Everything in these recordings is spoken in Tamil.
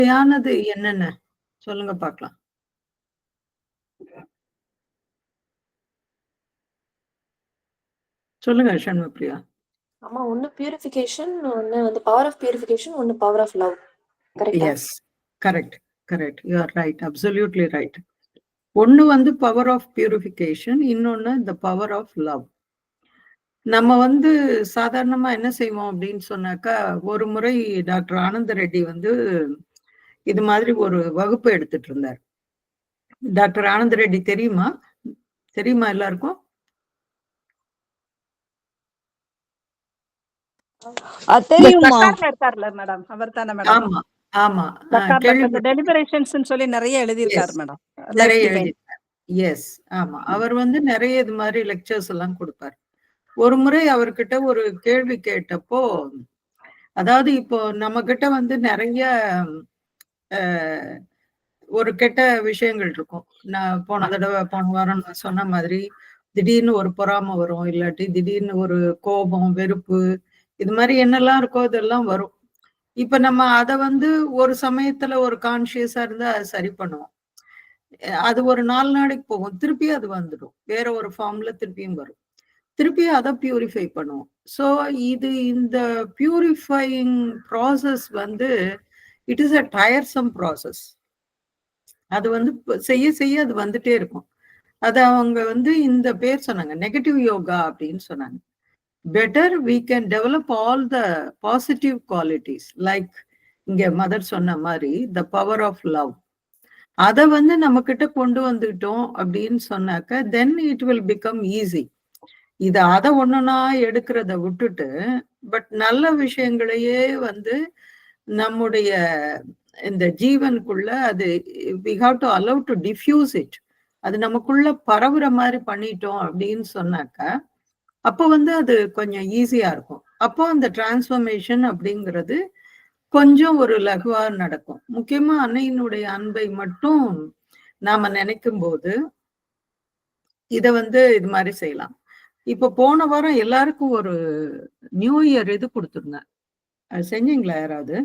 தேவையானது என்னென்ன? சொல்லுங்க பார்க்கலாம். சொல்லுங்க சண்முகப்பிரியா. ஆமா, ஒண்ணு பியூரிஃபிகேஷன், ஒண்ணு வந்து பவர் ஆஃப் பியூரிஃபிகேஷன், ஒண்ணு பவர் ஆஃப் லவ். கரெக்ட்டா? Yes. Correct. Correct. You are right. Absolutely right. ஒண்ணு வந்து பவர் ஆஃப் பியூரிஃபிகேஷன், இன்னொன்னு த பவர் ஆஃப் லவ். நம்ம வந்து சாதாரணமா என்ன செய்வோம் அப்படின்னு சொன்னாக்கா, ஒரு முறை டாக்டர் ஆனந்த ரெட்டி வந்து இது மாதிரி ஒரு வகுப்பு எடுத்துட்டு இருந்தார். டாக்டர் ஆனந்த ரெட்டி தெரியுமா? தெரியுமா எல்லாருக்கும்? இருக்கார்ல மேடம், அவர் தானே மேடம்? ஆமா ஆமா. டெலிபரேஷன்ஸ் சொல்லி நிறைய எழுதியிருக்காரு மேடம். நிறைய எழுதியிருக்காரு. எஸ். ஆமா. அவர் வந்து நிறைய இது மாதிரி லெக்சர்ஸ் எல்லாம் கொடுப்பார். ஒரு முறை அவர்கிட்ட ஒரு கேள்வி கேட்டப்போ, அதாவது இப்போ நம்ம கிட்ட வந்து நிறைய ஒரு கெட்ட விஷயங்கள் இருக்கும். நான் போன வாரம் நான் சொன்ன மாதிரி திடீர்னு ஒரு பொறாமை வரும், இல்லாட்டி திடீர்னு ஒரு கோபம், வெறுப்பு, இது மாதிரி என்னெல்லாம் இருக்கோ இதெல்லாம் வரும். இப்ப நம்ம அத வந்து ஒரு சமயத்துல ஒரு கான்சியஸா இருந்தா அது சரி பண்ணுவோம். அது ஒரு 4 நாளைக்கு போகும். திருப்பி அது வந்துடும். வேற ஒரு ஃபார்ம்ல திருப்பியும் வரும். திருப்பி அதை பியூரிஃபை பண்ணுவோம். ஸோ இந்த பியூரிஃபையிங் ப்ராசஸ் வந்து இட் இஸ் அ டயர்சம் ப்ராசஸ். அது வந்து செய்ய செய்ய அது வந்துட்டே இருக்கும். அது அவங்க வந்து இந்த பேர் சொன்னாங்க, நெகட்டிவ் யோகா அப்படின்னு சொன்னாங்க. Better we can develop all the positive qualities like இங்க மதர் சொன்ன மாதிரி the power of love. அதை வந்து நம்ம கிட்ட கொண்டு வந்துட்டோம் அப்படின்னு சொன்னாக்க then it will become easy. அதை ஒண்ணுனா எடுக்கிறத விட்டுட்டு பட் நல்ல விஷயங்களையே வந்து நம்முடைய இந்த ஜீவனுக்குள்ள அது we have to allow to diffuse it. அது நமக்குள்ள பரவுற மாதிரி பண்ணிட்டோம் அப்படின்னு சொன்னாக்கா அப்போ வந்து அது கொஞ்சம் ஈஸியா இருக்கும். அப்போ அந்த டிரான்ஸ்ஃபர்மேஷன் அப்படிங்கிறது கொஞ்சம் ஒரு லகுவா நடக்கும். முக்கியமா அன்னையினுடைய அன்பை மட்டும் நாம நினைக்கும் போது இத வந்து இது மாதிரி செய்யலாம். இப்ப போன வாரம் எல்லாருக்கும் ஒரு நியூ இயர் இது கொடுத்துருந்தேன். அது செஞ்சீங்களா யாராவது?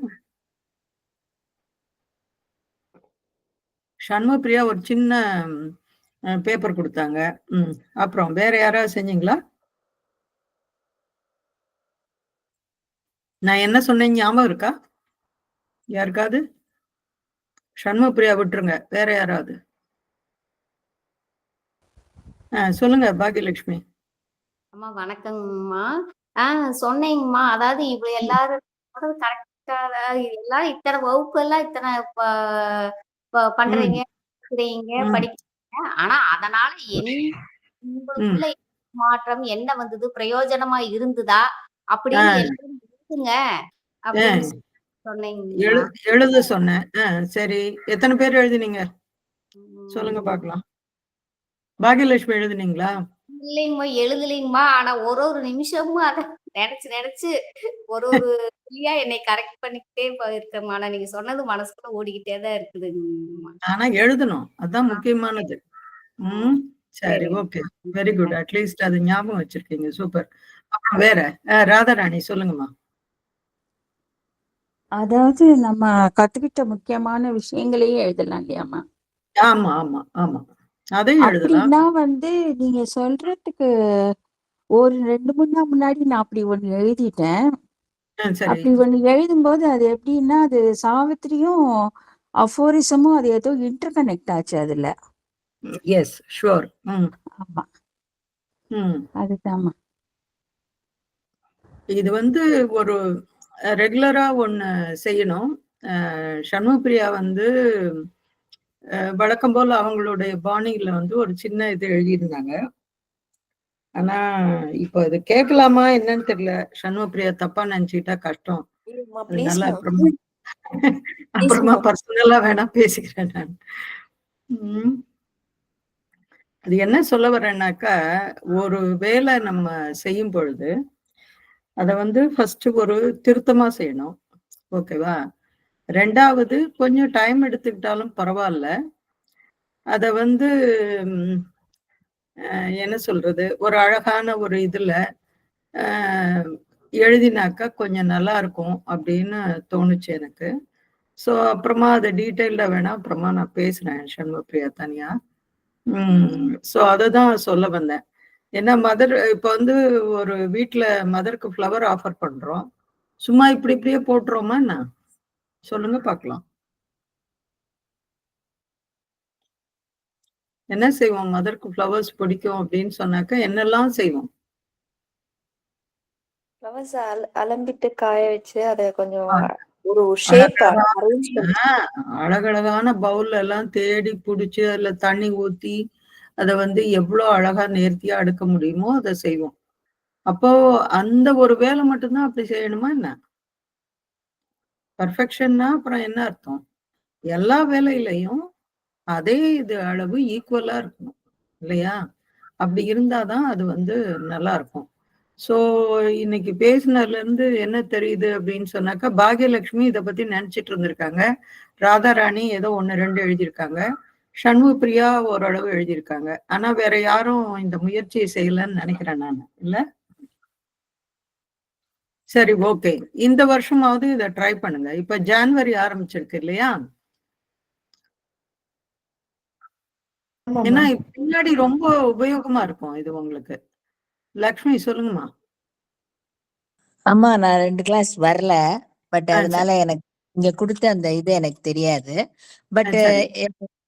சண்முகப்பிரியா ஒரு சின்ன பேப்பர் கொடுத்தாங்க. அப்புறம் வேற யாராவது செஞ்சீங்களா? நான் என்ன சொன்னேன் ஞாபகம் இருக்கா யாருக்காவது? சண்முகப்பிரியா விட்டுருங்க. வேற யாராவது? சொல்லுங்க பாக்கியலட்சுமி. அம்மா வணக்கங்கம்மா. சொன்னீங்கம்மா, அதாவது இப்ப எல்லாரும் கரெக்டா எல்லாம் இத்தனை வகுப்பு எல்லாம் இத்தனை பண்றீங்க, படிக்கிறீங்க. ஆனா அதனால உங்களுக்குள்ள மாற்றம் என்ன வந்தது, பிரயோஜனமா இருந்ததா அப்படின்னு எல்லாரும் எழுதுங்க அப்படின்னு சொன்னீங்க. எழுத சொன்னேன். சரி, எத்தனை பேர் எழுதினீங்க சொல்லுங்க பாக்கலாம். பாகியலட்சுமி எழுதுனீங்களா? இல்லைங்கம்மா, எழுதலைங்கம்மா. ஆனா ஒரு நிமிஷமும் அதை நினைச்சு ஒரு புள்ளியா என்னை கரெக்ட் பண்ணிக்கிட்டே இருக்கேம்மா. ஆனா நீங்க சொன்னது மனசுக்குள்ள ஓடிக்கிட்டே தான் இருக்குதுங்கம்மா. ஆனா எழுதணும், அதான் முக்கியமானது. சரி, ஓகே, வெரி குட். அட்லீஸ்ட் அது ஞாபகம் வச்சிருக்கீங்க. சூப்பர். அப்புறம் வேற ராதாராணி சொல்லுங்கம்மா. அதாவது நம்ம கத்துக்கிட்ட முக்கியமான விஷயங்களையே எழுதலாம் இல்லையாமா? ஆமா ஆமா ஆமா, அதையும் எழுதலாம். அப்படின்னா வந்து நீங்க சொல்றதுக்கு ஒரு 2-3 நாள் முன்னாடி நான் அப்படி ஒண்ணு எழுதிட்டேன். அப்படி ஒண்ணு எழுதும்போது அது எப்படின்னா அது சாவித்திரியும் அஃபோரிசமும் அது ஏதோ இன்டர் கனெக்ட் ஆச்சு அதுல. Yes sure. ஆமா, அதுதாம்மா. இது வந்து ஒரு ரெகுலரா ஒண்ணு செய்யணும். சண்முகப்பிரியா வந்து வழக்கம் போல அவங்களுடைய பாணியில வந்து ஒரு சின்ன இது எழுதியிருந்தாங்க. ஆனா இப்ப இது கேட்கலாமா என்னன்னு தெரியல. சண்முகப்பிரியா தப்பா நினைச்சுக்கிட்டா கஷ்டம். அதனால அப்புறமா பர்சனலா வேணா பேசிக்கிறேன் நான். அது என்ன சொல்ல வரேன்னாக்கா, ஒரு வேலை நம்ம செய்யும் பொழுது அத வந்து ஃபர்ஸ்ட் ஒரு திருத்தமா செய்யணும். ஓகேவா? 2வது கொஞ்சம் டைம் எடுத்துக்கிட்டாலும் பரவாயில்ல. அத வந்து என்ன சொல்றது, ஒரு அழகான ஒரு இதுல எழுதினாக்கா கொஞ்சம் நல்லா இருக்கும் அப்படின்னு தோணுச்சு எனக்கு. ஸோ அப்புறமா அதை டீட்டெயில்டா வேணா அப்புறமா நான் பேசுறேன் சண்முகப்பிரியா தனியா. ஸோ அதை தான் சொல்ல வந்தேன். ஏன்னா மதர் இப்போ வந்து ஒரு வீட்டில் மதருக்கு ஃப்ளவர் ஆஃபர் பண்றோம். சும்மா இப்படியே போட்டுருவோமா என்ன? சொல்லுங்க பார்க்கலாம். என்ன செய்வோம்? மதருக்கு ஃப்ளவர்ஸ் பிடிக்கும் அப்படின்னு சொன்னாக்க என்னெல்லாம் செய்வோம்? ஃப்ளவர்ஸ் அலம்பிட்டு காய வச்சு அதை கொஞ்சம் ஒரு ஷேப் அரேஞ்ச் பண்ணி அழகழகான பவுல்ல எல்லாம் தேடி பிடிச்சி அதுல தண்ணி ஊத்தி அதை வந்து எவ்வளவு அழகா நேர்த்தியா அடுக்க முடியுமோ அதை செய்வோம். அப்போ அந்த ஒரு வேலை மட்டும்தான் அப்படி செய்யணுமா என்ன? பர்ஃபெக்ஷன்னா அப்புறம் என்ன அர்த்தம்? எல்லா வேலையிலையும் அதே இது அளவு ஈக்குவலா இருக்கணும் இல்லையா? அப்படி இருந்தாதான் அது வந்து நல்லா இருக்கும். ஸோ இன்னைக்கு பேசினதுல இருந்து என்ன தெரியுது அப்படின்னு சொன்னாக்கா, பாகியலட்சுமி இதை பத்தி நினைச்சிட்டு இருந்திருக்காங்க. ராதாராணி ஏதோ 1, 2 எழுதியிருக்காங்க. சண்முகப்பிரியா ஓரளவு எழுதியிருக்காங்க. ஆனா வேற யாரும் இந்த முயற்சியை செய்யலன்னு நினைக்கிறேன் நான். இல்ல சரி, ஓகே. இந்த வருஷமாவது இதை ட்ரை பண்ணுங்க. இப்ப ஜான்வரி ஆரம்பிச்சிருக்கு இல்லையா? ஏன்னா பின்னாடி ரொம்ப உபயோகமா இருக்கும் இது உங்களுக்கு. லக்ஷ்மி சொல்லுங்கம்மா. ஆமா, நான் 2 கிளாஸ் வரல. பட் அதனால எனக்கு இங்க கொடுத்த அந்த இது எனக்கு தெரியாது. பட்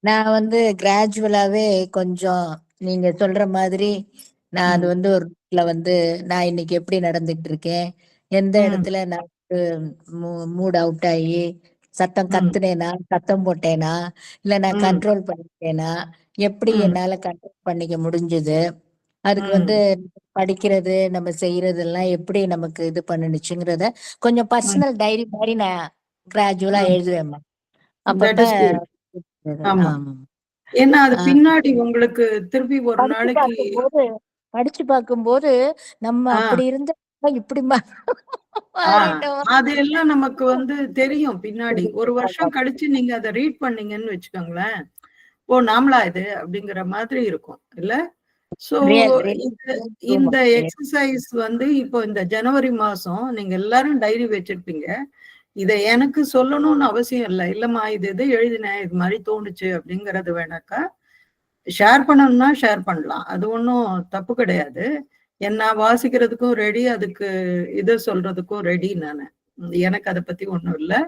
நான் வந்து கிராஜுவலாவே கொஞ்சம் நீங்க சொல்ற மாதிரி நான் அது வந்து ஒரு வந்து நான் இன்னைக்கு எப்படி நடந்துட்டு இருக்கேன், எந்த இடத்துல நான் மூட் அவுட் ஆகி சத்தம் கத்துனேனா, சத்தம் போட்டேனா, இல்ல நான் கண்ட்ரோல் பண்ணிட்டேனா, எப்படி என்னால கண்ட்ரோல் பண்ணிக்க முடிஞ்சது, அதுக்கு வந்து படிக்கிறது நம்ம செய்யறது எல்லாம் எப்படி நமக்கு இது பண்ணுச்சுங்கிறத கொஞ்சம் பர்சனல் டைரி மாதிரி நான் கிராஜுவலா எழுதுவேன். ஏன்னா அது பின்னாடி உங்களுக்கு திருப்பி ஒரு நாளைக்கு படிச்சு பார்க்கும்போது நம்ம அப்படி இருந்த இப்படி அது எல்லாம் நமக்கு வந்து தெரியும். பின்னாடி ஒரு வருஷம் கழிச்சு நீங்க அதை ரீட் பண்ணீங்கன்னு வச்சுக்கோங்களேன், ஓ நாமளா இது அப்படிங்கிற மாதிரி இருக்கும் இல்ல? சோ இந்த எக்ஸசைஸ் வந்து இப்போ இந்த ஜனவரி மாசம் நீங்க எல்லாரும் டைரி வச்சிருப்பீங்க. இதை எனக்கு சொல்லணும்னு அவசியம் இல்லை. இல்லம்மா இது எது எழுதினேன், இது மாதிரி தோணுச்சு அப்படிங்கறது வேணாக்கா ஷேர் பண்ணணும்னா ஷேர் பண்ணலாம். அது ஒன்றும் தப்பு கிடையாது. என்ன வாசிக்கிறதுக்கும் ரெடி, அதுக்கு இதை சொல்றதுக்கும் ரெடி நான். எனக்கு அதை பத்தி ஒன்றும் இல்லை.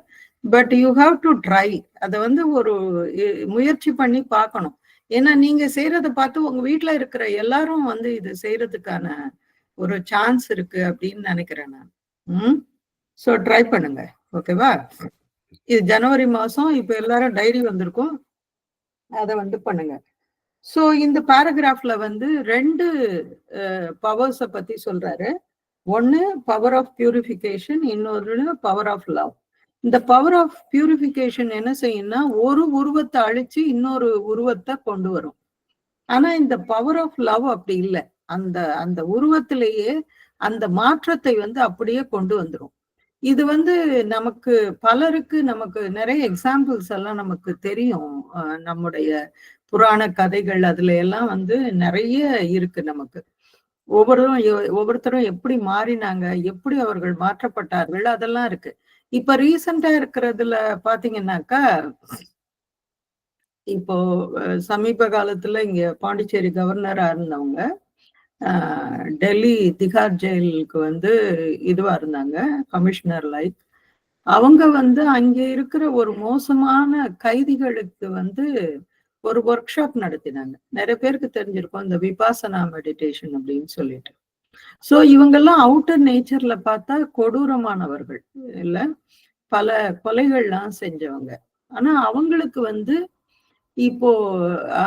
But you have to try. அதை வந்து ஒரு முயற்சி பண்ணி பார்க்கணும். ஏன்னா நீங்க செய்யறதை பார்த்து உங்க வீட்டுல இருக்கிற எல்லாரும் வந்து இது செய்யறதுக்கான ஒரு சான்ஸ் இருக்கு அப்படின்னு நினைக்கிறேன் நான். ஸோ ட்ரை பண்ணுங்க. ஓகேவா? இது ஜனவரி மாசம் இப்ப எல்லாரும் டைரி வந்திருக்கும், அதை வந்து பண்ணுங்க. ஸோ இந்த பேராகிராஃப்ல வந்து 2 பவர்ஸை பத்தி சொல்றாரு. ஒன்னு பவர் ஆஃப் பியூரிஃபிகேஷன், இன்னொரு பவர் ஆஃப் லவ். இந்த பவர் ஆஃப் பியூரிஃபிகேஷன் என்ன செய்யும்னா ஒரு உருவத்தை அழிச்சு இன்னொரு உருவத்தை கொண்டு வரும். ஆனா இந்த பவர் ஆஃப் லவ் அப்படி இல்லை. அந்த அந்த உருவத்திலேயே அந்த மாற்றத்தை வந்து அப்படியே கொண்டு வந்துடும். இது வந்து நமக்கு பலருக்கு நமக்கு நிறைய எக்ஸாம்பிள்ஸ் எல்லாம் நமக்கு தெரியும். நம்முடைய புராண கதைகள் அதுல எல்லாம் வந்து நிறைய இருக்கு நமக்கு. ஒவ்வொருத்தரும் எப்படி மாறினாங்க, எப்படி அவர்கள் மாற்றப்பட்டார்கள், அதெல்லாம் இருக்கு. இப்ப ரீசெண்டா இருக்கிறதுல பாத்தீங்கன்னாக்கா, இப்போ சமீப காலத்துல இங்க பாண்டிச்சேரி கவர்னரா இருந்தவங்க டெல்லி திகார் ஜெயிலுக்கு வந்து இதுவா இருந்தாங்க, கமிஷனர் லைக். அவங்க வந்து அங்க இருக்கிற ஒரு மோசமான கைதிகளுக்கு வந்து ஒரு ஒர்க் ஷாப் நடத்தினாங்க. நிறைய பேருக்கு தெரிஞ்சிருக்கும் இந்த விபாசனா மெடிடேஷன் அப்படின்னு சொல்லிட்டு. சோ இவங்கெல்லாம் அவுட்டர் நேச்சர்ல பார்த்தா கொடூரமானவர்கள் இல்ல, பல கொலைகள்லாம் செஞ்சவங்க. ஆனா அவங்களுக்கு வந்து இப்போ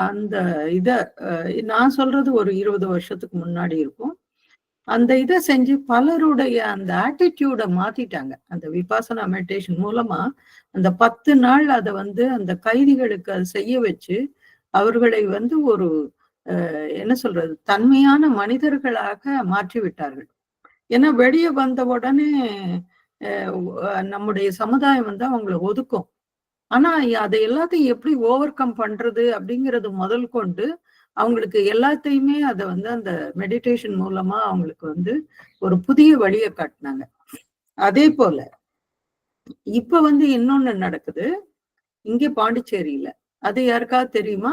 அந்த இத நான் சொல்றது ஒரு 20 வருஷத்துக்கு முன்னாடி இருக்கும். அந்த இதை செஞ்சு பலருடைய அந்த ஆட்டிடியூட மாத்திட்டாங்க. அந்த விபாசனா மெடிடேஷன் மூலமா அந்த 10 நாள் அதை வந்து அந்த கைதிகளுக்கு அதை செய்ய வச்சு அவர்களை வந்து ஒரு என்ன சொல்றது, தன்மையான மனிதர்களாக மாற்றி விட்டார்கள். ஏன்னா வெளியே வந்த உடனே நம்முடைய சமுதாயம் வந்து அவங்களை ஒதுக்கும். ஆனா அதை எல்லாத்தையும் எப்படி ஓவர் கம் பண்றது அப்படிங்கிறது முதல் கொண்டு அவங்களுக்கு எல்லாத்தையுமே அதை வந்து அந்த மெடிடேஷன் மூலமா அவங்களுக்கு வந்து ஒரு புதிய வழியை காட்டினாங்க. அதே போல இப்ப வந்து இன்னொன்னு நடக்குது இங்க பாண்டிச்சேரியில. அது யாருக்காவது தெரியுமா?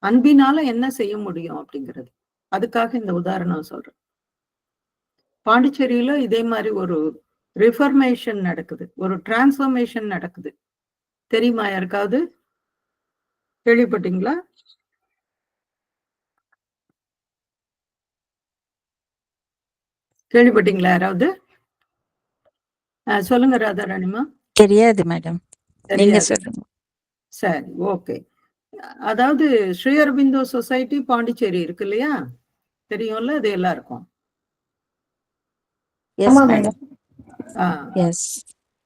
அன்பினால என்ன செய்ய முடியும் அப்படிங்கிறது. அதுக்காக இந்த உதாரணம் சொல்றேன். பாண்டிச்சேரியில இதே மாதிரி ஒரு ரிஃபர்மேஷன் நடக்குது, ஒரு டிரான்ஸ்ஃபர்மேஷன் நடக்குது. தெரியுமா யாருக்காவது? கேள்விப்பட்டீங்களா? கேள்விப்பட்டீங்களா யாராவது? சொல்லுங்க ராதாராணிமா. தெரியாது மேடம், நீங்க சொல்லுங்க. சரி, ஓகே. அதாவது ஸ்ரீ அரபிந்தோ சொசைட்டி பாண்டிச்சேரி இருக்கு இல்லையா, தெரியும்ல அது எல்லாருக்கும்.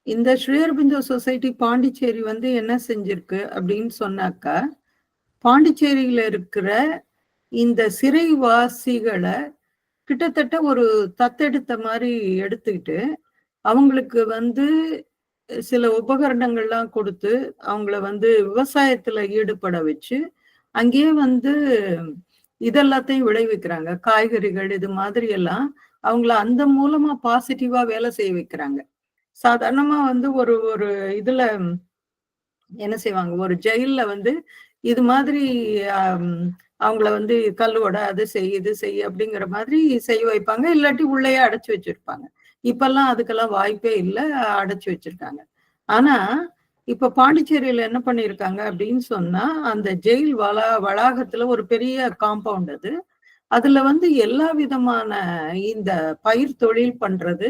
இந்த ஸ்ரீ அரபிந்தோ சொசைட்டி பாண்டிச்சேரி வந்து என்ன செஞ்சிருக்கு அப்படின்னு சொன்னாக்கா, பாண்டிச்சேரியில இருக்கிற இந்த சிறைவாசிகளை கிட்டத்தட்ட ஒரு தத்தெடுத்த மாதிரி எடுத்துக்கிட்டு அவங்களுக்கு வந்து சில உபகரணங்கள்லாம் கொடுத்து அவங்கள வந்து விவசாயத்துல ஈடுபட வச்சு அங்கேயே வந்து இதெல்லாத்தையும் விளைவிக்கிறாங்க, காய்கறிகள் இது மாதிரி எல்லாம் அவங்கள அந்த மூலமா பாசிட்டிவா வேலை செய்ய வைக்கிறாங்க. சாதாரணமா வந்து ஒரு ஒரு இதுல என்ன செய்வாங்க, ஒரு ஜெயில்ல வந்து இது மாதிரி அவங்கள வந்து கல்லுவடை அது செய் இது செய் அப்படிங்கிற மாதிரி செய்ய வைப்பாங்க, இல்லாட்டி உள்ளேயே அடைச்சு வச்சிருப்பாங்க. இப்பெல்லாம் அதுக்கெல்லாம் வாய்ப்பே இல்லை, அடைச்சு வச்சிருக்காங்க. ஆனா இப்ப பாண்டிச்சேரியில என்ன பண்ணிருக்காங்க அப்படின்னு சொன்னா, அந்த ஜெயில் வளாகத்துல ஒரு பெரிய காம்பவுண்ட் அது. அதுல வந்து எல்லா விதமான இந்த பயிர் தொழில் பண்றது,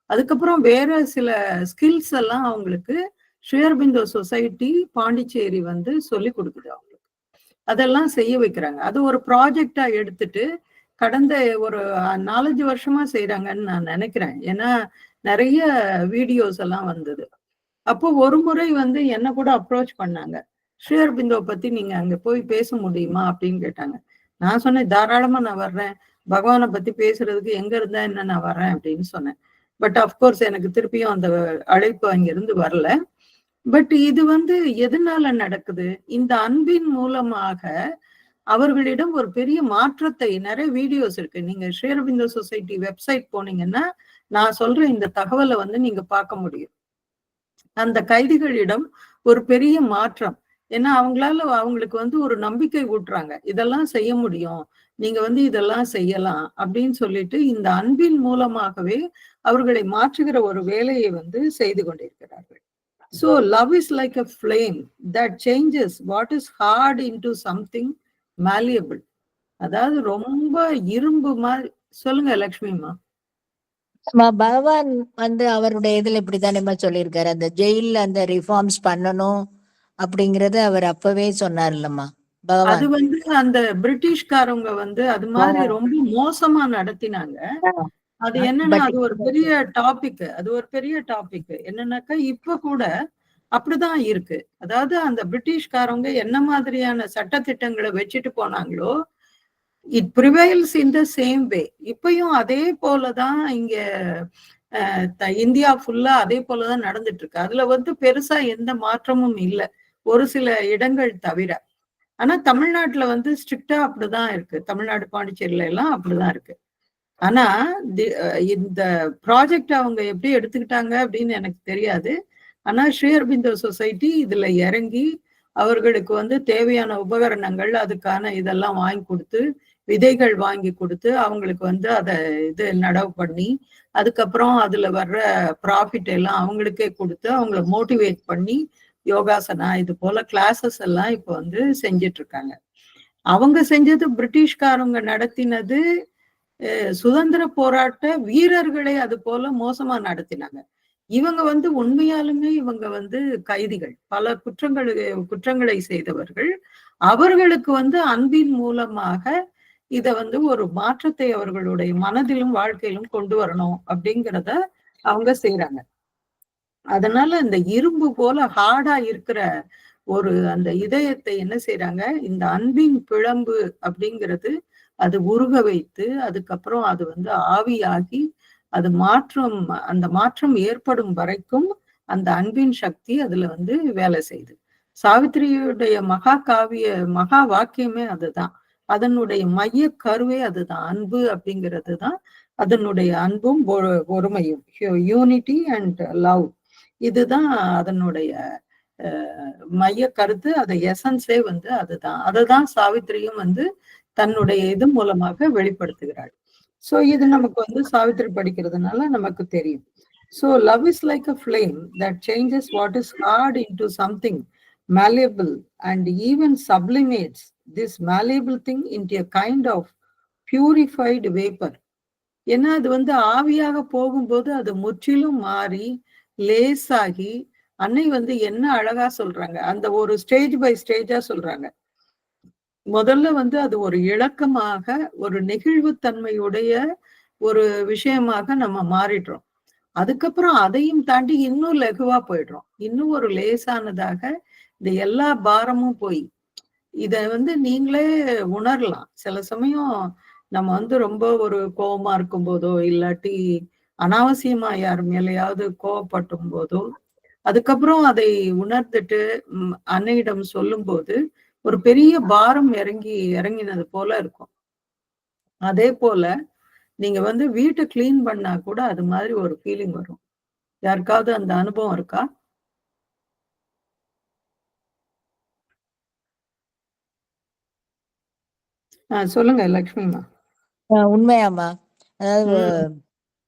அதுக்கப்புறம் வேற சில ஸ்கில்ஸ் எல்லாம் அவங்களுக்கு ஸ்ரீ அரபிந்தோ சொசைட்டி பாண்டிச்சேரி வந்து சொல்லி கொடுக்குது அவங்களுக்கு. அதெல்லாம் செய்ய வைக்கிறாங்க. அது ஒரு ப்ராஜெக்டா எடுத்துட்டு கடந்த ஒரு 4-5 வருஷமா செய்யறாங்கன்னு நான் நினைக்கிறேன். ஏன்னா நிறைய வீடியோஸ் எல்லாம் வந்தது. அப்போ ஒரு முறை வந்து என்ன கூட அப்ரோச் பண்ணாங்க, ஸ்ரீ அரபிந்தோ பத்தி நீங்க அங்க போய் பேச முடியுமா அப்படின்னு கேட்டாங்க. நான் சொன்னேன், தாராளமா நான் வர்றேன், பகவானை பத்தி பேசுறதுக்கு எங்க இருந்தா என்ன நான் வர்றேன் அப்படின்னு சொன்னேன். பட் அப்கோர்ஸ் எனக்கு திருப்பியும் அந்த அழைப்பு அங்கிருந்து வரல. பட் இது வந்து எதனால நடக்குது? இந்த அன்பின் மூலமாக அவர்களிடம் ஒரு பெரிய மாற்றத்தை, நிறைய வீடியோஸ் இருக்கு, நீங்க ஸ்ரீ அரபிந்தோ சொசைட்டி வெப்சைட் போனீங்கன்னா நான் சொல்ற இந்த தகவலை வந்து நீங்க பார்க்க முடியும். அந்த கைதிகளிடம் ஒரு பெரிய மாற்றம். ஏன்னா அவங்களுக்கு வந்து ஒரு நம்பிக்கை ஊட்டுறாங்க, இதெல்லாம் செய்ய முடியும், நீங்க வந்து இதெல்லாம் செய்யலாம் அப்படின்னு சொல்லிட்டு இந்த அன்பின் மூலமாகவே அவர்களை மாற்றுகிற ஒரு வேலையை வந்து செய்து கொண்டிருக்கிறார்கள். So love is like a flame that changes what is hard into something malleable. அதாவது ரொம்ப இரும்பு மாதிரி. சொல்லுங்க லக்ஷ்மிமா. பகவான் வந்து அவருடைய இதுல இப்படித்தானேமா சொல்லியிருக்காரு, அந்த ஜெயில அந்த ரிஃபார்ம்ஸ் பண்ணணும் அப்படிங்கறது அவர் அப்பவே சொன்னார் இல்லம்மா பகவான். அது வந்து அந்த பிரிட்டிஷ்காரங்க வந்து அது மாதிரி ரொம்ப மோசமா நடத்தினாங்க. அது என்னன்னா அது ஒரு பெரிய டாபிக், அது ஒரு பெரிய டாபிக். என்னன்னாக்கா இப்ப கூட அப்படிதான் இருக்கு. அதாவது அந்த பிரிட்டிஷ்காரங்க என்ன மாதிரியான சட்டத்திட்டங்களை வச்சுட்டு போனாங்களோ, it prevails in the same way. இப்பயும் அதே போலதான் இங்க இந்தியா ஃபுல்லா அதே போலதான் நடந்துட்டு இருக்கு. அதுல வந்து பெருசா எந்த மாற்றமும் இல்லை, ஒரு சில இடங்கள் தவிர. ஆனா தமிழ்நாட்டுல வந்து ஸ்ட்ரிக்டா அப்படிதான் இருக்கு, தமிழ்நாடு பாண்டிச்சேரியில எல்லாம் அப்படிதான் இருக்கு. ஆனா இந்த ப்ராஜெக்ட் அவங்க எப்படி எடுத்துக்கிட்டாங்க அப்படின்னு எனக்கு தெரியாது. ஆனா ஸ்ரீ அரபிந்தோ சொசைட்டி இதுல இறங்கி அவர்களுக்கு வந்து தேவையான உபகரணங்கள், அதுக்கான இதெல்லாம் வாங்கி கொடுத்து, விதைகள் வாங்கி கொடுத்து அவங்களுக்கு வந்து அதை இது நடவு பண்ணி, அதுக்கப்புறம் அதுல வர்ற ப்ராஃபிட் எல்லாம் அவங்களுக்கே கொடுத்து அவங்கள மோட்டிவேட் பண்ணி யோகாசனா இது போல கிளாஸஸ் எல்லாம் இப்ப வந்து செஞ்சிட்டு இருக்காங்க. அவங்க செஞ்சது பிரிட்டிஷ்காரங்க நடத்தினது சுதந்திர போராட்ட வீரர்களை அது போல மோசமா நடத்தினாங்க. இவங்க வந்து உண்மையாலுமே இவங்க வந்து கைதிகள், பல குற்றங்களை செய்தவர்கள். அவர்களுக்கு வந்து அன்பின் மூலமாக இத வந்து ஒரு மாற்றத்தை அவர்களுடைய மனதிலும் வாழ்க்கையிலும் கொண்டு வரணும் அப்படிங்கிறத அவங்க செய்யறாங்க. அதனால இந்த இரும்பு போல ஹார்டா இருக்கிற ஒரு அந்த இதயத்தை என்ன செய்யறாங்க, இந்த அன்பின் பிழம்பு அப்படிங்கிறது அது உருக வைத்து, அதுக்கப்புறம் அது வந்து ஆவியாகி அது அந்த மாற்றம் ஏற்படும் வரைக்கும் அந்த அன்பின் சக்தி அதுல வந்து வேலை செய்யுது. சாவித்திரியுடைய மகா வாக்கியமே அதுதான், அதனுடைய மைய கருவே அதுதான், அன்பு அப்படிங்கிறது தான் அதனுடைய அன்பும் ஒருமையும், யூனிட்டி அண்ட் லவ், இதுதான் அதனுடைய மைய கருத்து. அதை எசன்ஸே வந்து அதுதான். அதுதான் சாவித்திரியும் வந்து தன்னுடைய இது மூலமாக வெளிப்படுத்துகிறாள். சோ இது நமக்கு வந்து சாவித்திரி படிக்கிறதுனால நமக்கு தெரியும். So love is like a flame that changes what is hard into something malleable and even sublimates this malleable thing into a kind of purified vapor. ஏன்னா அது வந்து ஆவியாக போகும்போது அது முற்றிலும் மாறி லேசாகி, அன்னை வந்து என்ன அழகா சொல்றாங்க, அந்த ஒரு ஸ்டேஜ் பை ஸ்டேஜா சொல்றாங்க. முதல்ல வந்து அது ஒரு இலக்கமாக, ஒரு நெகிழ்வுத்தன்மையுடைய ஒரு விஷயமாக நம்ம மாறிடுறோம். அதுக்கப்புறம் அதையும் தாண்டி இன்னும் லகுவா போயிடுறோம். இன்னும் ஒரு லேசானதாக இந்த எல்லா பாரமும் போய் இத வந்து நீங்களே உணரலாம். சில சமயம் நம்ம வந்து ரொம்ப ஒரு கோவமா இருக்கும் போதோ, இல்லாட்டி அனாவசியமா யார் மேலயாவது கோவப்படும் போதோ, அதுக்கப்புறம் அதை உணர்ந்துட்டு அன்னையிடம் சொல்லும்போது ஒரு பெரிய பாரம் இறங்கினது போல இருக்கும். அதே போல நீங்க வந்து வீட்டை கிளீன் பண்ணா கூட அது மாதிரி ஒரு ஃபீலிங் வரும். யாருக்காவது அந்த அனுபவம் இருக்கா? சொல்லுங்க லக்ஷ்மிமா. உண்மையாம்மா. அதாவது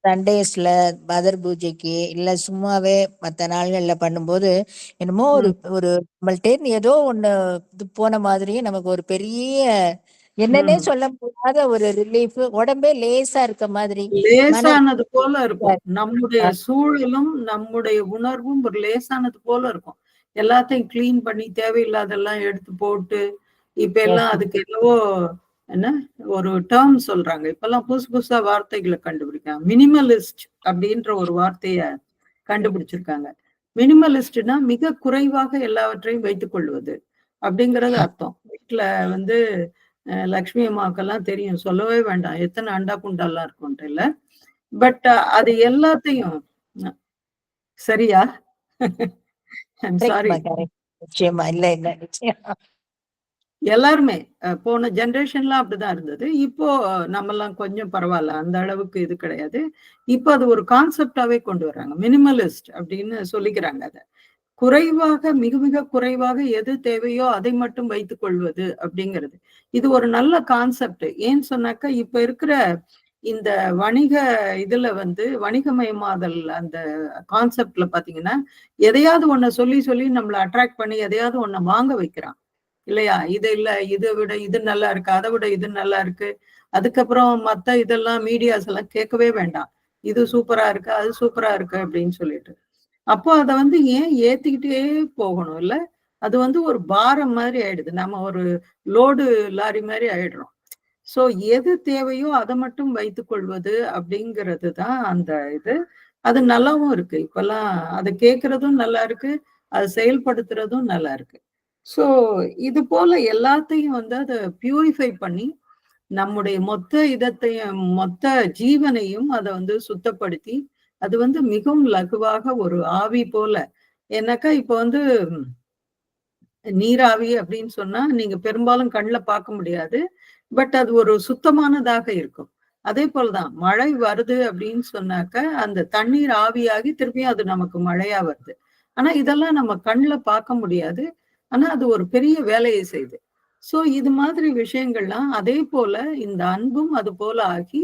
சண்டேஸ்ல மதர் பூஜைக்கு இல்ல சும்மாவே மத்த நாள்கள்ல பண்ணும்போது என்னமோ ஒரு நம்மள்ட்ட ஏதோ ஒண்ணு இது போன மாதிரியே நமக்கு ஒரு பெரிய என்னன்னே சொல்ல முடியாத ஒரு ரிலீஃப், உடம்பே லேசா இருக்க மாதிரி, லேசானது போல இருக்கும். நம்முடைய சூழலும் நம்முடைய உணர்வும் ஒரு லேசானது போல இருக்கும். எல்லாத்தையும் கிளீன் பண்ணி தேவையில்லாதெல்லாம் எடுத்து போட்டு, இப்ப எல்லாம் அதுக்கு என்னவோ என்ன ஒரு டேர்ம் சொல்றாங்க. இப்பெல்லாம் புதுசு புதுசா வார்த்தைகளை கண்டுபிடிக்காங்க. மினிமலிஸ்ட் அப்படின்ற ஒரு வார்த்தைய கண்டுபிடிச்சிருக்காங்க. மினிமலிஸ்ட்னா மிக குறைவாக எல்லாவற்றையும் வைத்துக் கொள்வது அப்படிங்கறது அர்த்தம். வீட்டுல வந்து லக்ஷ்மி அம்மாவுக்கெல்லாம் தெரியும், சொல்லவே வேண்டாம் எத்தனை அண்டா குண்டாலாம் இருக்கும்ட்டு இல்ல. பட் அது எல்லாத்தையும் சரியா? சாரி. நிச்சயமா இல்ல இல்ல நிச்சயமா எல்லாருமே போன ஜெனரேஷன்லாம் அப்படிதான் இருந்தது. இப்போ நம்ம எல்லாம் கொஞ்சம் பரவாயில்ல, அந்த அளவுக்கு இது கிடையாது. இப்போ அது ஒரு கான்செப்டாவே கொண்டு வர்றாங்க. மினிமலிஸ்ட் அப்படின்னு சொல்லிக்கிறாங்க. அதை குறைவாக, மிக மிக குறைவாக எது தேவையோ அதை மட்டும் வைத்துக் கொள்வது அப்படிங்கிறது. இது ஒரு நல்ல கான்செப்ட். ஏன்னு சொன்னாக்கா இப்ப இருக்கிற இந்த வணிக இதுல வந்து வணிகமயமாதல் அந்த கான்செப்ட்ல பாத்தீங்கன்னா, எதையாவது ஒண்ண சொல்லி சொல்லி நம்மள அட்ராக்ட் பண்ணி எதையாவது ஒண்ண வாங்க வைக்கிறான் இல்லையா? இது இல்ல, இதை விட இது நல்லா இருக்கு, அதை விட இது நல்லா இருக்கு. அதுக்கப்புறம் மத்த இதெல்லாம் மீடியாஸ் எல்லாம் கேட்கவே வேண்டாம். இது சூப்பரா இருக்கு, அது சூப்பரா இருக்கு அப்படின்னு சொல்லிட்டு. அப்போ அதை வந்து ஏன் ஏத்திக்கிட்டே போகணும் இல்ல? அது வந்து ஒரு பாரம் மாதிரி ஆயிடுது. நம்ம ஒரு லோடு லாரி மாதிரி ஆயிடுறோம். சோ எது தேவையோ அதை மட்டும் வைத்துக் கொள்வது அப்படிங்கிறது தான் அந்த இது. அது நல்லாவும் இருக்கு. இப்பெல்லாம் அதை கேட்கறதும் நல்லா இருக்கு, அதை செயல்படுத்துறதும் நல்லா இருக்கு. சோ இது போல எல்லாத்தையும் வந்து அதை பியூரிஃபை பண்ணி நம்முடைய மொத்த இதத்தையும் மொத்த ஜீவனையும் அதை வந்து சுத்தப்படுத்தி அது வந்து மிகவும் லகுவாக ஒரு ஆவி போல. ஏன்னாக்கா இப்ப வந்து நீராவி அப்படின்னு சொன்னா நீங்க பெரும்பாலும் கண்ணுல பார்க்க முடியாது. பட் அது ஒரு சுத்தமானதாக இருக்கும். அதே போலதான் மழை வருது அப்படின்னு சொன்னாக்க அந்த தண்ணீர் ஆவியாகி திருப்பியும் அது நமக்கு மழையா வருது. ஆனா இதெல்லாம் நம்ம கண்ணுல பார்க்க முடியாது. ஆனா அது ஒரு பெரிய வேலையை செய்யுது. சோ இது மாதிரி விஷயங்கள்லாம் அதே போல இந்த அன்பும் அது போல ஆகி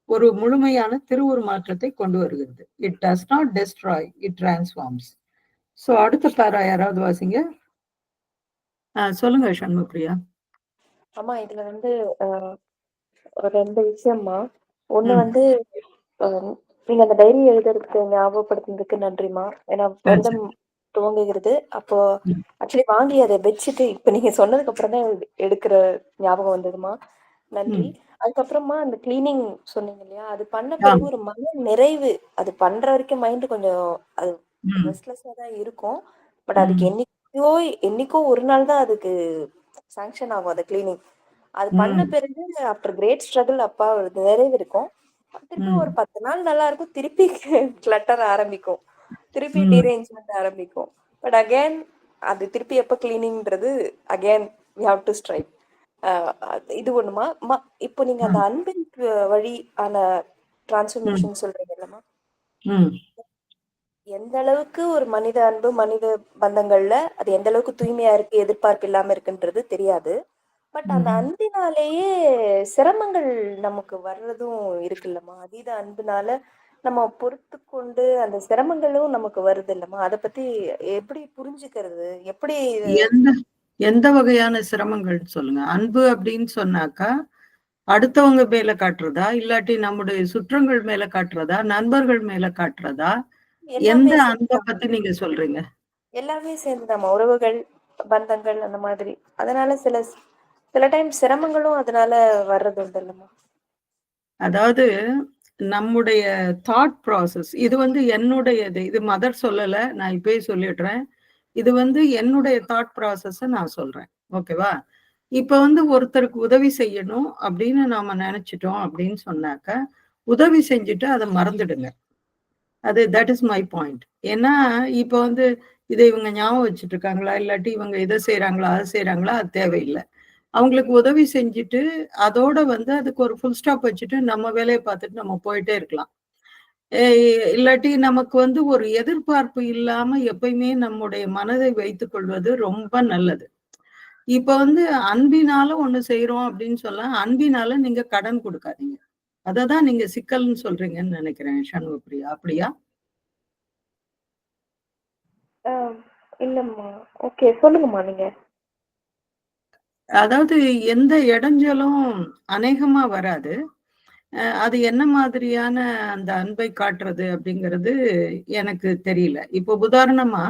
ஒரு முழுமையான திருவுருமாற்றத்தை கொண்டு வருகிறது. It does not destroy, it transforms. So அடுத்த பாரா யாராவது வாசிங்க. சொல்லுங்க சண்முகப்பிரியா. ஆமா, இதுல வந்து ரெண்டு விஷயம்மா. ஒண்ணு வந்து நீங்க அந்த டைரி எழுதுறதுக்கு ஞாபகப்படுத்துறதுக்கு நன்றிமா. ஏன்னா வருடம் துவங்குகிறது. அப்போ ஆக்சுவலி வாங்கி அதை வச்சுட்டு இப்ப நீங்க சொன்னதுக்கு அப்புறம் தான் எடுக்கிற ஞாபகம் வந்ததுமா. நன்றி. அதுக்கப்புறமா அந்த கிளீனிங் சொன்னீங்க இல்லையா, அது பண்ண பிறகு ஒரு மன நிறைவு. அது பண்ற வரைக்கும் மைண்ட் கொஞ்சம் அது ரெஸ்ட்லெஸ்ஸா தான் இருக்கும். பட் அதுக்கு என்னைக்கோ ஒரு நாள் தான் அதுக்கு சாங்ஷன் ஆகும் அந்த கிளீனிங். அது பண்ண பிறகு ஆஃப்டர் கிரேட் ஸ்ட்ரகிள் அப்பா ஒரு நிறைவு இருக்கும். திருப்பி ஒரு 10 நாள் நல்லா இருக்கும், திருப்பி கிளட்டர் ஆரம்பிக்கும், திருப்பி டீரேஞ்ச்மெண்ட் ஆரம்பிக்கும். பட் அகைன் அது திருப்பி எப்ப கிளீனிங்ன்றது again we have to strive. இது ஒண்ணுமா. இப்போ நீங்க அந்த அன்பின் வழி ஆன டிரான்ஸ்ஃபர்மேஷன் சொல்றீங்க இல்லம்மா, ம் எந்த அளவுக்கு ஒரு மனித அன்பு, மனித பந்தங்கள்ல அது எந்த அளவுக்கு தூய்மையா இருக்கு, எதிர்பார்ப்பு இல்லாம இருக்குன்றது தெரியாது. பட் அந்த ம். அன்பினாலேயே சிரமங்கள் நமக்கு வர்றதும் இருக்குல்லம்மா. அதீத அன்புனால நம்ம பொறுத்துக்கொண்டு அந்த சிரமங்களும் நமக்கு வருது இல்லம்மா. அத பத்தி எப்படி புரிஞ்சுக்கிறது? எப்படி எந்த எந்த வகையான சிரமங்கள் சொல்லுங்க? அன்பு அப்படின்னு சொன்னாக்கா, அடுத்தவங்க மேல காட்டுறதா? இல்லாட்டி நம்முடைய சுற்றங்கள் மேல காட்டுறதா? நண்பர்கள் மேல காட்டுறதா? எந்த எல்லாமே அன்ப சேர்ந்துதாம்மா. பத்தி நீங்க சொல்றீங்க? எல்லாமே சேர்ந்துதாம்மா. உறவுகள், பந்தங்கள் அந்த மாதிரி. அதனால சில சில டைம் சிரமங்களும் அதனால வர்றது உண்டுல்லம்மா. அதாவது நம்முடைய தாட் ப்ராசஸ் இது வந்து என்னுடையது. இது மதர் சொல்லல. நான் இப்பயே சொல்லிடுறேன். இது வந்து என்னுடைய தாட் ப்ராசஸ நான் சொல்றேன். ஓகேவா? இப்ப வந்து ஒருத்தருக்கு உதவி செய்யணும் அப்படின்னு நாம நெனச்சுட்டோம் அப்படின்னு சொன்னாக்க, உதவி செஞ்சுட்டு அத மறந்துடுங்க. அது தட் இஸ் மை பாயிண்ட். ஏன்னா, இப்ப வந்து இத இவங்க ஞாபகம் வச்சுட்டு இருக்காங்களா? இல்லாட்டி இவங்க இத செய்றாங்களா? அத செய்றாங்களா? அது தேவையில்ல. அவங்களுக்கு உதவி செஞ்சுட்டு, அதோட வந்து அதுக்கு ஒரு ஃபுல் ஸ்டாப் வச்சுட்டு, நம்ம வேலைய பார்த்துட்டு நம்ம போயிட்டே இருக்கலாம். எ இல்லாட்டி நமக்கு வந்து ஒரு எதிர்பார்ப்பு இல்லாம எப்பயுமே நம்முடைய மனதை வைத்துக் கொள்வது ரொம்ப நல்லது. இப்ப வந்து அன்பினால ஒண்ணு செய்றோம் அப்படின்னு சொல்லலாம். அன்பினால நீங்க கடன் குடுக்காதீங்க. அததான் நீங்க சிக்கல்ன்னு சொல்றீங்கன்னு நெனைக்கிறேன் சண்முகப்பிரியா. அப்படியா? ஆ, இல்லம்மா. ஓகே. சொல்லுங்கம்மா நீங்க. அதாவது எந்த இடைஞ்சலும் அநேகமா வராது. அது என்ன மாதிரியான அந்த அன்பை காட்டுறது அப்படிங்கிறது எனக்கு தெரியல. இப்போ உதாரணமா,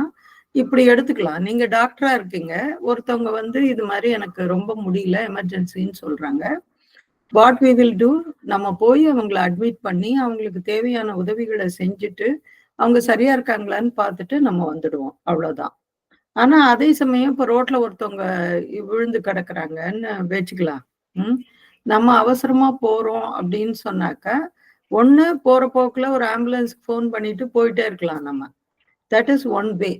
இப்படி எடுத்துக்கலாம். நீங்க டாக்டரா இருக்கீங்க. ஒருத்தவங்க வந்து இது மாரி எனக்கு ரொம்ப முடியல, எமர்ஜென்சின்னு சொல்றாங்க. வாட் வி வில் டூ நம்ம போய் அவங்கள அட்மிட் பண்ணி, அவங்களுக்கு தேவையான உதவிகள செஞ்சுட்டு, அவங்க சரியா இருக்காங்களான்னு பார்த்துட்டு நம்ம வந்துடுவோம். அவ்வளோதான். ஆனா, அதே சமயம் இப்ப ரோட்ல ஒருத்தவங்க விழுந்து கிடக்குறாங்கன்னு வச்சுக்கலாம். ம். நம்ம அவசரமா போறோம் அப்படின்னு சொன்னாக்க, ஒண்ணு போற போக்குல ஒரு ஆம்புலன்ஸ்க்கு ஃபோன் பண்ணிட்டு போயிட்டே இருக்கலாம் நம்ம. That is one way.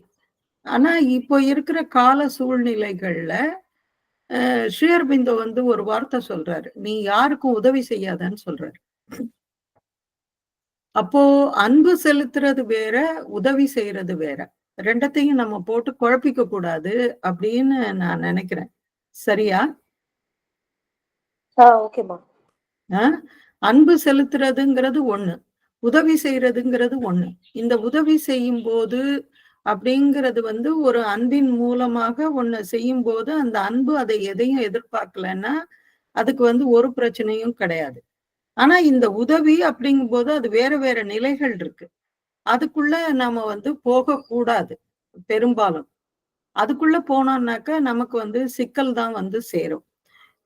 ஆனா, இப்போ இருக்கிற கால சூழ்நிலைகள்ல ஸ்ரீ அரபிந்தோ வந்து ஒரு வார்த்தை சொல்றாரு. "நீ யாருக்கும் உதவி செய்யாதன்னு" சொல்றாரு. அப்போ அன்பு செலுத்துறது வேற, உதவி செய்றது வேற. 2த்தையும் நம்ம போட்டு குழப்பிக்க கூடாது அப்படின்னு நான் நெனைக்கிறேன். சரியா? ஓகேம்மா. அ அன்பு செலுத்துறதுங்கிறது ஒண்ணு. உதவி செய்றதுங்கிறது ஒண்ணு. இந்த உதவி செய்யும்போது அப்படிங்கிறது வந்து ஒரு அன்பின் மூலமாக ஒண்ண செய்யும்போது, அந்த அன்பு அதை எதையும் எதிர்பார்க்கலன்னா, அதுக்கு வந்து ஒரு பிரச்சனையும் கிடையாது. ஆனா இந்த உதவி அப்படிங்கும்போது அது வேற வேற நிலைகள் இருக்கு. அதுக்குள்ள நாம வந்து போகக்கூடாது. பெரும்பாலும். அதுக்குள்ள போனோம்னாக்க நமக்கு வந்து சிக்கல் தான் வந்து சேரும்.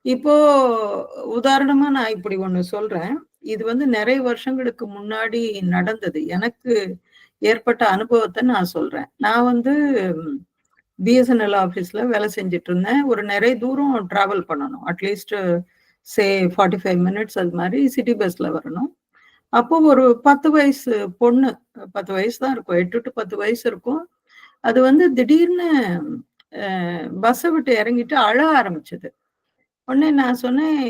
இப்போ உதாரணமா நான் இப்படி ஒண்ணு சொல்றேன். இது வந்து நெறைய வருஷங்களுக்கு முன்னாடி நடந்தது. எனக்கு ஏற்பட்ட அனுபவத்த நான் சொல்றேன். நான் வந்து பிஎஸ்என்எல் ஆஃபீஸ்ல வேலை செஞ்சுட்டு இருந்தேன். ஒரு நெறைய தூரம் டிராவல் பண்ணணும். அட்லீஸ்ட் 45 மினிட்ஸ் அது மாரி சிட்டி பஸ்ல வரணும். அப்போ ஒரு 10 வயசு பொண்ணு, 10 வயசு தான் இருக்கும். 8 டூ 10 வயசு இருக்கும். அது வந்து திடீர்னு பஸ்ஸ விட்டு இறங்கிட்டு அழ ஆரம்பிச்சது. உடனே நான் சொன்னேன்,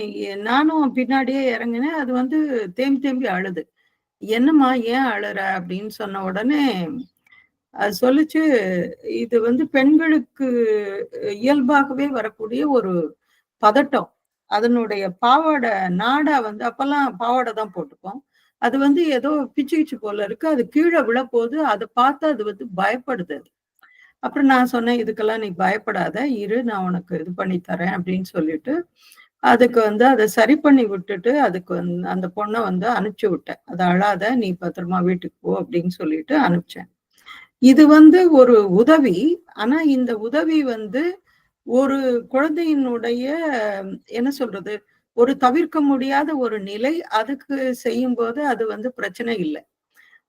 நானும் பின்னாடியே இறங்குனேன். அது வந்து தேம்பி தேம்பி அழுது. "என்னம்மா ஏன் அழுற?" அப்படின்னு சொன்ன உடனே, அது சொல்லுச்சு, "இது வந்து பெண்களுக்கு இயல்பாகவே வரக்கூடிய ஒரு பதட்டம். அதனுடைய பாவாட நாடா வந்து அப்பல்லாம் பாவாடை தான் போட்டுப்போம். அது வந்து ஏதோ பிச்சுக்கிச்சு போல இருக்கு. அது கீழ விழப்போது. அத பார்த்து அது வந்து பயப்படுது அது." அப்புறம் நான் சொன்னேன், "இதுக்கெல்லாம் நீ பயப்படாத. இரு நான் உனக்கு இது பண்ணி தரேன்" அப்படின்னு சொல்லிட்டு, அதுக்கு வந்து அத சரி பண்ணி விட்டுட்டு, அதுக்கு அந்த பொண்ண வந்து அனுப்பிச்சு விட்டேன். "அத அழாத, நீ பத்திரமா வீட்டுக்கு போ" அப்படின்னு சொல்லிட்டு அனுப்பிச்சேன். இது வந்து ஒரு உதவி. ஆனா இந்த உதவி வந்து ஒரு குழந்தையினுடைய என்ன சொல்றது? ஒரு தவிர்க்க முடியாத ஒரு நிலை. அதுக்கு செய்யும்போது அது வந்து பிரச்சனை இல்ல.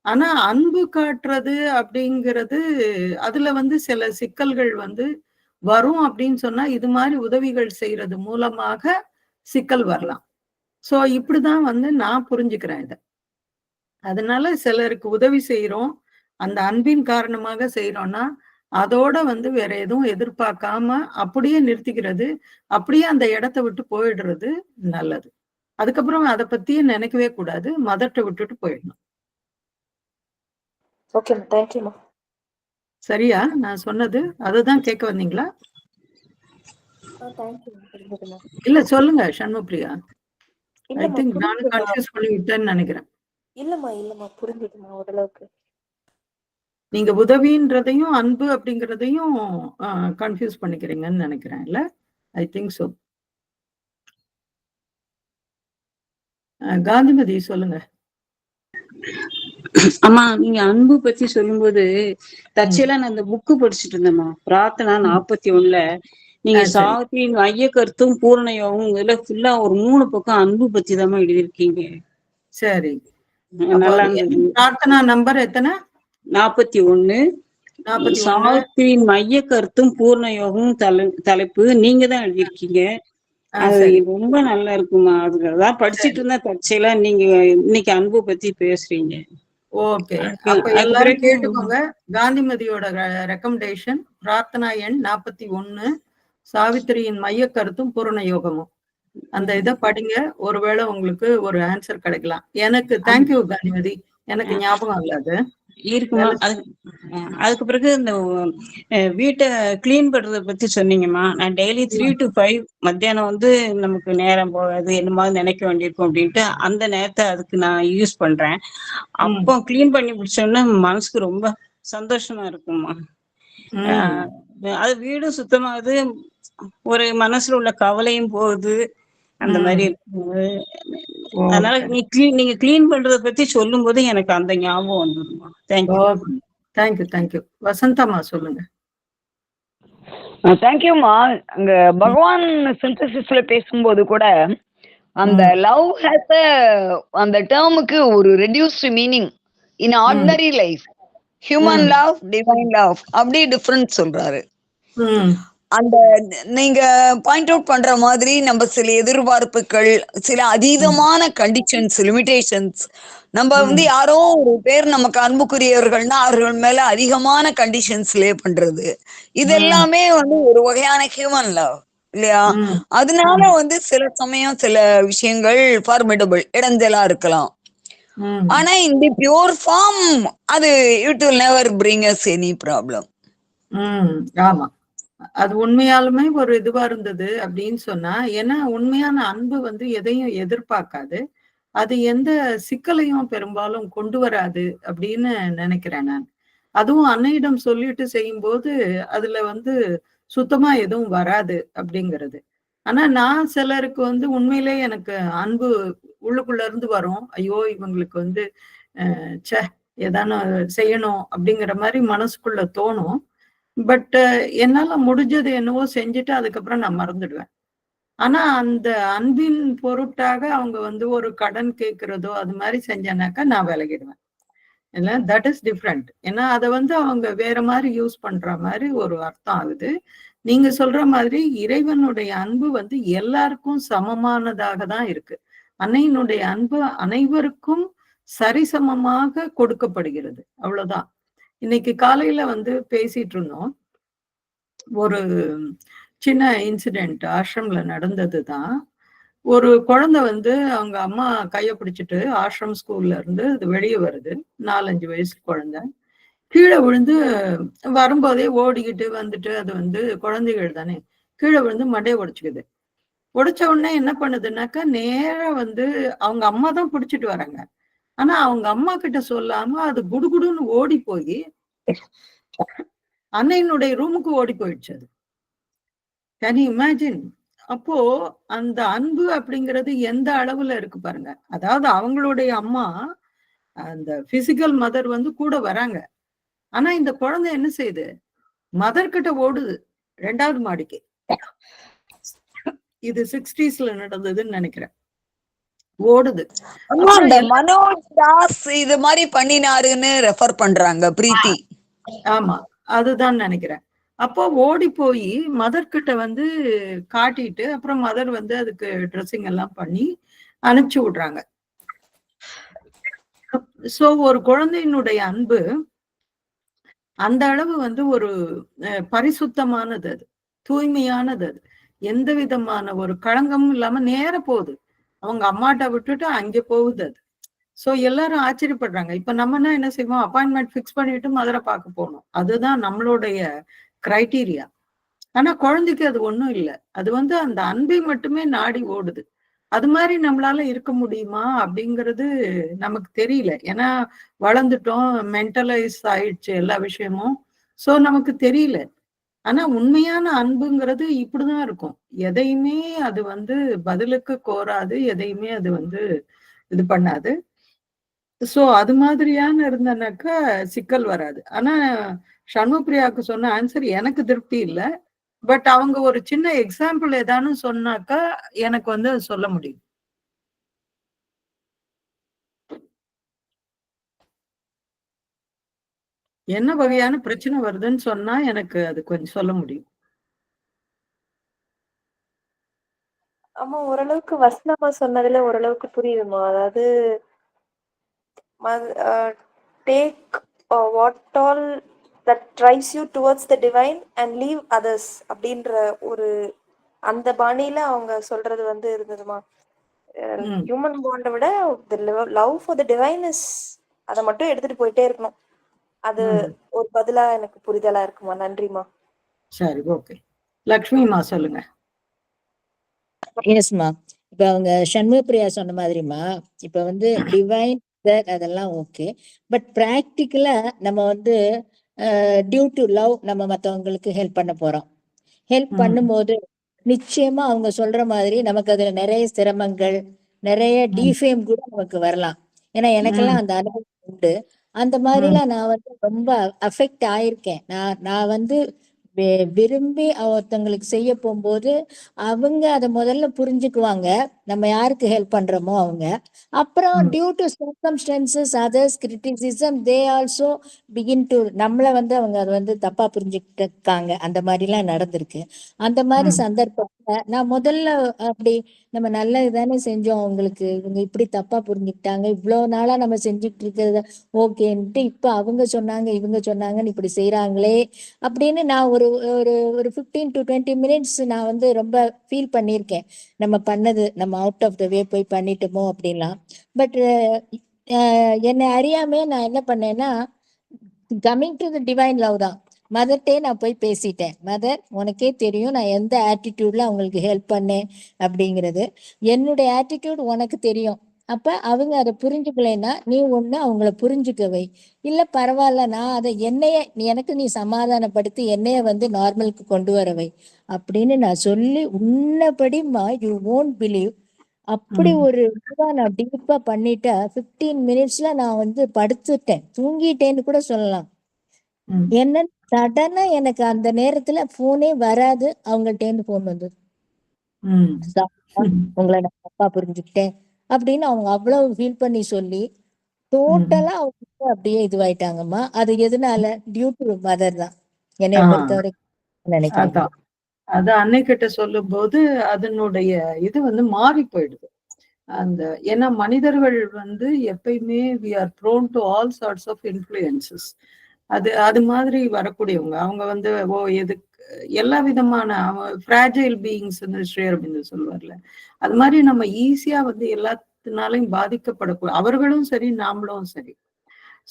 ஆனா அன்பு காட்டுறது அப்படிங்கிறது, அதுல வந்து சில சிக்கல்கள் வந்து வரும் அப்படின்னு சொன்னா, இது மாரி உதவிகள் செய்றது மூலமாக சிக்கல் வரலாம். சோ இப்படிதான் வந்து நான் புரிஞ்சுக்கிறேன் இத. அதனால சிலருக்கு உதவி செய்றோம். அந்த அன்பின் காரணமாக செய்றோம்னா, அதோட வந்து வேற எதுவும் எதிர்பார்க்காம அப்படியே நிறுத்திக்கிறது. அப்படியே அந்த இடத்த விட்டு போயிடுறது நல்லது. அதுக்கப்புறம் அதை பத்தியே நினைக்கவே கூடாது. மதர்ட்ட விட்டுட்டு போயிடணும். ஓகேம்மா, தேங்க்யூம்மா. சரியா நான் சொன்னது? அதுதான் கேட்க வந்தீங்களா? தேங்க்யூம்மா, புரிஞ்சுதும்மா. இல்ல சொல்லுங்க ஷண்முப்ரியா. ஐ இல்லம்மா, திங்க் நானும் புரிஞ்சுதும்மா. கன்ஃபியூஸ் பண்ணி விட்டேன்னு நினைக்கிறேன். இல்லம்மா, புரிஞ்சுதும்மா ஓரளவுக்கு. நீங்க உதவின்றதையும் அன்பு அப்படிங்கிறதையும் கன்ஃபியூஸ் பண்ணிக்கிறீங்கன்னு நினைக்கிறேன் இல்ல? I think so. காந்திமதி சொல்லுங்க. அம்மா நீங்க அன்பு பத்தி சொல்லும்போது தற்செயலா நான் அந்த புக்கு படிச்சுட்டு இருந்தேம்மா, பிரார்த்தனா 41ல நீங்க சாவித்திரியின் மைய கருத்தும் பூரண யோகம் இதுல ஃபுல்லா ஒரு 3 பக்கம் அன்பு பத்தி தான் எழுதியிருக்கீங்க. சரி, நல்லா இருந்தது. பிரார்த்தனா நம்பர் எத்தனை? 41. சாவித்திரியின் மைய கருத்தும் பூர்ண யோகம் தலைப்பு நீங்க தான் எழுதியிருக்கீங்க. அது ரொம்ப நல்லா இருக்குமா. அதுதான் படிச்சுட்டு இருந்தா தற்செயலா நீங்க இன்னைக்கு அன்பு பத்தி பேசுறீங்க. ஓகே, அப்ப எல்லாரும் கேட்டுக்கோங்க. காந்திமதியோட ரெக்கமெண்டேஷன் பிரார்த்தனா எண் 41, சாவித்திரியின் மைய கருத்தும் பூரண யோகமும். அந்த இதை படிங்க, ஒருவேளை உங்களுக்கு ஒரு ஆன்சர் கிடைக்கலாம். எனக்கு தேங்க்யூ காந்திமதி, எனக்கு ஞாபகம் இல்லாது இருக்குமா. அதுக்கு பிறகு இந்த வீட்டை கிளீன் பண்றத பத்தி சொன்னீங்கம்மா. நான் டெய்லி 3 to 5 மத்தியானம் வந்து நமக்கு நேரம் போகாது என்னமா நினைக்க வேண்டியிருக்கும் அப்படின்ட்டு அந்த நேரத்தை அதுக்கு நான் யூஸ் பண்றேன். அப்போ கிளீன் பண்ணி முடிச்சோம்னா மனசுக்கு ரொம்ப சந்தோஷமா இருக்கும்மா. அது வீடும் சுத்தமாகுது, ஒரு மனசுல உள்ள கவலையும் போகுது, அந்த மாதிரி இருக்கு. அதனால நீங்க கிளீன் பண்றத பத்தி சொல்லும் போது எனக்கு அந்த ஞாபகம் வந்துருமா. தேங்க்யூ. வசந்தம்மா சொல்லுங்க. தேங்க்யூமா. அங்க பகவான் சிந்தசிஸ்ல பேசும்போது கூட அந்த லவ் ஹேஸ் அந்த டேர்முக்கு ஒரு reduced meaning in ordinary life. Human love, divine love அப்படி டிஃபரன்ஸ் சொல்றாரு. அந்த நீங்க பாயிண்ட் அவுட் பண்ற மாதிரி நம்ம சில எதிர்பார்ப்புகள், சில அதீதமான கண்டிஷன்ஸ், லிமிடேஷன்ஸ், நம்ம வந்து யாரோ ஒரு பேர் நமக்கு அன்புக்குரியவர்கள்னா அவர்கள் மேல அதிகமான கண்டிஷன்ஸ் லே பண்றது, இது எல்லாமே வந்து ஒரு வகையான ஹியூமன் லவ் இல்லையா? அதனால வந்து சில சமயம் சில விஷயங்கள் ஃபார்மிடபிள், இடைஞ்சலா இருக்கலாம். ஆனா இந்த பியூர் ஃபார்ம் அது it will never bring us any problem. ஆமா, அது உண்மையாலுமே ஒரு இதுவா இருந்தது அப்படின்னு சொன்னா, ஏன்னா உண்மையான அன்பு வந்து எதையும் எதிர்பார்க்காது, அது எந்த சிக்கலையும் பெரும்பாலும் கொண்டு வராது அப்படின்னு நினைக்கிறேன் நான். அதுவும் அன்னையிடம் சொல்லிட்டு செய்யும்போது அதுல வந்து சுத்தமா எதுவும் வராது அப்படிங்கிறது. ஆனா நான் சிலருக்கு வந்து உண்மையிலே எனக்கு அன்பு உள்ளுக்குள்ள இருந்து வரும். ஐயோ இவங்களுக்கு வந்து சே ஏதான செய்யணும் அப்படிங்கிற மாதிரி மனசுக்குள்ள தோணும். பட் என்னால முடிஞ்சது என்னவோ செஞ்சுட்டு அதுக்கப்புறம் நான் மறந்துடுவேன். ஆனா அந்த அன்பின் பொருட்டாக அவங்க வந்து ஒரு கடன் கேட்கிறதோ அது மாதிரி செஞ்சேனாக்கா நான் விலகிடுவேன். இல்ல தட் இஸ் டிஃப்ரெண்ட். ஏன்னா அதை வந்து அவங்க வேற மாதிரி யூஸ் பண்ற மாதிரி ஒரு அர்த்தம் ஆகுது. நீங்க சொல்ற மாதிரி இறைவனுடைய அன்பு வந்து எல்லாருக்கும் சமமானதாக தான் இருக்கு. அன்னையினுடைய அன்பு அனைவருக்கும் சரிசமமாக கொடுக்கப்படுகிறது, அவ்வளவுதான். இன்னைக்கு காலையில வந்து பேசிட்டு இருந்தோம். ஒரு சின்ன இன்சிடென்ட் ஆஷ்ரம்ல நடந்ததுதான். ஒரு குழந்தை வந்து அவங்க அம்மா கைய பிடிச்சிட்டு ஆஷ்ரம் ஸ்கூல்ல இருந்து அது வெளியே வருது. 4-5 வயசு குழந்தை கீழே விழுந்து வரும்போதே ஓடிக்கிட்டு வந்துட்டு, அது வந்து குழந்தைகள் தானே, கீழே விழுந்து மண்டையை உடைச்சுக்குது. உடைச்ச உடனே என்ன பண்ணுதுன்னாக்கா, நேரா வந்து அவங்க அம்மா தான் பிடிச்சிட்டு வராங்க. ஆனா அவங்க அம்மா கிட்ட சொல்லாம அது குடுகுடுன்னு ஓடி போய் அன்னையினுடைய ரூமுக்கு ஓடி போயிடுச்சு அது. Can you imagine? அப்போ அந்த அன்பு அப்படிங்கிறது எந்த அளவுல இருக்கு பாருங்க. அதாவது அவங்களுடைய அம்மா, அந்த பிசிக்கல் மதர் வந்து கூட வராங்க. ஆனா இந்த குழந்தை என்ன செய்யுது, மதர் கிட்ட ஓடுது 2வது மாடிக்கு. இது 60ஸ்ல நடந்ததுன்னு நினைக்கிறேன். ஓடுது. மனோஜ் தாஸ் இது மாதிரி பண்ணினாருன்னு ரெஃபர் பண்றாங்க பிரீத்தி. ஆமா, அதுதான் நினைக்கிறேன். அப்போ ஓடி போய் மதர் கிட்ட வந்து காட்டிட்டு அப்புறம் மதர் வந்து அதுக்கு ட்ரெஸ்ஸிங் எல்லாம் பண்ணி அனுப்பிச்சு விடுறாங்க. சோ ஒரு குழந்தையினுடைய அன்பு அந்த அளவு வந்து ஒரு பரிசுத்தமானது, அது தூய்மையானது, அது எந்த விதமான ஒரு களங்கமும் இல்லாம நேர போகுது. அவங்க அம்மாட்ட விட்டுட்டு அங்கே போகுது அது. ஸோ எல்லாரும் ஆச்சரியப்படுறாங்க. இப்ப நம்மனா என்ன செய்வோம், அப்பாயின்மெண்ட் ஃபிக்ஸ் பண்ணிட்டு மதுரை பார்க்க போகணும். அதுதான் நம்மளுடைய கிரைட்டீரியா. ஆனா குழந்தைக்கு அது ஒண்ணும் இல்ல. அது வந்து அந்த அன்பை மட்டுமே நாடி ஓடுது. அது மாதிரி நம்மளால இருக்க முடியுமா அப்படிங்கிறது நமக்கு தெரியல. ஏன்னா வளர்ந்துட்டோம், மென்டலைஸ் ஆயிடுச்சு எல்லா விஷயமும். ஸோ நமக்கு தெரியல. ஆனா உண்மையான அன்புங்கிறது இப்படிதான் இருக்கும். எதையுமே அது வந்து பதிலுக்கு கோராது, எதையுமே அது வந்து இது பண்ணாது. சோ அது மாதிரியான இருந்தனாக்கா சிக்கல் வராது. ஆனா சண்முகப்பிரியாவுக்கு சொன்ன ஆன்சர் எனக்கு திருப்தி இல்ல. பட் அவங்க ஒரு சின்ன எக்ஸாம்பிள் ஏதானு சொன்னாக்கா எனக்கு வந்து அது சொல்ல முடியும். என்ன வகையான பிரச்சனை வருதுன்னு சொன்னா எனக்கு அது கொஞ்சம் சொல்ல முடியும். ஆமா, ஓரளவுக்கு வசனமா சொன்னதுல ஓரளவுக்கு புரியுதுமா. அதாவது take what all that tries you towards the divine and leave others அப்படின்ற ஒரு அந்த பாணியில அவங்க சொல்றது வந்து இருந்ததுமா. ஹியூமன் பாண்டை விட love for the divine is அதை மட்டும் எடுத்துட்டு போயிட்டே இருக்கணும். அது ஒரு பதிலா எனக்கு புரிதலா இருக்குமா. நன்றிமா. சரி, ஓகே. லக்ஷ்மிமா சொல்லுங்க. எஸ்மா. இப்ப அவங்க சண்முகப்பிரியா சொன்ன மாதிரிமா, இப்ப வந்து டிவைன் அதெல்லாம் ஓகே. பட் பிராக்டிக்கலா நம்ம வந்து டியூ டு லவ் நம்ம மத்தவங்களுக்கு ஹெல்ப் பண்ண போறோம். ஹெல்ப் பண்ணும்போது நிச்சயமா அவங்க சொல்ற மாதிரி நமக்கு அதுல நிறைய சிரமங்கள், நிறைய டிஃபேம் கூட நமக்கு வரலாம். ஏன்னா எனக்கெல்லாம் அந்த அனுபவம் உண்டு. அந்த மாதிரிலாம் நான் வந்து ரொம்ப அஃபெக்ட் ஆயிருக்கேன். நான் வந்து விரும்பி ஒருத்தவங்களுக்கு செய்ய போகும்போது அவங்க அதை முதல்ல புரிஞ்சுக்குவாங்க, நம்ம யாருக்கு ஹெல்ப் பண்றோமோ அவங்க. அப்புறம் due to circumstances others criticism they also begin to நம்மளை வந்து அவங்க அதை வந்து தப்பா புரிஞ்சுக்கிட்டு இருக்காங்க. அந்த மாதிரிலாம் நடந்திருக்கு. அந்த மாதிரி சந்தர்ப்பத்துல நான் முதல்ல அப்படி நம்ம நல்லது தானே செஞ்சோம், அவங்களுக்கு இவங்க இப்படி தப்பா புரிஞ்சுக்கிட்டாங்க, இவ்வளவு நாளா நம்ம செஞ்சுட்டு இருக்கிறத ஓகேன்ட்டு இப்ப அவங்க சொன்னாங்க இவங்க சொன்னாங்கன்னு இப்படி செய்யறாங்களே அப்படின்னு நான் ஒரு ஒரு ஒரு 15 to 20 minutes நான் வந்து ரொம்ப ஃபீல் பண்ணியிருக்கேன். நம்ம பண்ணது நம்ம அவுட் ஆஃப் த வே போய் பண்ணிட்டோமோ அப்படின்லாம். பட் என்னை அறியாமே நான் என்ன பண்ணேன்னா, coming to the divine love தான். மதர்ட்டே நான் போய் பேசிட்டேன். மதர், உனக்கே தெரியும் நான் எந்த ஆட்டிடியூட்ல அவங்களுக்கு ஹெல்ப் பண்ணேன் அப்படிங்கிறது. என்னுடைய ஆட்டிடியூட் உனக்கு தெரியும். அப்ப அவங்க அதை புரிஞ்சுக்கலைன்னா நீ ஒண்ணு அவங்கள புரிஞ்சுக்க வை, இல்ல பரவாயில்ல நான் அதை எனக்கு நீ சமாதானப்படுத்தி என்னைய வந்து நார்மலுக்கு கொண்டு வர வை அப்படின்னு நான் சொல்லி உன்னபடிமா யூ ஓன்ட் பிலீவ் அப்படி ஒரு இதுவா நான் டீப்பா பண்ணிட்டா 15 மினிட்ஸ்ல நான் வந்து படுத்துட்டேன், தூங்கிட்டேன்னு கூட சொல்லலாம். என்ன சடனா எனக்கு அந்த நேரத்துல போனே வராது, அவங்கள்ட்ட இருந்து போன் வந்தது. உங்களை நான் தப்பா புரிஞ்சுக்கிட்டேன் அப்படின்னு அவங்க அவ்வளவு ஃபீல் பண்ணி சொல்லி டோட்டலா அவங்க அப்படியே இதுவாயிட்டாங்கம்மா. அது எதனால? டியூ டு மதர் தான் என்னைய பொறுத்த வரைக்கும் நினைக்கிறேன். அது அன்னைக்கிட்ட சொல்லும் போது அதனுடைய இது வந்து மாறி போயிடுது. அந்த ஏன்னா மனிதர்கள் வந்து எப்பயுமே we are prone to all sorts of influences. அது மாதிரி வரக்கூடியவங்க. அவங்க வந்து எதுக்கு எல்லா விதமான ஃப்ராஜைல் பீயிங்ஸ் ஸ்ரீஅரபிந்தர் சொல்லுவார்ல, அது மாதிரி நம்ம ஈஸியா வந்து எல்லாத்தினாலையும் பாதிக்கப்படக்கூடிய அவர்களும் சரி நாமளும் சரி.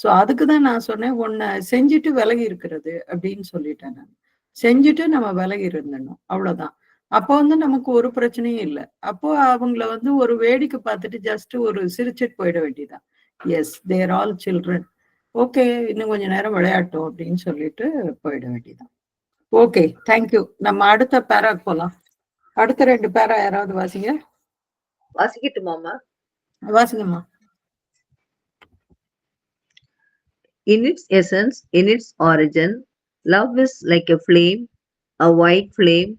சோ அதுக்குதான் நான் சொன்னேன், உன்னை செஞ்சுட்டு விலகி இருக்கிறது அப்படின்னு சொல்லிட்டேன் நான். செஞ்சுட்டு நம்ம விலகி இருந்தணும், அவ்வளவுதான். அப்போ வந்து நமக்கு ஒரு பிரச்சனையும் இல்லை. அப்போ அவங்கள வந்து ஒரு வேடிக்கை பார்த்துட்டு ஜஸ்ட் ஒரு சிரிச்சுட்டு போயிட வேண்டியதான். எஸ், தேர் ஆல் சில்ட்ரன், ஓகே இன்னும் கொஞ்ச நேரம் விளையாட்டும் அப்படின்னு சொல்லிட்டு போயிட வேண்டியதான். Okay, thank you. நம்ம அடுத்த பேரா போலாம். அடுத்த 2 பேரா யாராவது வாசிங்க. வாசிக்கட்டுமாமா? வாசிங்கம்மா. In its essence, in its origin, love is like a flame, a white flame,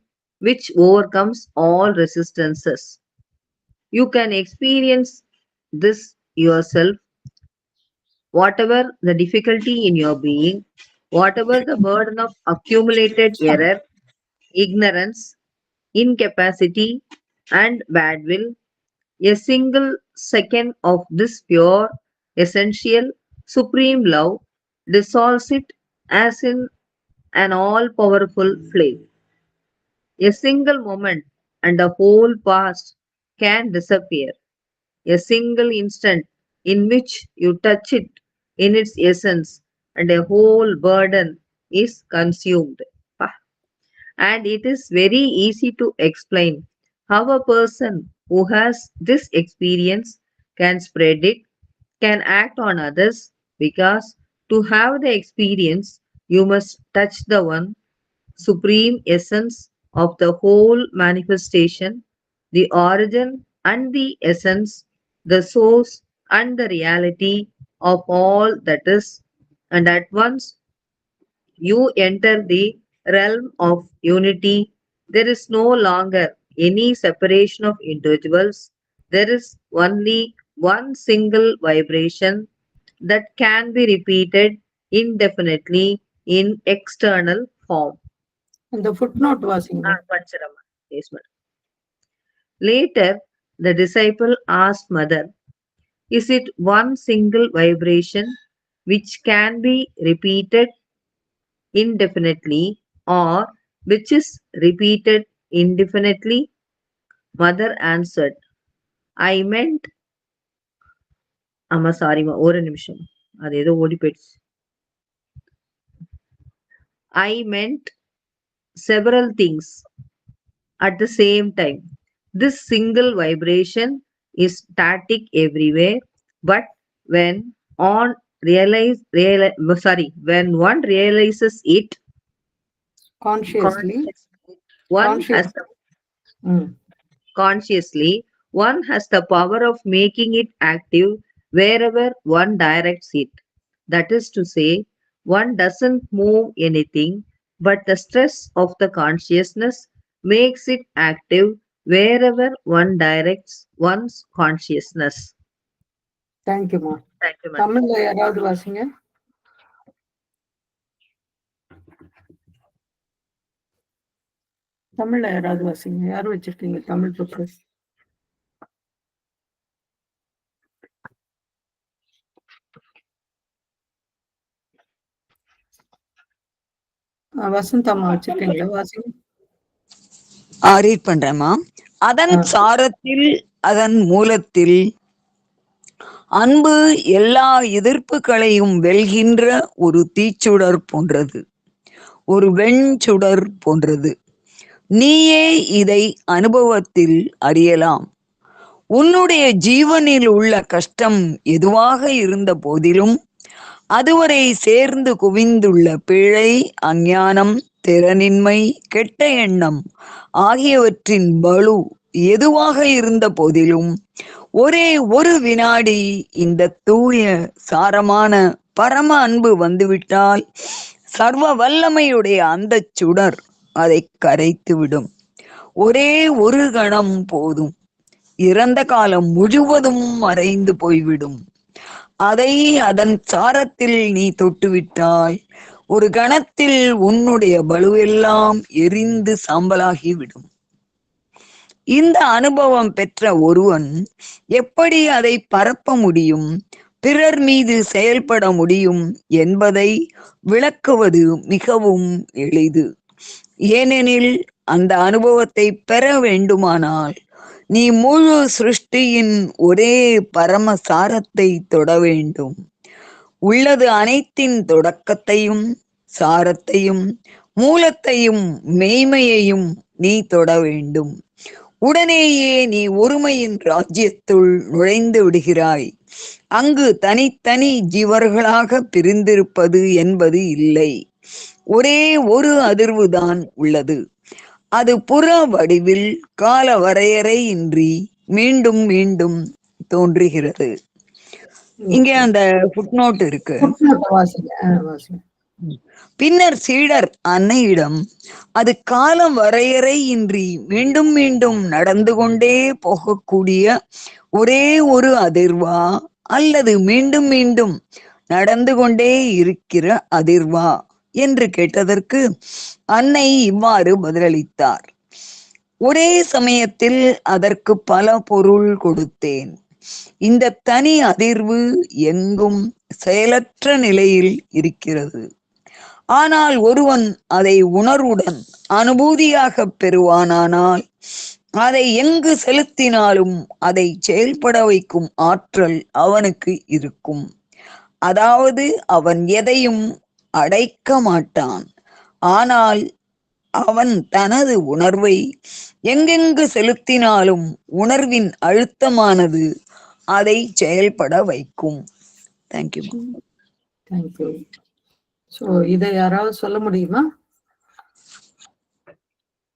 which overcomes all resistances. You can experience this yourself. Whatever the difficulty in your being, whatever the burden of accumulated error, ignorance, incapacity, and bad will, a single second of this pure, essential, supreme love dissolves it as in an all-powerful flame. A single moment and the whole past can disappear. a single instant in which you touch it in its essence, and a whole burden is consumed. And it is very easy to explain how a person who has this experience can spread it, can act on others, because to have the experience, you must touch the one supreme essence of the whole manifestation, the origin and the essence, the source and the reality of all that is, and at once you enter the realm of unity. There is no longer any separation of individuals. There is only one single vibration that can be repeated indefinitely in external form. இந்த ஃபுட்நோட் வாசிங்க. படிச்சிடலாம். Yes, madam. Later, the disciple asked Mother, is it one single vibration which can be repeated indefinitely, or which is repeated indefinitely? Mother answered, I meant, sorry, ஒரு நிமிஷம், அது ஏதோ ஓடி போயிடுச்சு. I meant several things at the same time. This single vibration is static everywhere, but when one realizes it Consciously. Consciously, one has the power of making it active wherever one directs it. That is to say, one doesn't move anything, but the stress of the consciousness makes it active wherever one directs one's consciousness. Thank you, ma. Thank you, madam. தமிழ்ல யாராவது வாசிங்க. தமிழ்ல யாராவது வாசிங்க. யார் வச்சிருக்கீங்க தமிழ் புக்கு? வசந்தம்மா வச்சிருக்கீங்களா? வாசிங்க. ரீட் பண்றேம்மா. அதன் சாரத்தில் அதன் மூலத்தில் அன்பு எல்லா எதிர்ப்புகளையும் வெல்கின்ற ஒரு தீச்சுடர் போன்றது, ஒரு வெண்சுடர் போன்றது. நீயே இதை அனுபவத்தில் அறியலாம். உன்னுடைய ஜீவனில் உள்ள கஷ்டம் எதுவாக இருந்த போதிலும், அதுவரை சேர்ந்து குவிந்துள்ள பிழை, அஞ்ஞானம், திறனின்மை, கெட்ட எண்ணம் ஆகியவற்றின் பலு எதுவாக இருந்த போதிலும், ஒரே ஒரு வினாடி இந்த தூய சாரமான பரம அன்பு வந்துவிட்டால், சர்வ வல்லமையுடைய அந்த சுடர் அதை கரைத்துவிடும். ஒரே ஒரு கணம் போதும், இறந்த காலம் முழுவதும் மறைந்து போய்விடும். அதை அதன் சாரத்தில் நீ தொட்டுவிட்டால், ஒரு கணத்தில் உன்னுடைய பலுவெல்லாம் எரிந்து சாம்பலாகிவிடும். இந்த அனுபவம் பெற்ற ஒருவன் எப்படி அதை பரப்ப முடியும், பிறர் மீது செயல்பட முடியும் என்பதை விளக்குவது மிகவும் எளிது. ஏனெனில் அந்த அனுபவத்தை பெற வேண்டுமானால் நீ முழு சிருஷ்டியின் ஒரே பரமசாரத்தை தொட வேண்டும். உள்ளது அனைத்தின் தொடக்கத்தையும் சாரத்தையும் மூலத்தையும் மெய்மையையும் நீ தொட வேண்டும். உடனேயே நீ ஒருமையின் ராஜ்யத்துள் நுழைந்து விடுகிறாய். அங்கு தனித்தனி ஜீவர்களாக பிரிந்திருப்பது என்பது இல்லை. ஒரே ஒரு அதிர்வுதான் உள்ளது. அது புற வடிவில் கால வரையறையின்றி மீண்டும் மீண்டும் தோன்றுகிறது. இங்கே அந்த ஃபுட்நோட் இருக்கு. பின்னர் சீடர் அன்னையிடம், அது காலம் வரையறையின்றி மீண்டும் மீண்டும் நடந்து கொண்டே போகக்கூடிய ஒரே ஒரு அதிர்வா, அல்லது மீண்டும் மீண்டும் நடந்து கொண்டே இருக்கிற அதிர்வா என்று கேட்டதற்கு அன்னை இவ்வாறு பதிலளித்தார். ஒரே சமயத்தில் அதற்கு பல பொருள் கொடுத்தேன். இந்த தனி அதிர்வு எங்கும் செயலற்ற நிலையில் இருக்கிறது. ஆனால் ஒருவன் அதை உணர்வுடன் அனுபூதியாக பெறுவானானால் அதை எங்கு செலுத்தினாலும் அதை செயல்பட வைக்கும் ஆற்றல் அவனுக்கு இருக்கும். அதாவது அவன் எதையும் அடைக்க மாட்டான். ஆனால் அவன் தனது உணர்வை எங்கெங்கு செலுத்தினாலும் உணர்வின் அழுத்தமானது அதை செயல்பட வைக்கும். தேங்க்யூ. தேங்க்யூ. ஸோ இதை யாராவது சொல்ல முடியுமா?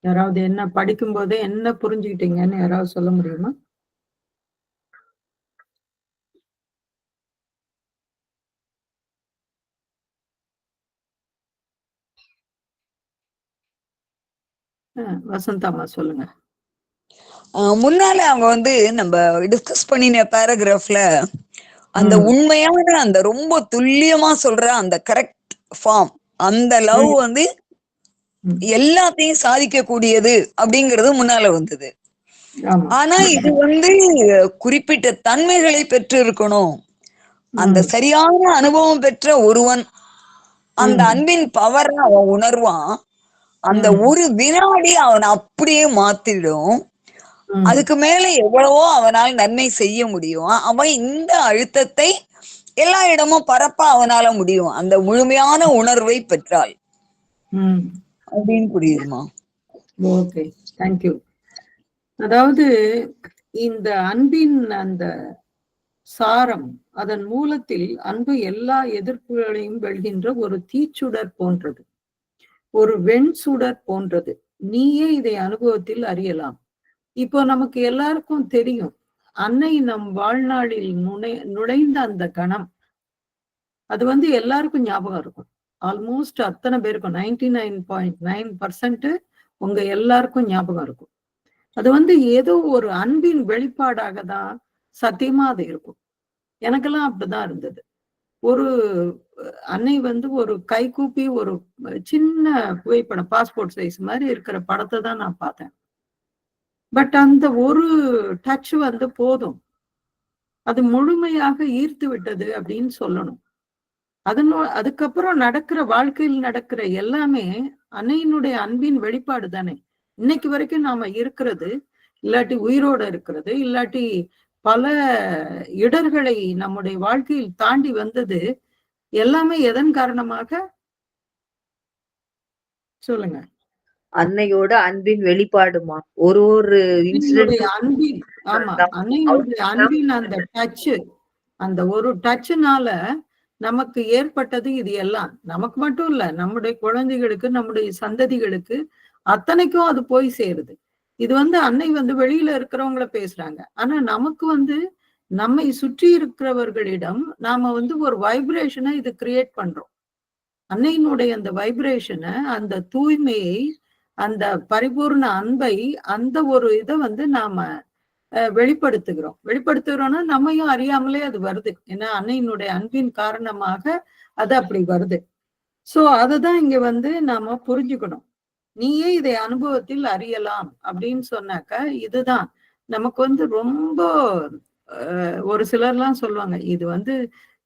யாராவது என்ன படிக்கும் போதே என்ன புரிஞ்சுக்கிட்டீங்கன்னு யாராவது சொல்ல முடியுமா? வசந்தாமா சொல்லுங்க. முன்னால அவங்க நம்ம டிஸ்கஸ் பண்ணின பேராகிராஃப்ல அந்த உண்மையான அந்த ரொம்ப துல்லியமா சொல்ற அந்த கரெக்ட் ஃபார்ம், அந்த லவ் எல்லாத்தையும் சாதிக்க கூடியது அப்படிங்கிறது முன்னால வந்தது. ஆனா இது குறிப்பிட்ட தன்மைகளை பெற்று இருக்கணும். அந்த சரியான அனுபவம் பெற்ற ஒருவன் அந்த அன்பின் பவரை அவன் உணர்வான். அந்த ஒரு வினாடி அவனை அப்படியே மாத்திடும். அதுக்கு மேல எவ்வளவோ அவனால் நன்மை செய்ய முடியும். அவன் இந்த அழுத்தத்தை எல்லா இடமும் பரப்ப அவனால முடியும், அந்த முழுமையான உணர்வை பெற்றால் அப்படின்னு புரியுதுமா? Okay, thank you. அதாவது இந்த அன்பின் அந்த சாரம், அதன் மூலத்தில் அன்பு எல்லா எதிர்ப்புகளையும் வெல்கின்ற ஒரு தீச்சுடர் போன்றது, ஒரு வெண் சுடர் போன்றது. நீயே இதை அனுபவத்தில் அறியலாம். இப்போ நமக்கு எல்லாருக்கும் தெரியும், அன்னை நம் வாழ்நாளில் நுழைந்த அந்த கணம், அது எல்லாருக்கும் ஞாபகம் இருக்கும். ஆல்மோஸ்ட் அத்தனை பேருக்கும் 99.9% உங்க எல்லாருக்கும் ஞாபகம் இருக்கும். அது ஏதோ ஒரு அன்பின் வெளிப்பாடாக தான் சத்தியமா அது இருக்கும். எனக்கெல்லாம் அப்படிதான் இருந்தது. ஒரு அன்னை ஒரு கை கூப்பி ஒரு சின்ன புகைப்படம், பாஸ்போர்ட் சைஸ் மாதிரி இருக்கிற படத்தை தான் நான் பார்த்தேன். பட் அந்த ஒரு டச் போதும், அது முழுமையாக ஈர்த்து விட்டது அப்படின்னு சொல்லணும். அதுக்கப்புறம் நடக்கிற வாழ்க்கையில் நடக்கிற எல்லாமே அன்னையினுடைய அன்பின் வெளிப்பாடு தானே. இன்னைக்கு வரைக்கும் நாம இருக்கிறது, இல்லாட்டி உயிரோட இருக்கிறது, இல்லாட்டி பல இடர்களை நம்முடைய வாழ்க்கையில் தாண்டி வந்தது, எல்லாமே எதன் காரணமாக சொல்லுங்க? அன்னையோட அன்பின் வெளிப்பாடுமா. ஒரு அன்பின், ஆமா, அன்னையினுடைய அன்பின் அந்த டச், அந்த ஒரு டச்சுனால நமக்கு ஏற்பட்டது இது எல்லாம். நமக்கு மட்டும் இல்ல, நம்முடைய குழந்தைகளுக்கு, நம்முடைய சந்ததிகளுக்கு அத்தனைக்கும் அது போய் சேருது. இது அன்னை வெளியில இருக்கிறவங்கள பேசுறாங்க. ஆனா நமக்கு நம்மை சுற்றி இருக்கிறவர்களிடம் நாம ஒரு வைப்ரேஷனை இது கிரியேட் பண்றோம். அன்னையினுடைய அந்த வைப்ரேஷனை, அந்த தூய்மையை, அந்த பரிபூர்ண அன்பை, அந்த ஒரு இதை நாம வெளிப்படுத்துகிறோம்னா நம்மையும் அறியாமலே அது வருது. ஏன்னா அன்னையினுடைய அன்பின் காரணமாக அது அப்படி வருது. சோ அததான் இங்க நாம புரிஞ்சுக்கணும். நீயே இதை அனுபவத்தில் அறியலாம் அப்படின்னு சொன்னாக்க, இதுதான் நமக்கு ரொம்ப ஒரு சிலர்லாம் சொல்லுவாங்க, இது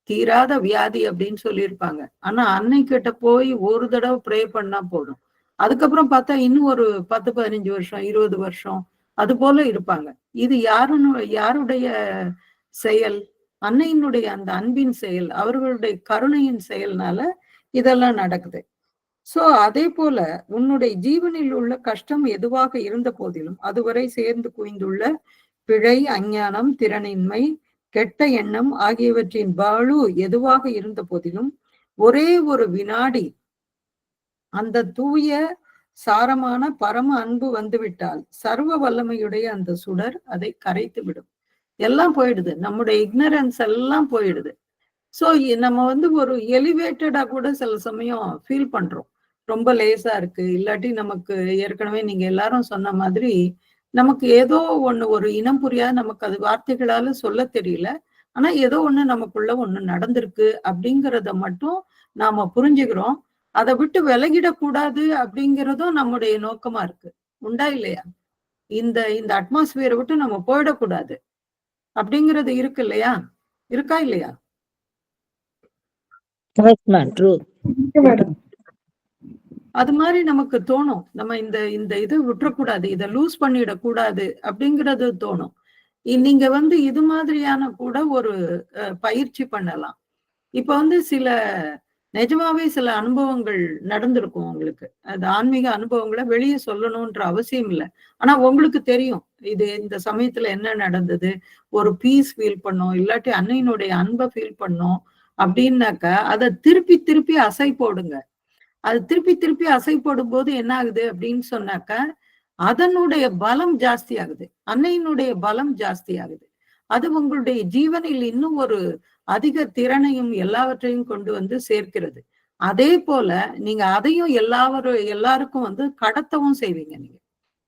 தீராத வியாதி அப்படின்னு சொல்லியிருப்பாங்க. ஆனா அன்னை கிட்ட போய் ஒரு தடவை ப்ரே பண்ணா போதும், அதுக்கப்புறம் பார்த்தா இன்னும் ஒரு 10-15 வருஷம் 20 வருஷம் அது போல இருப்பாங்க. இது யாருடைய செயல்? அன்னையினுடைய அந்த அன்பின் செயல், அவர்களுடைய கருணையின் செயல்னால இதெல்லாம் நடக்குது. சோ அதே போல உன்னுடைய ஜீவனில் உள்ள கஷ்டம் எதுவாக இருந்த போதிலும், அதுவரை சேர்ந்து குவிந்துள்ள பிழை, அஞ்ஞானம், திறனின்மை, கெட்ட எண்ணம் ஆகியவற்றின் பாழு எதுவாக இருந்த போதிலும், ஒரே ஒரு வினாடி அந்த தூய சாரமான பரம அன்பு வந்துவிட்டால் சர்வ வல்லமையுடைய அந்த சுடர் அதை கரைத்து விடும். எல்லாம் போயிடுது, நம்முடைய இக்னரன்ஸ் எல்லாம் போயிடுது. சோ நம்ம ஒரு எலிவேட்டடா கூட சில சமயம் ஃபீல் பண்றோம், ரொம்ப லேசா இருக்கு. இல்லாட்டி நமக்கு ஏற்கனவே நீங்க எல்லாரும் சொன்ன மாதிரி நமக்கு ஏதோ ஒண்ணு, ஒரு இனம் புரியாத, நமக்கு அது வார்த்தைகளால சொல்ல தெரியல, ஆனா ஏதோ ஒண்ணு நமக்குள்ள ஒண்ணு நடந்திருக்கு அப்படிங்கிறத மட்டும் நாம புரிஞ்சுக்கிறோம். அதை விட்டு விலகிடக்கூடாது அப்படிங்கிறதும் நம்முடைய நோக்கமா இருக்கு. உண்டா இல்லையா? இந்த அட்மாஸ்பியரை விட்டு நம்ம போயிடக்கூடாது அப்படிங்கிறது இருக்கு இல்லையா? இருக்கா இல்லையா? அது மாதிரி நமக்கு தோணும். நம்ம இந்த இந்த இது விட்டுறக்கூடாது, இதை லூஸ் பண்ணிடக்கூடாது அப்படிங்கிறது தோணும். நீங்க வந்து இது மாதிரியான கூட ஒரு பயிற்சி பண்ணலாம். இப்ப வந்து சில நிஜமாவே சில அனுபவங்கள் நடந்திருக்கும் உங்களுக்கு. அது ஆன்மீக அனுபவங்களை வெளியே சொல்லணும்ன்ற அவசியம் இல்லை. ஆனா உங்களுக்கு தெரியும் இது இந்த சமயத்துல என்ன நடந்தது, ஒரு பீஸ் ஃபீல் பண்ணோம், இல்லாட்டி அன்னையினுடைய அன்பை ஃபீல் பண்ணோம் அப்படின்னாக்கா அதை திருப்பி திருப்பி அசை போடுங்க. அது திருப்பி திருப்பி அசை போடும் போது என்ன ஆகுது அப்படின்னு சொன்னாக்கா அதனுடைய பலம் ஜாஸ்தி ஆகுது, அன்னையினுடைய பலம் ஜாஸ்தி ஆகுது. அது உங்களுடைய ஜீவனில் இன்னும் ஒரு அதிக திறனையும் எல்லாவற்றையும் கொண்டு வந்து சேர்க்கிறது. அதே போல நீங்க அதையும் எல்லாருக்கும் வந்து கடத்தவும் செய்வீங்க நீங்க.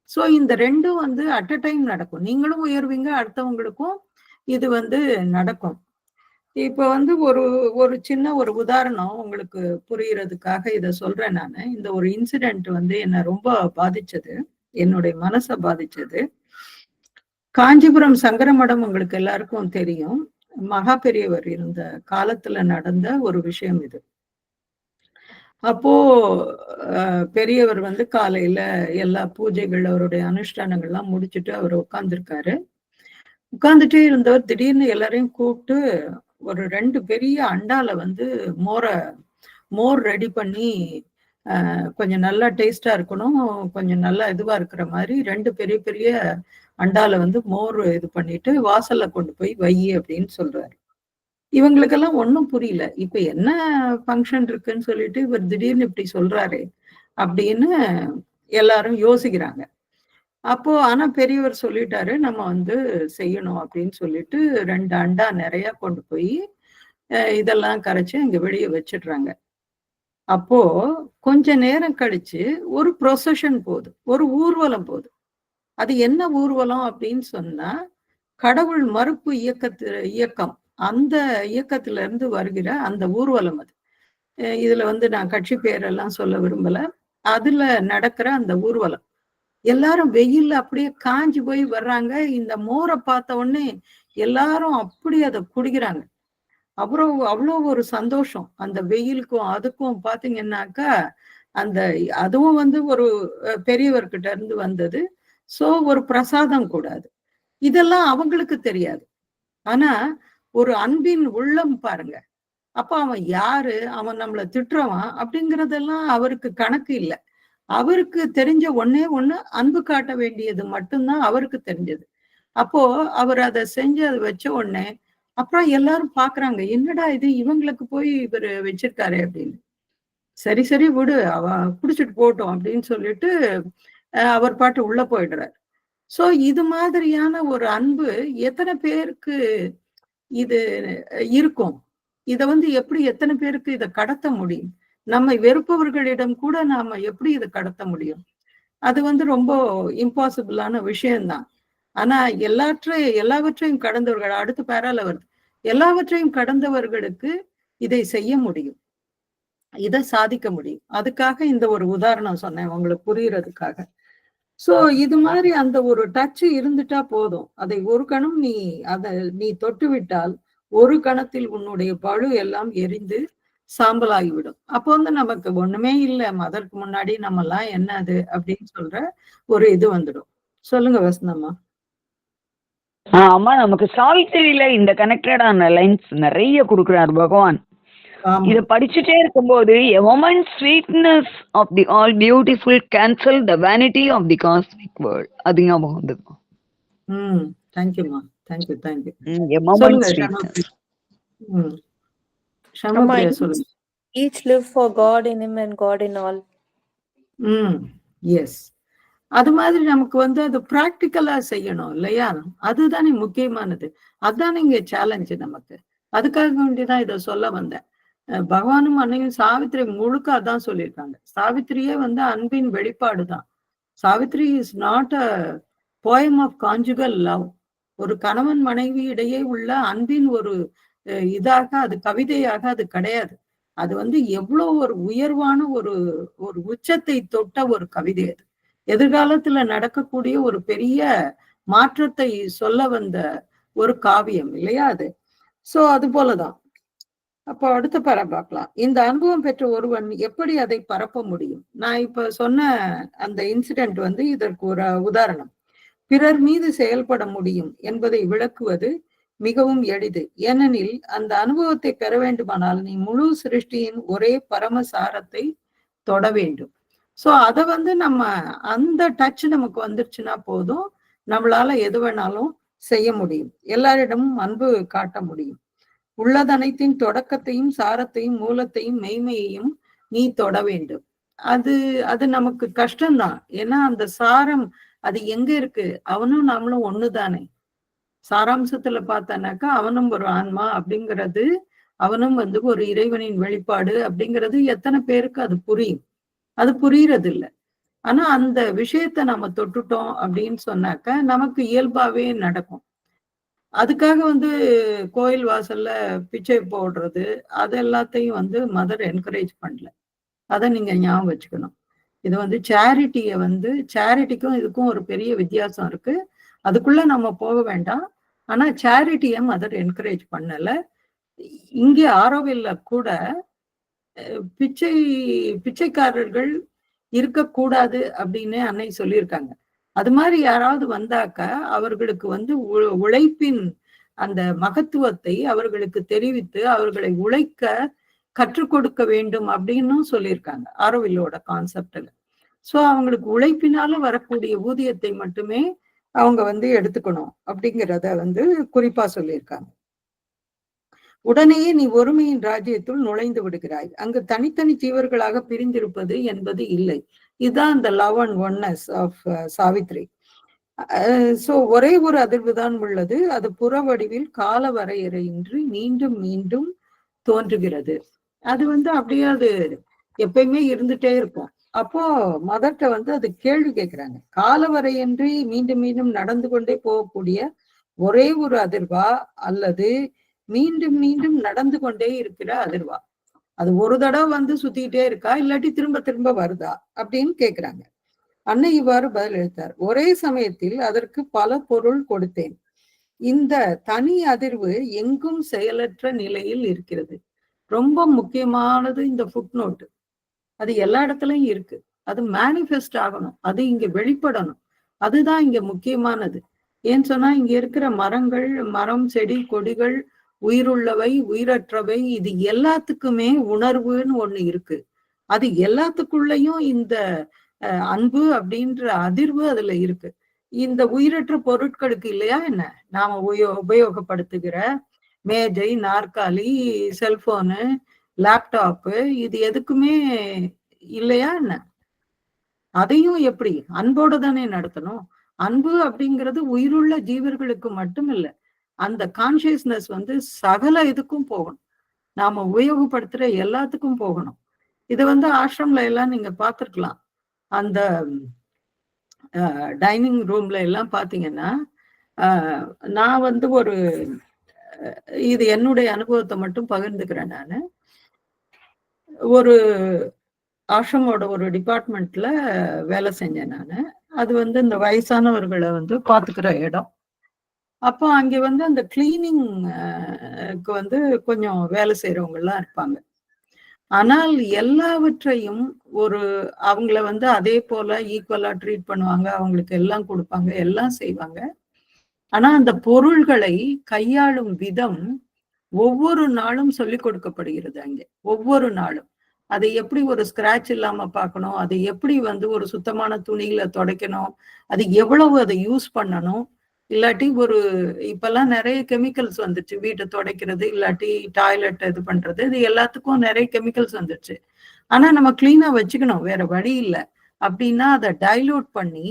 சோ இந்த ரெண்டும் வந்து அட் அ டைம் நடக்கும். நீங்களும் உயர்வீங்க, அடுத்தவங்களுக்கும் இது வந்து நடக்கும். இப்ப வந்து ஒரு சின்ன ஒரு உதாரணம் உங்களுக்கு புரியறதுக்காக இத சொல்றேன் நானு. இந்த ஒரு இன்சிடென்ட் வந்து என்ன ரொம்ப பாதிச்சது, என்னுடைய மனசை பாதிச்சது. காஞ்சிபுரம் சங்கரமடம் உங்களுக்கு எல்லாருக்கும் தெரியும். மகா பெரியவர் இருந்த காலத்துல நடந்த ஒரு விஷயம் இது. அப்போ பெரியவர் வந்து காலையில எல்லா பூஜைகள் அவருடைய அனுஷ்டானங்கள்லாம் முடிச்சுட்டு அவர் உட்கார்ந்துருக்காரு. உட்கார்ந்துட்டே இருந்தவர் திடீர்னு எல்லாரையும் கூப்பிட்டு ஒரு 2 பெரிய அண்டால வந்து மோர் ரெடி பண்ணி கொஞ்சம் நல்லா டேஸ்டா இருக்கணும், கொஞ்சம் நல்லா இதுவா இருக்கிற மாதிரி 2 பெரிய பெரிய அண்டால வந்து மோர் இது பண்ணிட்டு வாசல்ல கொண்டு போய் வை அப்படின்னு சொல்றாரு. இவங்களுக்கெல்லாம் ஒன்றும் புரியல. இப்ப என்ன ஃபங்க்ஷன் இருக்குன்னு சொல்லிட்டு இவர் திடீர்னு இப்படி சொல்றாரு அப்படின்னு எல்லாரும் யோசிக்கிறாங்க. அப்போ ஆனா பெரியவர் சொல்லிட்டாரு நம்ம வந்து செய்யணும் அப்படின்னு சொல்லிட்டு 2 அண்டா நிறைய கொண்டு போய் இதெல்லாம் கரைச்சு அங்க வெளியே வச்சிடுறாங்க. அப்போ கொஞ்ச நேரம் கழிச்சு ஒரு ப்ரொசஷன் போகுது, ஒரு ஊர்வலம் போகுது. அது என்ன ஊர்வலம் அப்படின்னு சொன்னா கடவுள் மறுப்பு இயக்கம், அந்த இயக்கத்துல இருந்து வருகிற அந்த ஊர்வலம் அது. இதுல வந்து நான் கட்சி பேரெல்லாம் சொல்ல விரும்பல. அதுல நடக்கிற அந்த ஊர்வலம் எல்லாரும் வெயில்ல அப்படியே காஞ்சி போய் வர்றாங்க. இந்த மோரை பார்த்த உடனே எல்லாரும் அப்படி அதை குடிக்கிறாங்க. அப்புறம் அவ்வளோ ஒரு சந்தோஷம் அந்த வெயிலுக்கும் அதுக்கும். பாத்தீங்கன்னாக்கா அதுவும் வந்து ஒரு பெரியவர்கிட்ட இருந்து வந்தது. சோ ஒரு பிரசாதம் கூடாது. இதெல்லாம் அவங்களுக்கு தெரியாது. ஆனா ஒரு அன்பின் உள்ளம் பாருங்க. அப்ப அவன் யாரு, அவன் நம்மளை திட்டுறவன் அப்படிங்கறதெல்லாம் அவருக்கு கணக்கு இல்லை. அவருக்கு தெரிஞ்ச ஒண்ணே ஒண்ணு அன்பு காட்ட வேண்டியது மட்டும்தான் அவருக்கு தெரிஞ்சது. அப்போ அவர் அதை செஞ்சு அதை வச்ச உடனே அப்புறம் எல்லாரும் பாக்குறாங்க, என்னடா இது இவங்களுக்கு போய் இவர் வச்சிருக்காரு அப்படின்னு. சரி சரி விடு, அவ குடிச்சிட்டு போட்டோம் அப்படின்னு சொல்லிட்டு அவர் பாட்டு உள்ள போயிடுறாரு. சோ இது மாதிரியான ஒரு அன்பு எத்தனை பேருக்கு இது இருக்கும்? இத வந்து எப்படி எத்தனை பேருக்கு இதை கடத்த முடியும்? நம்மை வெறுப்பவர்களிடம் கூட நாம எப்படி இதை கடத்த முடியும்? அது வந்து ரொம்ப இம்பாசிபிளான விஷயம்தான். ஆனா எல்லாவற்றையும் கடந்தவர்கள், அடுத்த பேரால வருது, எல்லாவற்றையும் கடந்தவர்களுக்கு இதை செய்ய முடியும், இதை சாதிக்க முடியும். அதுக்காக இந்த ஒரு உதாரணம் சொன்னேன் உங்களுக்கு புரியறதுக்காக. சோ இது மாதிரி அந்த ஒரு டச் இருந்துட்டா போதும். அதை ஒரு கணம் நீ தொட்டு விட்டால் ஒரு கணத்தில் உன்னுடைய பழு எல்லாம் எரிந்து சாம்பலாகிவிடும். அப்போ வந்து நமக்கு ஒண்ணுமே இல்லை, அதற்கு முன்னாடி நம்ம எல்லாம் என்னது அப்படின்னு சொல்ற ஒரு இது வந்துடும். சொல்லுங்க வசந்தம்மா. ஆமா, நமக்கு சாவித்திரியில இந்த கனெக்டடான லைன்ஸ் நிறைய கொடுக்குறாரு பகவான். இத படிச்சுட்டே இருக்கும்போது a woman's sweetness of the all beautiful cancel the vanity of the cosmic world. அது ஞாபகம் வந்தது. தேங்க்யூமா, தேங்க்யூ. சொல்லுங்க. Each live for God in him and God in all. Yes. அது மாதிரி நமக்கு வந்து அது பிராக்டிக்கலா செய்யணும் இல்லையா? அதுதானே முக்கியமானது. அதுதானே இங்க சேலஞ்சு நமக்கு. அதுக்காக வேண்டிதான் இதை சொல்ல வந்தேன். பகவானும் அன்னையும் சாவித்திரி முழுக்க அதான் சொல்லியிருக்காங்க. சாவித்திரியே வந்து அன்பின் வெளிப்பாடுதான். Savitri is not a poem of conjugal love. ஒரு கணவன் மனைவி இடையே உள்ள அன்பின் ஒரு இதாக, அது கவிதையாக அது கிடையாது. அது வந்து எவ்வளவு ஒரு உயர்வான ஒரு உச்சத்தை தொட்ட ஒரு கவிதை அது. எதிர்காலத்துல நடக்கக்கூடிய ஒரு பெரிய மாற்றத்தை சொல்ல வந்த ஒரு காவியம் இல்லையா அது? சோ அது போலதான் அப்போ அடுத்த பாரா பார்க்கலாம். இந்த அனுபவம் பெற்ற ஒருவன் எப்படி அதை பரப்ப முடியும்? நான் இப்ப சொன்ன அந்த இன்சிடென்ட் வந்து இதற்கு ஒரு உதாரணம். பிறர் மீது செயல்பட முடியும் என்பதை விளக்குவது மிகவும் எளிது. ஏனெனில் அந்த அனுபவத்தை பெற வேண்டுமானால் நீ முழு சிருஷ்டியின் ஒரே பரமசாரத்தை தொட வேண்டும். சோ அத வந்து நம்ம அந்த டச் நமக்கு வந்துருச்சுன்னா போதும், நம்மளால எது வேணாலும் செய்ய முடியும். எல்லாரிடமும் அன்பு காட்ட முடியும். உள்ளதனைத்தின் தொடக்கத்தையும் சாரத்தையும் மூலத்தையும் மெய்மையையும் நீ தொட வேண்டும். அது அது நமக்கு கஷ்டம்தான். ஏன்னா அந்த சாரம் அது எங்க இருக்கு? அவனும் நம்மளும் ஒண்ணுதானே. சாராம்சத்துல பார்த்தானாக்கா அவனும் ஒரு ஆன்மா அப்படிங்கிறது, அவனும் வந்து ஒரு இறைவனின் வெளிப்பாடு அப்படிங்கிறது எத்தனை பேருக்கு அது புரியும்? அது புரியறது இல்லை. ஆனா அந்த விஷயத்த நம்ம தொட்டுட்டோம் அப்படின்னு சொன்னாக்க நமக்கு இயல்பாவே நடக்கும். அதுக்காக வந்து கோயில் வாசல்ல பிச்சை போடுறது அது எல்லாத்தையும் வந்து மதர் என்கரேஜ் பண்ணல. அதை நீங்க ஞாபகம் வச்சுக்கணும். இது வந்து சேரிட்டிய வந்து சேரிட்டிக்கும் இதுக்கும் ஒரு பெரிய வித்தியாசம் இருக்கு. அதுக்குள்ள நம்ம போக வேண்டாம். ஆனா சேரிட்டிய மதர் என்கரேஜ் பண்ணல. இங்கே ஆரோவில்ல கூட பிச்சைக்காரர்கள் இருக்கக்கூடாது அப்படின்னு அன்னை சொல்லியிருக்காங்க. அது மாதிரி யாராவது வந்தாக்க அவர்களுக்கு வந்து உழைப்பின் அந்த மகத்துவத்தை அவர்களுக்கு தெரிவித்து அவர்களை உழைக்க கற்றுக் கொடுக்க வேண்டும் அப்படின்னு சொல்லியிருக்காங்க ஆரோவில்லோட கான்செப்ட்ல. சோ அவங்களுக்கு உழைப்பினால வரக்கூடிய ஊதியத்தை மட்டுமே அவங்க வந்து எடுத்துக்கணும் அப்படிங்கிறத வந்து குறிப்பா சொல்லியிருக்காங்க. உடனேயே நீ ஒருமையின் ராஜ்யத்துள் நுழைந்து விடுகிறாய். அங்கு தனித்தனி ஜீவர்களாக பிரிந்திருப்பது என்பது இல்லை. இதுதான் இந்த love and oneness of Savitri. So ஒரே ஒரு அதிர்வு தான் உள்ளது. அது புற வடிவில் கால வரையறையின்றி மீண்டும் மீண்டும் தோன்றுகிறது. அது வந்து அப்படியே அது எப்பயுமே இருந்துட்டே இருக்கும். அப்போ மதர்ட்ட வந்து அது கேள்வி கேட்கிறாங்க. காலவரையின்றி மீண்டும் மீண்டும் நடந்து கொண்டே போகக்கூடிய ஒரே ஒரு அதிர்வா அல்லது மீண்டும் மீண்டும் நடந்து கொண்டே இருக்கிற அதிர்வா? அது ஒரு தடவை வந்து சுத்திக்கிட்டே இருக்கா இல்லாட்டி திரும்ப திரும்ப வருதா அப்படின்னு கேக்குறாங்க. அன்னை இவ்வாறு பதில் அளித்தார். ஒரே சமயத்தில் அதற்கு பல பொருள் கொடுத்தேன். இந்த தனி அதிர்வு எங்கும் செயலற்ற நிலையில் இருக்கிறது. ரொம்ப முக்கியமானது இந்த ஃபுட் நோட்டு. அது எல்லா இடத்துலயும் இருக்கு. அது மேனிஃபெஸ்ட் ஆகணும். அது இங்க வெளிப்படணும். அதுதான் இங்க முக்கியமானது. ஏன்னு சொன்னா இங்க இருக்கிற மரங்கள், மரம், செடி, கொடிகள், உயிருள்ளவை, உயிரற்றவை, இது எல்லாத்துக்குமே உணர்வுன்னு ஒண்ணு இருக்கு. அது எல்லாத்துக்குள்ளயும் இந்த அன்பு அப்படின்ற அதிர்வு அதுல இருக்கு. இந்த உயிரற்ற பொருட்களுக்கு இல்லையா என்ன? நாம உபயோகப்படுத்துகிற மேஜை, நாற்காலி, செல்போனு, லேப்டாப்பு, இது எதுக்குமே இல்லையா என்ன? அதையும் எப்படி அன்போடு தானே நடத்தணும். அன்பு அப்படிங்கிறது உயிருள்ள ஜீவர்களுக்கு மட்டும் இல்லை. அந்த கான்சியஸ்னஸ் வந்து சகல இதுக்கும் போகணும். நாம உபயோகப்படுத்துற எல்லாத்துக்கும் போகணும். இது வந்து ஆசிரம்ல எல்லாம் நீங்க பார்த்திருக்கலாம். அந்த டைனிங் ரூம்ல எல்லாம் பாத்தீங்கன்னா நான் வந்து ஒரு இது என்னுடைய அனுபவத்தை மட்டும் பகிர்ந்துக்கிறேன். நானு ஒரு ஆசிரமோட ஒரு டிபார்ட்மெண்ட்ல வேலை செஞ்சேன் நானு. அது வந்து இந்த வயசானவர்களை வந்து பாத்துக்கிற இடம். அப்போ அங்க வந்து அந்த கிளீனிங்க்கு வந்து கொஞ்சம் வேலை செய்யறவங்க எல்லாம் இருப்பாங்க. ஆனால் எல்லாவற்றையும் ஒரு அவங்கள வந்து அதே போல ஈக்குவலா ட்ரீட் பண்ணுவாங்க. அவங்களுக்கு எல்லாம் கொடுப்பாங்க, எல்லாம் செய்வாங்க. ஆனா அந்த பொருள்களை கையாளும் விதம் ஒவ்வொரு நாளும் சொல்லிக் கொடுக்கப்படுகிறது அங்கே. ஒவ்வொரு நாளும் அதை எப்படி ஒரு ஸ்கிராட்ச் இல்லாம பார்க்கணும், அதை எப்படி வந்து ஒரு சுத்தமான துணியில துடைக்கணும், அது எவ்வளவு அதை யூஸ் பண்ணணும். இல்லாட்டி ஒரு இப்பெல்லாம் நிறைய கெமிக்கல்ஸ் வந்துச்சு. வீட்டை துடைக்கிறது இல்லாட்டி டாய்லெட் இது பண்றது, இது எல்லாத்துக்கும் நிறைய கெமிக்கல்ஸ் வந்துருச்சு. ஆனா நம்ம கிளீனா வச்சுக்கணும், வேற வழி இல்லை. அப்படின்னா அதை டைலூட் பண்ணி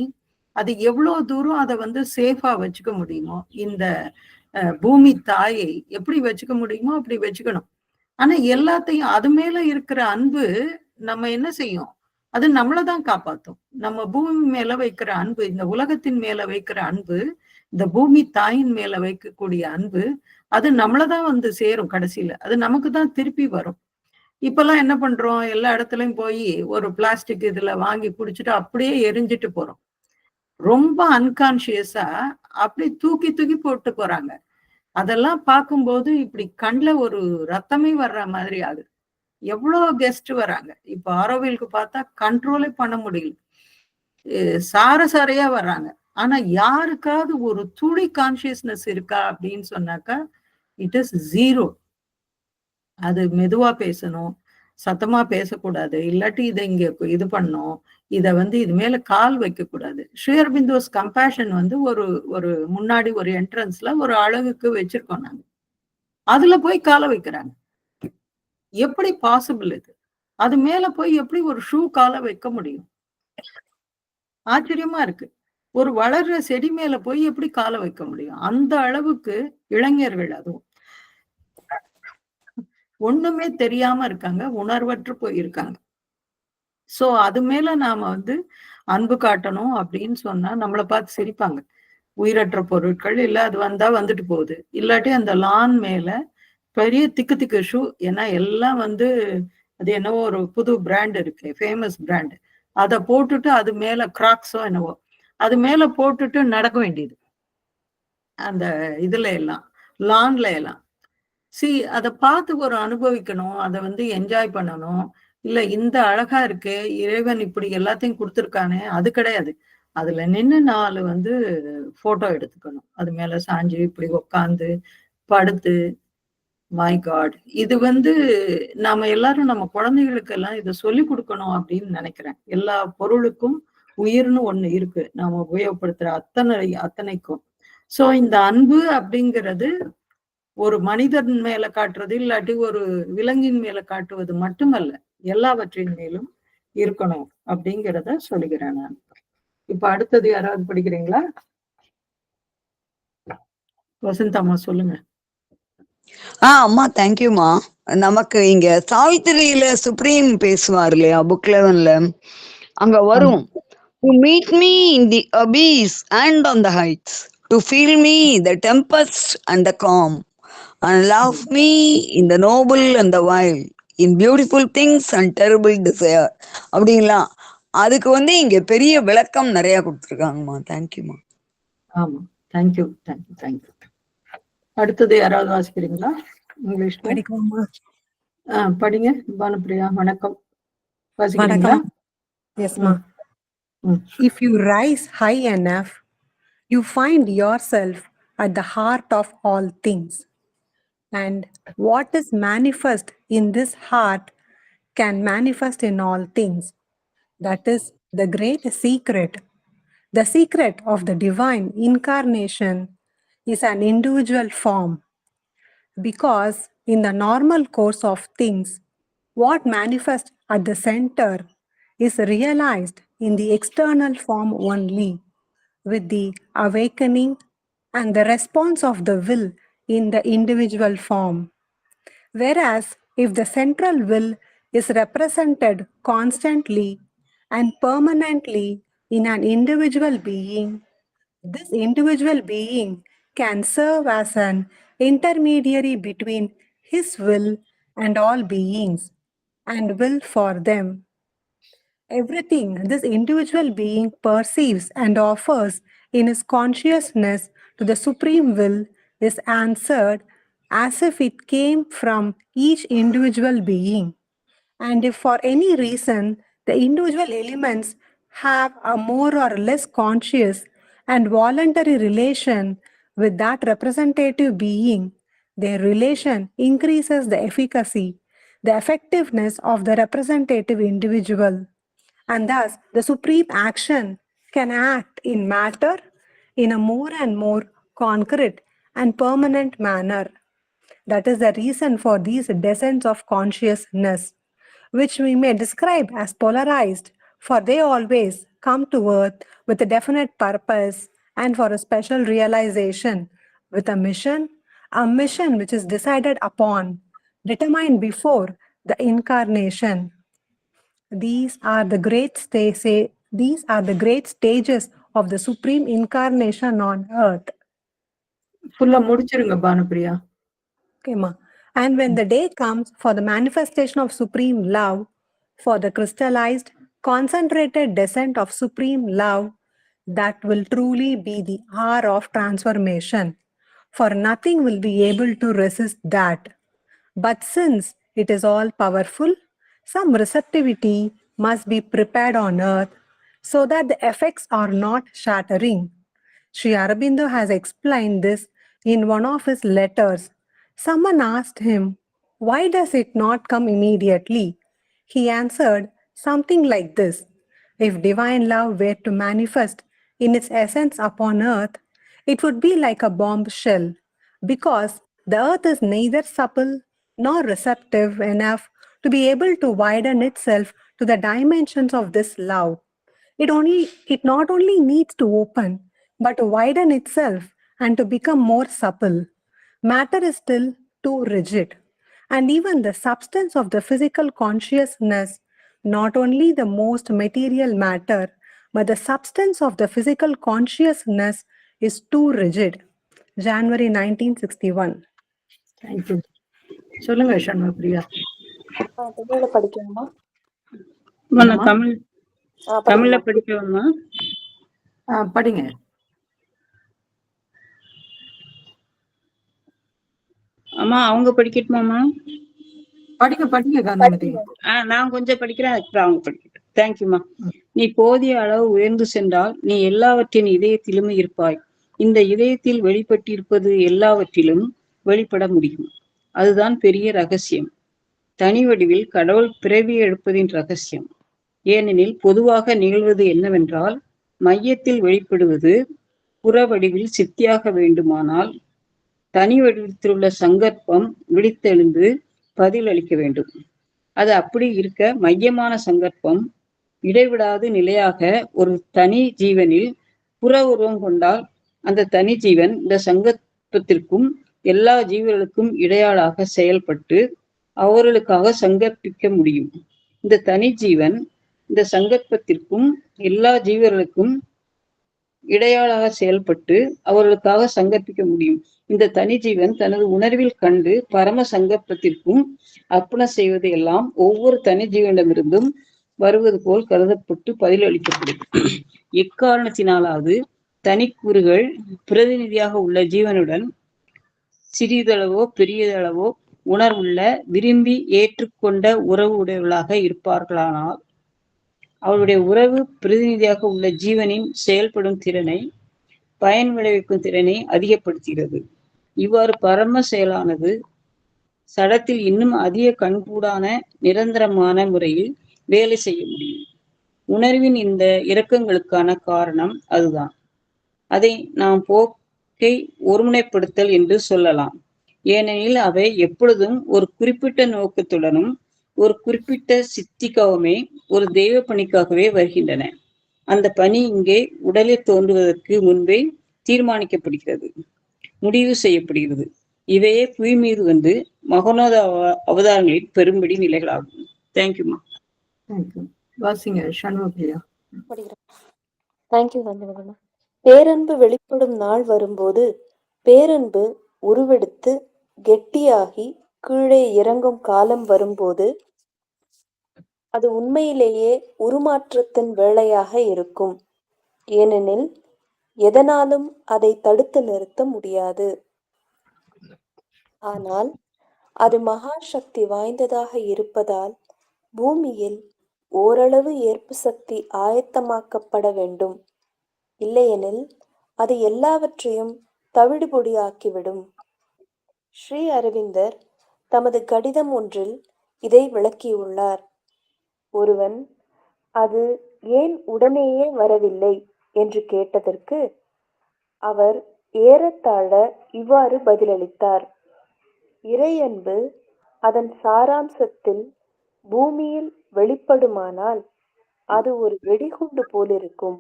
அது எவ்வளவு தூரம் அதை வந்து சேஃபா வச்சுக்க முடியுமோ, இந்த பூமி தாயை எப்படி வச்சுக்க முடியுமோ அப்படி வச்சுக்கணும். ஆனா எல்லாத்தையும் அது மேல இருக்கிற அன்பு நம்ம என்ன செய்யும்? அது நம்மளதான் காப்பாத்தும். நம்ம பூமி மேல வைக்கிற அன்பு, இந்த உலகத்தின் மேல வைக்கிற அன்பு, இந்த பூமி தாயின் மேல வைக்கக்கூடிய அன்பு, அது நம்மளதான் வந்து சேரும் கடைசியில. அது நமக்கு தான் திருப்பி வரும். இப்பெல்லாம் என்ன பண்றோம்? எல்லா இடத்துலயும் போய் ஒரு பிளாஸ்டிக் இதுல வாங்கி குடிச்சிட்டு அப்படியே எரிஞ்சிட்டு போறோம். ரொம்ப அன்கான்சியஸா அப்படி தூக்கி தூக்கி போட்டு போறாங்க. அதெல்லாம் பார்க்கும்போது இப்படி கண்ல ஒரு ரத்தமே வர்ற மாதிரி ஆகுது. எவ்வளவு கெஸ்ட் வராங்க. இப்ப ஆரோவிலுக்கு பார்த்தா கண்ட்ரோலே பண்ண முடியல. சாரையா வர்றாங்க. ஆனா யாருக்காவது ஒரு துளி கான்சியஸ்னஸ் இருக்கா அப்படின்னு சொன்னாக்கா இட் இஸ் 0. அது மெதுவா பேசணும், சத்தமா பேசக்கூடாது, இல்லாட்டி இதை இங்க இது பண்ணும், இத இது மேல கால் வைக்கக்கூடாது. ஸ்ரீ அரபிந்தோஸ் கம்பேஷன் ஒரு ஒரு முன்னாடி ஒரு என்ட்ரன்ஸ்ல ஒரு அழகுக்கு வச்சிருக்கோம் நாங்க. அதுல போய் காலை வைக்கிறாங்க. எப்படி பாசிபிள் இது? அது மேல போய் எப்படி ஒரு ஷூ காலை வைக்க முடியும்? ஆச்சரியமா இருக்கு. ஒரு வளர்ற செடி மேல போய் எப்படி காலை வைக்க முடியும்? அந்த அளவுக்கு இளைஞர்கள் அதுவும். ஒண்ணுமே தெரியாம இருக்காங்க. உணர்வற்று போயிருக்காங்க. சோ அது மேல நாம அன்பு காட்டணும் அப்படின்னு சொன்னா நம்மள பார்த்து சிரிப்பாங்க. உயிரற்ற பொருட்கள் இல்ல அது வந்தா வந்துட்டு போகுது. இல்லாட்டி அந்த லான் மேல பெரிய திக்கு திக்கு ஷூ. ஏன்னா எல்லாம் அது என்னவோ ஒரு புது பிராண்ட் இருக்கு, ஃபேமஸ் பிராண்ட். அதை போட்டுட்டு அது மேல கிராக்ஸோ என்னவோ அது மேல போட்டுட்டு நடக்க வேண்டியது. அந்த இதுல எல்லாம் லான்ல எல்லாம் அதை பார்த்து ஒரு அனுபவிக்கணும், அதை என்ஜாய் பண்ணணும். இல்ல இந்த அழகா இருக்கு, இறைவன் இப்படி எல்லாத்தையும் கொடுத்துருக்கானே, அது கிடையாது. அதுல நின்னு 4 போட்டோ எடுத்துக்கணும். அது மேல சாஞ்சு இப்படி உட்காந்து படுத்து. மை காட், இது நாம எல்லாரும் நம்ம குழந்தைகளுக்கு எல்லாம் இதை சொல்லி கொடுக்கணும் அப்படின்னு நினைக்கிறேன். எல்லா பொருளுக்கும் உயிர்னு ஒண்ணு இருக்கு, நாம உபயோகப்படுத்துற அத்தனைக்கும். சோ இந்த அன்பு அப்படிங்கிறது ஒரு மனிதன் மேல காட்டுறது இல்லாட்டி ஒரு விலங்கின் மேல காட்டுவது மட்டுமல்ல, எல்லாவற்றின் மேலும் இருக்கணும் அப்படிங்கிறத சொல்லுகிறேன் நான். இப்ப அடுத்தது யாராவது படிக்கிறீங்களா? வசந்தம்மா சொல்லுங்க. அம்மா தேங்க்யூமா. நமக்கு இங்க சாவித்திரியில சுப்ரீம் பேசுவார் இல்லையா, புக் 11ல அங்க வரும், to meet me in the abyss and on the heights, to feel me the tempest and the calm, and love me in the noble and the wild, in beautiful things and terrible desire. அப்படிங்களா? அதுக்கு இங்க பெரிய விளக்கம் நிறைய கொடுத்துருக்காங்கம்மா. தேங்க்யூமா. ஆமா, தேங்க்யூ தேங்க்யூ தேங்க்யூ. அடுத்தது யாராவது வாசிக்கிறீங்களா? இங்கிலீஷ் படிக்கலாமா? படிங்க பானுப்பிரியா. வணக்கம். வாசிக்கிறீங்களா? எஸ்மா. If you rise high enough, you find yourself at the heart of all things. And what is manifest in this heart can manifest in all things. That is the great secret. The secret of the divine incarnation is an individual form. Because in the normal course of things, what manifests at the center is realized in the external form only, with the awakening and the response of the will in the individual form. Whereas if the central will is represented constantly and permanently in an individual being, this individual being can serve as an intermediary between his will and all beings and will for them. Everything this individual being perceives and offers in his consciousness to the Supreme Will is answered as if it came from each individual being. And if for any reason the individual elements have a more or less conscious and voluntary relation with that representative being, their relation increases the efficacy, the effectiveness of the representative individual. And thus, the supreme action can act in matter in a more and more concrete and permanent manner. That is the reason for these descents of consciousness, which we may describe as polarized, for they always come to earth with a definite purpose and for a special realization, with a mission which is decided upon, determined before the incarnation. These are the great stages of the supreme incarnation on earth. ஃபுல்லா முடிச்சிருங்க Bhanupriya. Okay, ma. And when the day comes for the manifestation of supreme love, for the crystallized, concentrated descent of supreme love, that will truly be the hour of transformation. for nothing will be able to resist that. But since it is all powerful, some receptivity must be prepared on earth so that the effects are not shattering. Sri Aurobindo has explained this in one of his letters. Someone asked him, "Why does it not come immediately?" He answered something like this: "If divine love were to manifest in its essence upon earth, it would be like a bombshell, because the earth is neither supple nor receptive enough to be able to widen itself to the dimensions of this love. It not only needs to open, but to widen itself and to become more supple. Matter is still too rigid. And even the substance of the physical consciousness, not only the most material matter, but the substance of the physical consciousness is too rigid." January 1961. Thank you. சொல்லுங்க சண்முகப்பிரியா. தமிழ்ல படிக்கணுமா? அம்மா, நான் என்னம்மா? தமிழ்ல படிக்கணுமா? படிக்கணுமா? படிங்க. அம்மா அவங்க படிக்கட்டுமாம்மா? படிங்க படிங்க காந்திமதி. நான் கொஞ்சம் படிக்கிறேன், அதுக்கப்புறம் அவங்க படிக்கட்டும். தேங்க்யூம்மா. ம். நீ போதிய அளவு உயர்ந்து சென்றால் நீ எல்லாவற்றின் இதயத்திலும் இருப்பாய். இந்த இதயத்தில் வெளிப்பட்டிருப்பது எல்லாவற்றிலும் வெளிப்பட முடியும். அதுதான் பெரிய ரகசியம். தனி வடிவில் கடவுள் பிறவி எடுப்பதின் ரகசியம். ஏனெனில் பொதுவாக நிகழ்வது என்னவென்றால், மையத்தில் வெளிப்படுவது புற வடிவில் சித்தியாக வேண்டுமானால் தனி வடிவத்திலுள்ள சங்கற்பம் விழித்தெழுந்து பதில் அளிக்க வேண்டும். அது அப்படி இருக்க மையமான சங்கற்பம் இடைவிடாது நிலையாக ஒரு தனி ஜீவனில் புற உருவம் கொண்டால் அந்த தனி ஜீவன் இந்த சங்கற்பத்திற்கும் எல்லா ஜீவர்களுக்கும் இடையாளாக செயல்பட்டு அவர்களுக்காக சங்கற்பிக்க முடியும். இந்த தனி ஜீவன் இந்த சங்கற்பத்திற்கும் எல்லா ஜீவர்களுக்கும் இடையாளாக செயல்பட்டு அவர்களுக்காக சங்கற்பிக்க முடியும். இந்த தனி ஜீவன் தனது உணர்வில் கண்டு பரம சங்கற்பத்திற்கும் அர்ப்பணம் செய்வது எல்லாம் ஒவ்வொரு தனி ஜீவனிடமிருந்தும் வருவது போல் கருதப்பட்டு பதிலளிக்கப்படும். எக்காரணத்தினாலாவது தனிக்கூறுகள் பிரதிநிதியாக உள்ள ஜீவனுடன் சிறிதளவோ பெரியதளவோ உணர்வுள்ள விரும்பி ஏற்றுக்கொண்ட உறவு உடையவர்களாக இருப்பார்களானால் அவருடைய உறவு பிரதிநிதியாக உள்ள ஜீவனின் செயல்படும் திறனை, பயன் விளைவிக்கும் திறனை அதிகப்படுத்துகிறது. இவ்வாறு பரம செயலானது சடத்தில் இன்னும் அதிக கண்கூடான நிரந்தரமான முறையில் வேலை செய்ய முடியும். உணர்வின் இந்த இறக்கங்களுக்கான காரணம் அதுதான். அதை நாம் போக்கை ஒருமுனைப்படுத்தல் என்று சொல்லலாம். ஏனெனில் அவை எப்பொழுதும் ஒரு குறிப்பிட்ட நோக்கத்துடனும் ஒரு குறிப்பிட்ட சித்திக்காகவே, ஒரு தெய்வ பணிக்காகவே வருகின்றன. அந்த பணி இங்கே உடலில் தோன்றுவதற்கு முன்பே தீர்மானிக்கப்படுகிறது, முடிவு செய்யப்படுகிறது. இவையே புவி மீது வந்து மகோனோத அவதாரங்களின் பெரும்படி நிலைகளாகும். தேங்க்யூமா. தேங்க்யூ. வாசிங்க சண்முகப்பிரியா. தேங்க்யூ காந்திமதி. பேரன்பு வெளிப்படும் நாள் வரும்போது, பேரன்பு உருவெடுத்து கெட்டியாகி கீழே இறங்கும் காலம் வரும்போது, அது உண்மையிலேயே உருமாற்றத்தின் வேளையாக இருக்கும். ஏனெனில் எதனாலும் அதை தடுத்து நிறுத்த முடியாது. ஆனால் அது மகா சக்தி வாய்ந்ததாக இருப்பதால் பூமியில் ஓரளவு ஏற்பு சக்தி ஆயத்தமாக்கப்பட வேண்டும். இல்லையெனில் அது எல்லாவற்றையும் தவிடுபொடியாக்கிவிடும். ஸ்ரீ அரவிந்தர் தமது கடிதம் ஒன்றில் இதை விளக்கியுள்ளார். ஒருவன் அது ஏன் உடனேயே வரவில்லை என்று கேட்டதற்கு அவர் ஏறத்தாழ இவ்வாறு பதிலளித்தார்: இறையன்பு அதன் சாராம்சத்தில் பூமியில் வெளிப்படுமானால் அது ஒரு வெடிகுண்டு போலிருக்கும்.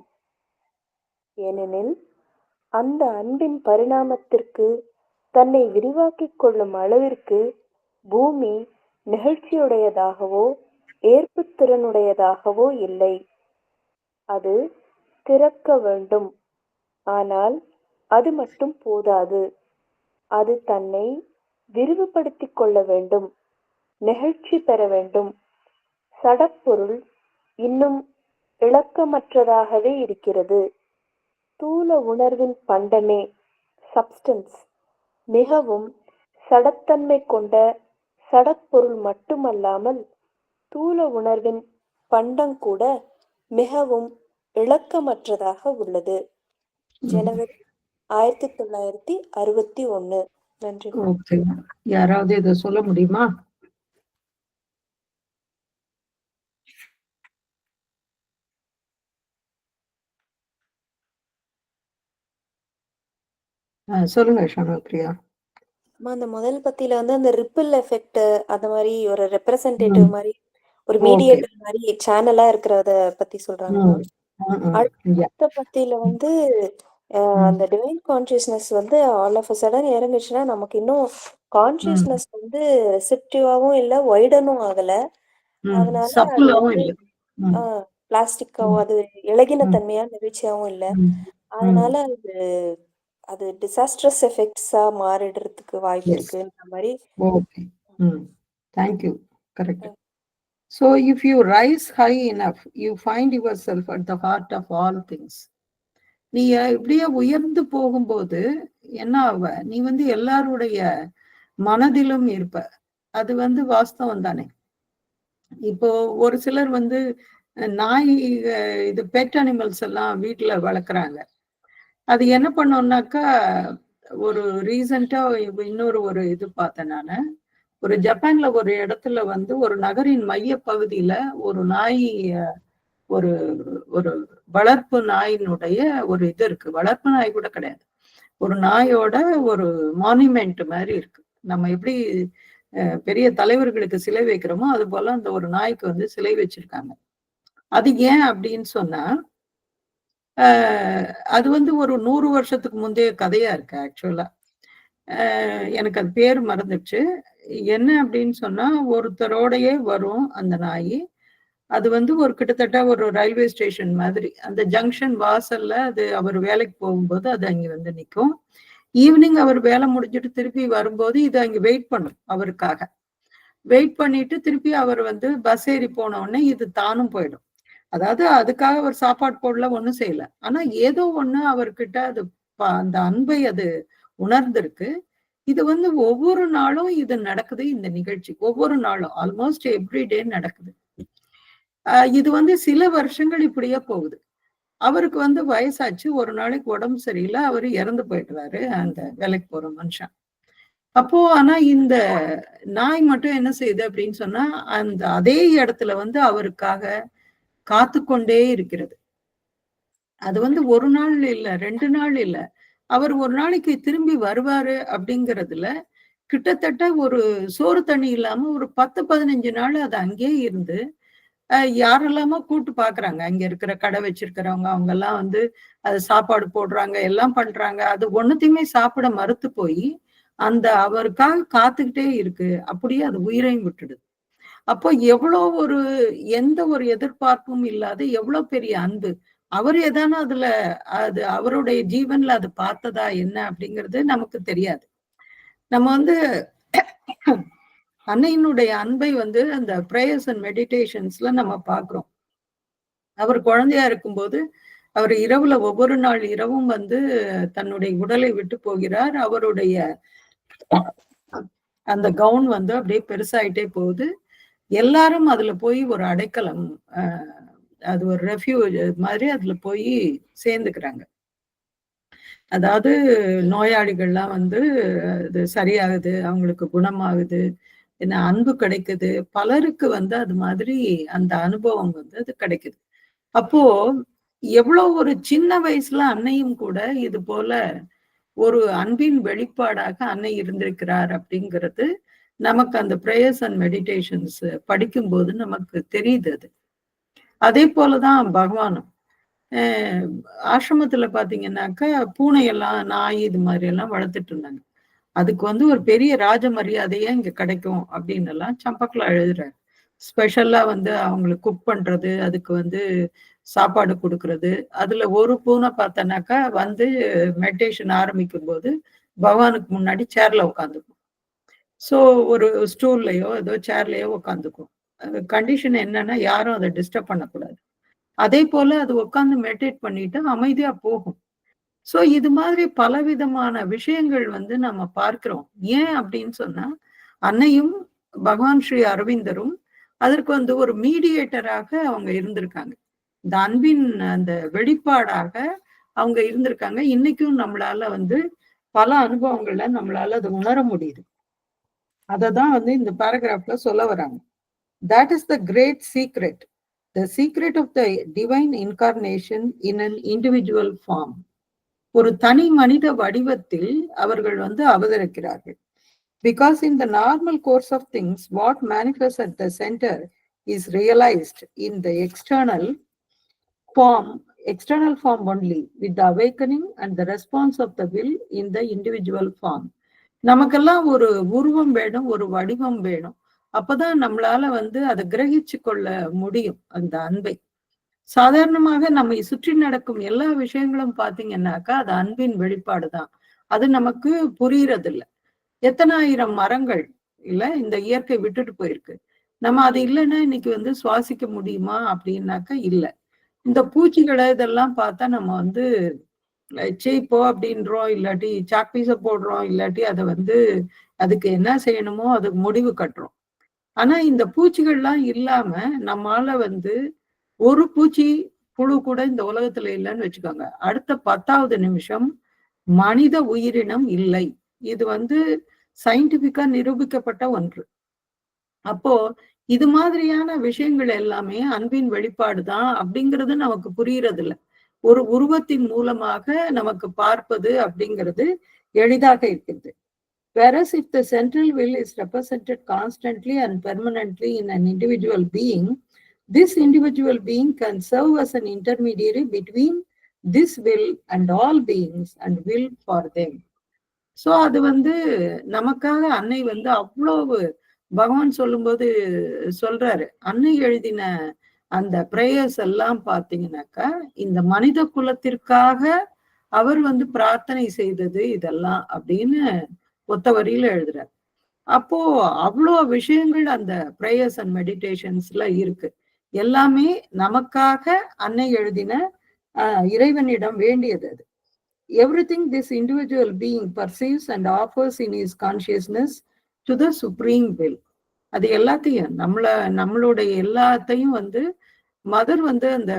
ஏனெனில் அந்த அன்பின் பரிணாமத்திற்கு தன்னை விரிவாக்கிக் கொள்ளும் அளவிற்கு பூமி நிகழ்ச்சியுடையதாகவோ ஏற்புத்திறனுடையதாகவோ இல்லை. அது திறக்க வேண்டும், ஆனால் அது மட்டும் போதாது. அது தன்னை விரிவுபடுத்திக் கொள்ள வேண்டும், நெகிழ்ச்சி பெற வேண்டும். சடப்பொருள் இன்னும் இளக்கமற்றதாகவே இருக்கிறது. ஸ்தூல உணர்வின் பண்டமே சப்ஸ்டன்ஸ் மிகவும் சடத்தன்மை கொண்ட சடப்பொருள் மட்டுமல்லாமல் தூல உணர்வின் பண்டங்கூட மிகவும் இளக்கமற்றதாக உள்ளது. ஜனவரி 1961. நன்றி. ஓகே, யாராவது இதை சொல்ல முடியுமா? சொல்லுங்க ஷானப்ரியா. அந்த முதல் பத்தியில வந்து அந்த ரிப்பிள் எஃபெக்ட் அந்த மாதிரி ஒரு ரெப்ரசன்டேட்டிவ் மாதிரி ஒரு மீடியேட்டர் மாதிரி சேனலா இருக்கிறத பத்தி சொல்றாங்கம்மா. அடுத்த பத்தியில வந்து அந்த டிவைன் கான்சியஸ்னஸ் வந்து ஆல் ஆஃப் அ சடன் இறங்குச்சுன்னா நமக்கு இன்னும் கான்சியஸ்னஸ் வந்து ரிசெப்டிவாவும் இல்ல வைடனும் ஆகல. அதனால அது வந்து பிளாஸ்டிக்காவும் அது இலகின தன்மையா நெகிழ்ச்சியாவும் இல்ல. அதனால அது டிசாஸ்ட்ரஸ் எஃபெக்ட்ஸா மாறிடுறதுக்கு வாய்ப்பு இருக்குன்ற மாதிரி. Okay, thank you. Correct. So if you rise high enough, you find yourself at the heart of all things. நீ இப்படியே உயர்ந்து போகும்போது என்ன ஆவ, நீ வந்து எல்லாருடைய மனதிலும் இருப்ப. அது வந்து வாஸ்தவம் தானே. இப்போ ஒரு சிலர் வந்து நாய் இது பெட் அனிமல்ஸ் எல்லாம் வீட்டுல வளர்க்குறாங்க. அது என்ன பண்ணோம்னாக்கா, ஒரு ரீசெண்டா இன்னொரு இது பார்த்தேன் நானு. ஒரு ஜப்பான்ல ஒரு இடத்துல வந்து ஒரு நகரின் மைய பகுதியில ஒரு நாய், ஒரு ஒரு வளர்ப்பு நாயினுடைய ஒரு இது இருக்கு. வளர்ப்பு நாய் கூட கிடையாது, ஒரு நாயோட ஒரு மானுமெண்ட் மாதிரி இருக்கு. நம்ம எப்படி பெரிய தலைவர்களுக்கு சிலை வைக்கிறோமோ அது போல அந்த ஒரு நாய்க்கு வந்து சிலை வச்சிருக்காங்க. அது ஏன் அப்படின்னு சொன்னா, அது வந்து ஒரு 100 வருஷத்துக்கு முந்தைய கதையா இருக்கு ஆக்சுவலா. எனக்கு அது பேர் மறந்துடுச்சு. என்ன அப்படின்னு சொன்னா, ஒருத்தரோடையே வரும் அந்த நாய். அது வந்து ஒரு கிட்டத்தட்ட ஒரு ரயில்வே ஸ்டேஷன் மாதிரி அந்த ஜங்ஷன் வாசல்ல அது அவர் வேலைக்கு போகும்போது அது அங்க வந்து நிற்கும். ஈவினிங் அவர் வேலை முடிஞ்சிட்டு திருப்பி வரும்போது இது அங்க வெயிட் பண்ணும் அவருக்காக. வெயிட் பண்ணிட்டு திருப்பி அவர் வந்து பஸ் ஏறி போன உடனே இது தானும் போயிடும். அதாவது அதுக்காக அவர் சாப்பாடு போடல, ஒண்ணும் செய்யல. ஆனா ஏதோ ஒண்ணு அவர்கிட்ட அது அந்த அன்பை அது உணர்ந்திருக்கு. இது வந்து ஒவ்வொரு நாளும் இது நடக்குது. இந்த நிகழ்ச்சி ஒவ்வொரு நாளும் ஆல்மோஸ்ட் எவ்ரிடே நடக்குது. இது வந்து சில வருஷங்கள் இப்படியே போகுது. அவருக்கு வந்து வயசாச்சு, ஒரு நாளைக்கு உடம்பு சரியில்லை, அவரு இறந்து போயிடுறாரு அந்த வேலைக்கு போற மனுஷன். அப்போ ஆனா இந்த நாய் மட்டும் என்ன செய்யுது அப்படின்னு சொன்னா, அந்த அதே இடத்துல வந்து அவருக்காக காத்து கொண்டே இருக்கிறது. அது வந்து ஒரு நாள் இல்ல, 2 நாள் இல்ல, அவர் ஒரு நாளைக்கு திரும்பி வருவாரு அப்படிங்கிறதுல கிட்டத்தட்ட ஒரு சோறு தண்ணி இல்லாம ஒரு 10-15 நாள் அது அங்கேயே இருந்து யாரெல்லாமோ கூட்டு பாக்குறாங்க. அங்க இருக்கிற கடை வச்சிருக்கிறவங்க அவங்க எல்லாம் வந்து அது சாப்பாடு போடுறாங்க, எல்லாம் பண்றாங்க. அது ஒண்ணுத்தையுமே சாப்பிட மறுத்து போய் அந்த அவருக்காக காத்துக்கிட்டே இருக்கு. அப்படியே அது உயிரையும் விட்டுடுது. அப்போ எவ்வளவு எந்த ஒரு எதிர்பார்ப்பும் இல்லாத எவ்வளவு பெரிய அன்பு. அவர் ஏதான அதுல அது அவருடைய ஜீவன்ல அது பார்த்ததா என்ன அப்படிங்கிறது நமக்கு தெரியாது. நம்ம வந்து அன்னையினுடைய அன்பை வந்து அந்த பிரேயர்ஸ் அண்ட் மெடிடேஷன்ஸ்ல நம்ம பார்க்கிறோம். அவர் குழந்தையா இருக்கும்போது அவர் இரவுல ஒவ்வொரு நாள் இரவும் வந்து தன்னுடைய உடலை விட்டு போகிறார். அவருடைய அந்த கவுன் வந்து அப்படியே பெருசாயிட்டே போகுது. எல்லாரும் அதுல போய் ஒரு அடைக்கலம், அது ஒரு ரெஃப்யூஜ் மாதிரி அதுல போய் சேர்ந்துக்கிறாங்க. அதாவது நோயாளிகள்லாம் வந்து இது சரியாகுது, அவங்களுக்கு குணமாகுது, என்ன அன்பு கிடைக்குது. பலருக்கு வந்து அது மாதிரி அந்த அனுபவம் வந்து அது கிடைக்குது. அப்போ எவ்வளவு ஒரு சின்ன வயசுல அன்னையும் கூட இது போல ஒரு அன்பின் வெளிப்பாடாக அன்னை இருந்திருக்கிறார் அப்படிங்கிறது நமக்கு அந்த பிரேயர்ஸ் அண்ட் மெடிடேஷன்ஸ் படிக்கும்போது நமக்கு தெரியுது. அது அதே போலதான் பகவானும். ஆசிரமத்துல பாத்தீங்கன்னாக்கா பூனையெல்லாம், நாய் இது மாதிரி எல்லாம் வளர்த்துட்டு இருந்தாங்க. அதுக்கு வந்து ஒரு பெரிய ராஜ மரியாதையே இங்க கிடைக்கும் அப்படின்னு எல்லாம் சம்பக்லா எழுதுறாரு. ஸ்பெஷலா வந்து அவங்களுக்கு குக் பண்றது, அதுக்கு வந்து சாப்பாடு கொடுக்கறது. அதுல ஒரு பூனை பார்த்தனாக்கா வந்து மெடிடேஷன் ஆரம்பிக்கும் போது பகவானுக்கு முன்னாடி சேர்ல உட்காந்துக்கும். ஸோ ஒரு ஸ்டூல்லையோ ஏதோ சேர்லயோ உட்காந்துக்கும். கண்டிஷன் என்னன்னா யாரும் அதை டிஸ்டர்ப் பண்ணக்கூடாது. அதே போல அது உட்காந்து மெடிடேட் பண்ணிட்டு அமைதியா போகும். சோ இது மாதிரி பலவிதமான விஷயங்கள் வந்து நம்ம பார்க்கிறோம். ஏன் அப்படின்னு சொன்னா, அன்னையும் பகவான் ஸ்ரீ அரவிந்தரும் அதற்கு வந்து ஒரு மீடியேட்டராக அவங்க இருந்திருக்காங்க. இந்த அன்பின் அந்த வெளிப்பாடாக அவங்க இருந்திருக்காங்க. இன்னைக்கும் நம்மளால வந்து பல அனுபவங்கள்ல நம்மளால அதை உணர முடியுது. அததான் வந்து இந்த பேராகிராஃப்ல சொல்ல வராங்க. That is the great secret. The secret of the divine incarnation in an individual form. ஒரு தனி மனித வடிவத்தில் அவர்கள் வந்து அவதரிக்கிறார்கள். Because in the normal course of things, what manifests at the center is realized in the external form only, with the awakening and the response of the will in the individual form. நமக்கெல்லாம் ஒரு உருவம் வேணும், ஒரு வடிவம் வேணும். அப்பதான் நம்மளால வந்து அதை கிரகிச்சு கொள்ள முடியும் அந்த அன்பை. சாதாரணமாக நம்மை சுற்றி நடக்கும் எல்லா விஷயங்களும் பாத்தீங்கன்னாக்கா அது அன்பின் வெளிப்பாடுதான். அது நமக்கு புரியறது இல்லை. எத்தனை ஆயிரம் மரங்கள் இல்ல இந்த இயற்கை விட்டுட்டு போயிருக்கு. நம்ம அது இல்லைன்னா இன்னைக்கு வந்து சுவாசிக்க முடியுமா அப்படின்னாக்கா இல்லை. இந்த பூச்சிகளை இதெல்லாம் பார்த்தா நம்ம வந்து போ அப்படின்றோம், இல்லாட்டி சாக்பீஸ போடுறோம், இல்லாட்டி அதை வந்து அதுக்கு என்ன செய்யணுமோ அதுக்கு முடிவு கட்டுறோம். ஆனா இந்த பூச்சிகள்லாம் இல்லாம நம்மால வந்து ஒரு பூச்சி புழு கூட இந்த உலகத்துல இல்லைன்னு வச்சுக்கோங்க, அடுத்த 10வது நிமிஷம் மனித உயிரினம் இல்லை. இது வந்து சயின்டிபிக்கா நிரூபிக்கப்பட்ட ஒன்று. அப்போ இது மாதிரியான விஷயங்கள் எல்லாமே அன்பின் வெளிப்பாடுதான் அப்படிங்கிறது நமக்கு புரியறது இல்லை. ஒரு உருவத்தின் மூலமாக நமக்கு பார்ப்பது அப்படிங்கிறது எளிதாக இருக்கிறது. Whereas if the central will is represented constantly and permanently in an individual being, this individual being can serve as an intermediary between this will and all beings and will for them. So அது வந்து நமக்காக அன்னை வந்து அவ்வளவு பகவான் சொல்லும்போது சொல்றாரு, அன்னை எழுதின அந்த பிரேயர்ஸ் எல்லாம் பாத்தீங்கன்னாக்கா இந்த மனித குலத்திற்காக அவர் வந்து பிரார்த்தனை செய்தது இதெல்லாம் அப்படின்னு ஒத்த வரியில எழுதுறாரு. அப்போ அவ்வளோ விஷயங்கள் அந்த பிரேயர்ஸ் அண்ட் மெடிடேஷன்ஸ்ல இருக்கு. எல்லாமே நமக்காக அன்னை எழுதின இறைவனிடம் வேண்டியது அது. Everything this individual being perceives and offers in his consciousness to the supreme will. அது எல்லாத்தையும் நம்மளுடைய எல்லாத்தையும் வந்து மதர் வந்து அந்த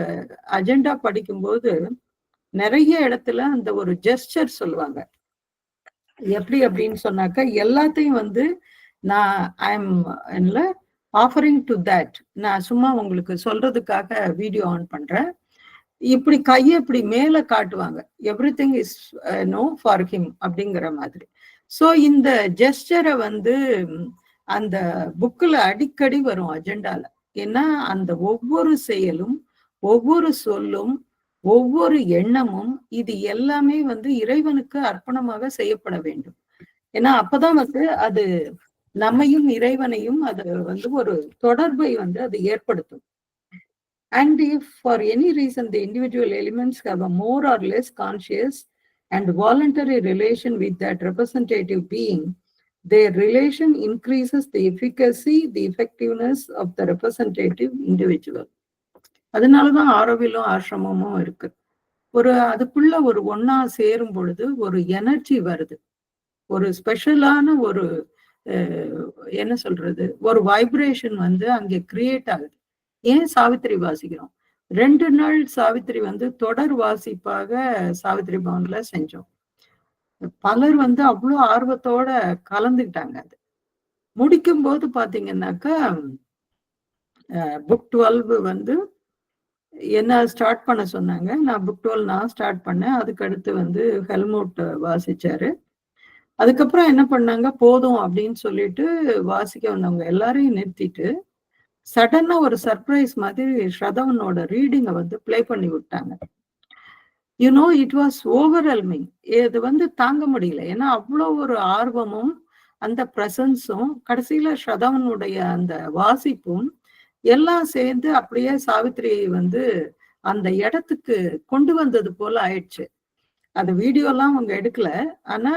அஜெண்டா படிக்கும்போது நிறைய இடத்துல அந்த ஒரு ஜெஸ்டர் சொல்லுவாங்க. எப்படி அப்படின்னு சொன்னாக்கா எல்லாத்தையும் வந்து நான் ஆஃபரிங் டு தட், நான் சும்மா உங்களுக்கு சொல்றதுக்காக வீடியோ ஆன் பண்றேன். இப்படி கையை இப்படி மேல காட்டுவாங்க, everything is no for him அப்படிங்கிற மாதிரி. ஸோ இந்த ஜெஸ்டரை வந்து அந்த புக்கில் அடிக்கடி வரும் அஜெண்டால. ஏன்னா அந்த ஒவ்வொரு செயலும், ஒவ்வொரு சொல்லும், ஒவ்வொரு எண்ணமும் இது எல்லாமே வந்து இறைவனுக்கு அர்ப்பணமாக செய்யப்பட வேண்டும். ஏன்னா அப்பதான் வந்து அது நம்மையும் இறைவனையும் அது வந்து ஒரு தொடர்பை வந்து அது ஏற்படுத்தும். And if for any reason the individual elements have a more or less conscious and voluntary relation with that representative being, their relation increases the efficacy, the effectiveness of the representative individual. அதனாலதான் ஆரோவிலும் ஆசிரமமும் இருக்கு. அதுக்குள்ள ஒரு ஒன்னா சேரும் பொழுது ஒரு எனர்ஜி வருது, ஒரு ஸ்பெஷலான ஒரு என்ன சொல்றது, ஒரு வைப்ரேஷன் வந்து அங்கே கிரியேட் ஆகுது. ஏன் சாவித்திரி வாசிக்கிறோம்? 2 நாள் சாவித்திரி வந்து தொடர் வாசிப்பாக சாவித்திரி பவன்ல செஞ்சோம். பலர் வந்து அவ்வளோ ஆர்வத்தோட கலந்துக்கிட்டாங்க. அது முடிக்கும் போது பாத்தீங்கன்னாக்கா புக் 12 வந்து என்ன ஸ்டார்ட் பண்ண சொன்னாங்க. நான் புக் 12 நான் ஸ்டார்ட் பண்ணேன். அதுக்கடுத்து வந்து ஹெல்முட் வாசிச்சாரு. அதுக்கப்புறம் என்ன பண்ணாங்க, போதும் அப்படின்னு சொல்லிட்டு வாசிக்க வந்தவங்க எல்லாரையும் நிறுத்திட்டு சடனா ஒரு சர்ப்ரைஸ் மாதிரி ஸ்ரதவனோட ரீடிங்கை வந்து பிளே பண்ணி விட்டாங்க. You know it was overwhelming. இது வந்து தாங்க முடியல. ஏன்னா அவ்வளோ ஒரு ஆர்வமும் அந்த பிரசன்ஸும் கடைசியில ஸ்ரதவனுடைய அந்த வாசிப்பும் எல்லாம் சேர்ந்து அப்படியே சாவித்திரியை வந்து அந்த இடத்துக்கு கொண்டு வந்தது போல ஆயிடுச்சு. அது வீடியோலாம் அவங்க எடுக்கல. ஆனா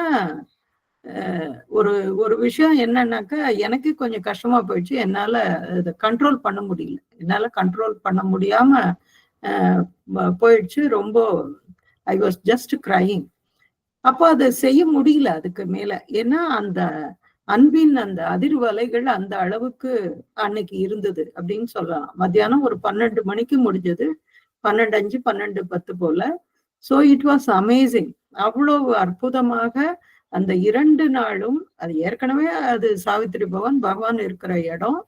ஒரு ஒரு விஷயம் என்னன்னாக்கா எனக்கு கொஞ்சம் கஷ்டமா போயிடுச்சு. என்னால அதை கண்ட்ரோல் பண்ண முடியல. என்னால கண்ட்ரோல் பண்ண முடியாம போயிடுச்சு. ரொம்ப ஐ வாஸ் ஜஸ்ட் கிரையிங். அப்போ அதை செய்ய முடியல அதுக்கு மேல. ஏன்னா அந்த அன்பின் அந்த அதிர்வலைகள் அந்த அளவுக்கு அன்னைக்கு இருந்தது அப்படின்னு சொல்லலாம். மத்தியானம் ஒரு 12 மணிக்கு முடிஞ்சது, 12:05 12:10 போல. So it was amazing. அவ்வளவு அற்புதமாக அந்த 2 நாளும், அது ஏற்கனவே அது சாவித்திரி பவன் பகவான் இருக்கிற இடம்,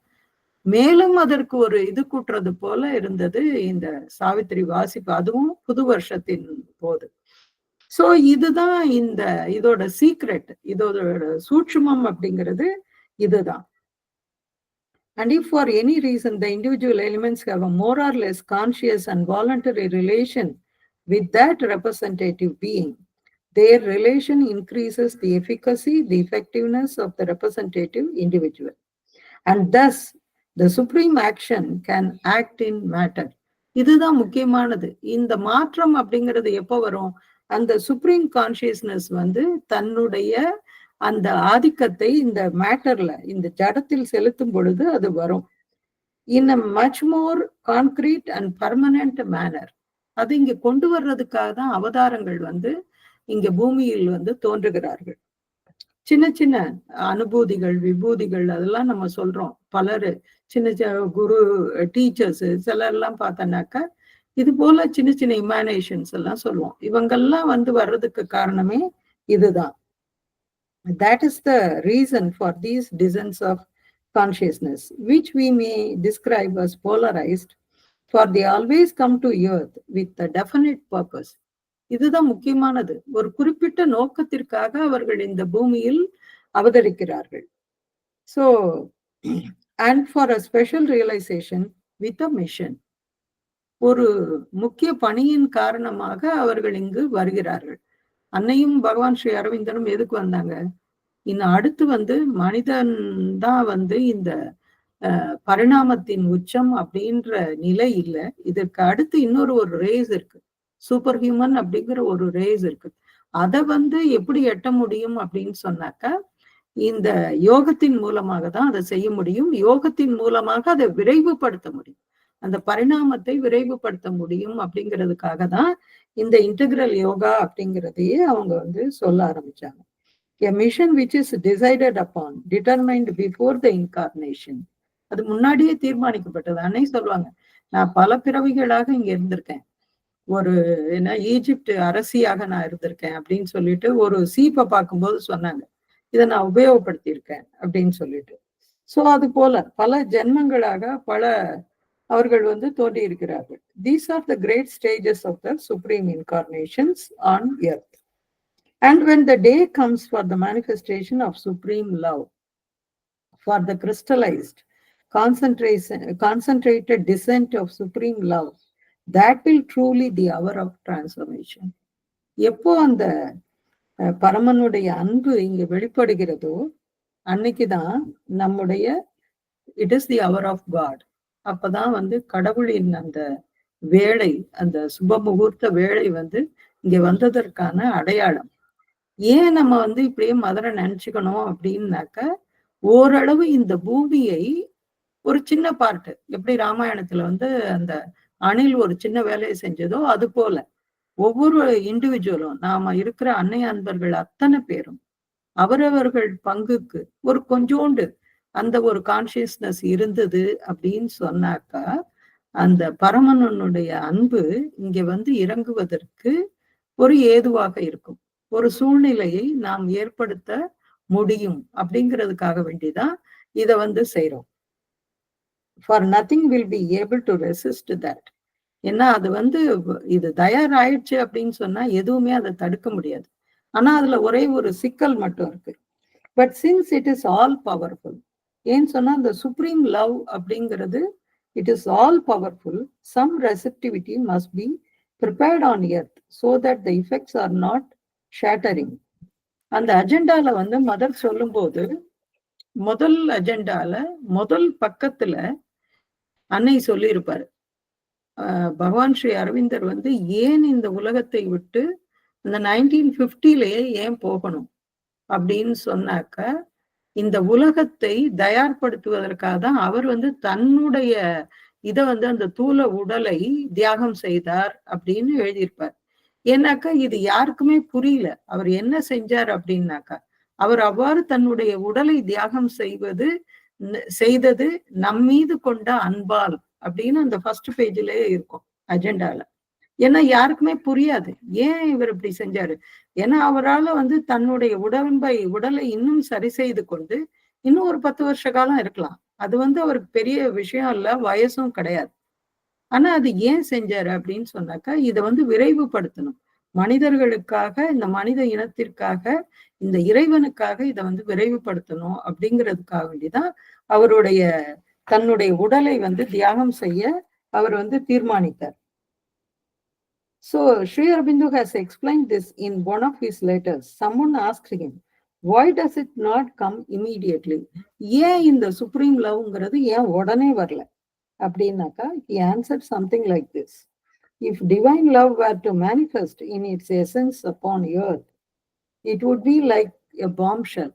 மேலும் அதற்கு ஒரு இது கூட்டுறது போல இருந்தது இந்த சாவித்திரி வாசிப்பு, அதுவும் புது வருஷத்தின் போது. சோ இதுதான் இதோட சீக்ரெட், இதோட சூட்சுமம் அப்படிங்கிறது இதுதான். And if for any reason the individual elements have a more or less conscious and voluntary relation with that representative being, their relation increases the efficacy, the effectiveness of the representative individual. And thus, the supreme action can act in matter. இதுதான் முக்கியமானது. இந்த மாற்றம் அப்படிங்கிறது எப்போ வரும்? அந்த சுப்ரீம் கான்சியஸ்னஸ் தன்னுடைய அந்த ஆதிக்கத்தை இந்த மேட்டர்ல, இந்த ஜடத்தில் செலுத்தும் பொழுது அது வரும். In a much more concrete and permanent manner. அது இங்க கொண்டு வர்றதுக்காக தான் அவதாரங்கள் இங்க பூமியில் தோன்றுகிறார்கள். சின்ன சின்ன அனுபூதிகள், விபூதிகள், அதெல்லாம் நம்ம சொல்றோம். பலரு சின்ன குரு டீச்சர்ஸ் சிலர்லாம் பார்த்தோன்னாக்கா இது போல சின்ன சின்ன இமேனேஷன்ஸ் எல்லாம் சொல்லுவோம். இவங்கெல்லாம் வர்றதுக்கு காரணமே இதுதான். That is the reason for these descents of consciousness, which we may describe as polarized, for they always come to earth with a definite purpose. இதுதான் முக்கியமானது. ஒரு குறிப்பிட்ட நோக்கத்திற்காக அவர்கள் இந்த பூமியில் அவதரிக்கிறார்கள். So, and for a special realization with a mission. ஒரு முக்கிய பணியின் காரணமாக அவர்கள் இங்கு வருகிறார்கள். அன்னையும் பகவான் ஸ்ரீ அரவிந்தனும் எதுக்கு வந்தாங்க? இன்னும் அடுத்து மனிதன் தான் இந்த பரிணாமத்தின் உச்சம் அப்படின்ற நிலை இல்லை. இதற்கு அடுத்து இன்னொரு ரேஸ் இருக்கு, சூப்பர் ஹியூமன் அப்படிங்கிற ஒரு ரேஸ் இருக்கு. அதை எப்படி எட்ட முடியும் அப்படின்னு சொன்னாக்கா இந்த யோகத்தின் மூலமாக தான் அதை செய்ய முடியும். யோகத்தின் மூலமாக அதை விரைவுபடுத்த முடியும், அந்த பரிணாமத்தை விரைவுபடுத்த முடியும். அப்படிங்கிறதுக்காக தான் இந்த இன்டெகிரல் யோகா அப்படிங்கிறதையே அவங்க சொல்ல ஆரம்பிச்சாங்க. A mission which is decided upon, determined before the incarnation. அது முன்னாடியே தீர்மானிக்கப்பட்டது. அன்னை சொல்லுவாங்க, நான் பல பிறவிகளாக இங்க இருந்திருக்கேன், ஒரு ஈஜிப்ட் அரசியாக நான் இருந்திருக்கேன் அப்படின்னு சொல்லிட்டு ஒரு சீப்பை பார்க்கும்போது சொன்னாங்க, இதை நான் உபயோகப்படுத்தி இருக்கேன் அப்படின்னு சொல்லிட்டு. சோ அது போல பல ஜென்மங்களாக பல அவர்கள் தோன்றி இருக்கிறார்கள். These are the great stages of the supreme incarnations on earth. And when the day comes for the manifestation of supreme love, for the crystallized, concentrated descent of supreme love, that will truly the hour of transformation. எப்போ அந்த பரமனுடைய அன்பு இங்க வெளிப்படுகிறதோ அன்னைக்குதான் நம்முடைய it is the hour of God. அப்பதான் கடவுளின் அந்த வேளை, அந்த சுப முகூர்த்த வேளை இங்க வந்ததற்கான அடையாளம். ஏன் நம்ம இப்படியே மதுரை நினைச்சுக்கணும் அப்படின்னாக்க, ஓரளவு இந்த பூமியை ஒரு சின்ன பார்ட்டு, எப்படி ராமாயணத்துல அந்த அணில் ஒரு சின்ன வேலையை செஞ்சதோ அது போல ஒவ்வொரு இண்டிவிஜுவலும் நாம இருக்கிற அன்னை அன்பர்கள் அத்தனை பேரும் அவரவர்கள் பங்குக்கு ஒரு கொஞ்சோண்டு அந்த ஒரு கான்சியஸ்னஸ் இருந்தது அப்படின்னு சொன்னாக்கா, அந்த பரமனுடைய அன்பு இங்க இறங்குவதற்கு ஒரு ஏதுவாக இருக்கும், ஒரு சூழ்நிலையை நாம் ஏற்படுத்த முடியும். அப்படிங்கிறதுக்காக வேண்டிதான் இதை செய்யறோம். For nothing will be able to resist that. ஏன்னா அது இது தயாராயிடுச்சு அப்படின்னு சொன்னா எதுவுமே அதை தடுக்க முடியாது. ஆனா அதுல ஒரே ஒரு சிக்கல் மட்டும் இருக்கு. But since it is all powerful, ஏன்னு சொன்னா அந்த சுப்ரீம் லவ் அப்படிங்கிறது it is all powerful, some receptivity must be prepared on earth so that the effects are not shattering. அந்த அஜெண்டால மதர் சொல்லும்போது முதல் அஜெண்டால முதல் பக்கத்துல அன்னை சொல்லி இருப்பாரு, பகவான் ஸ்ரீ அரவிந்தர் ஏன் இந்த உலகத்தை விட்டு அந்த 1950லயே ஏன் போகணும் அப்படின்னு சொன்னாக்க, இந்த உலகத்தை தயார்படுத்துவதற்காக தான் அவர் தன்னுடைய இதை அந்த தூல உடலை தியாகம் செய்தார் அப்படின்னு எழுதியிருப்பார். ஏன்னாக்கா இது யாருக்குமே புரியல. அவர் என்ன செஞ்சார் அப்படின்னாக்கா, அவர் அவ்வாறு தன்னுடைய உடலை தியாகம் செய்தது நம்மீது கொண்ட அன்பால் அப்படின்னு அந்த ஃபர்ஸ்ட் பேஜ்லயே இருக்கும் அஜெண்டால. ஏன்னா யாருக்குமே புரியாது ஏன் இவர் இப்படி செஞ்சாரு. ஏன்னா அவரால் தன்னுடைய உடலை இன்னும் சரி செய்து கொண்டு இன்னும் ஒரு 10 வருஷ காலம் இருக்கலாம். அது அவருக்கு பெரிய விஷயம் இல்ல, வயசும் கிடையாது. ஆனா அது ஏன் செஞ்சாரு அப்படின்னு சொன்னாக்கா, இதை விரைவுபடுத்தணும். மனிதர்களுக்காக, இந்த மனித இனத்திற்காக, இந்த இறைவனுக்காக இதை விரைவுபடுத்தணும் அப்படிங்கிறதுக்காக வேண்டிதான் அவருடைய தன்னுடைய உடலை தியாகம் செய்ய அவர் தீர்மானித்தார். So Sri Aurobindo has explained this in one of his letters. Someone asked him, why does it not come immediately? ஏன் இந்த சுப்ரீம் லவ்ங்கிறது ஏன் உடனே வரல அப்படின்னாக்கா, he answered something like this. If divine love were to manifest in its essence upon earth, it would be like a bombshell.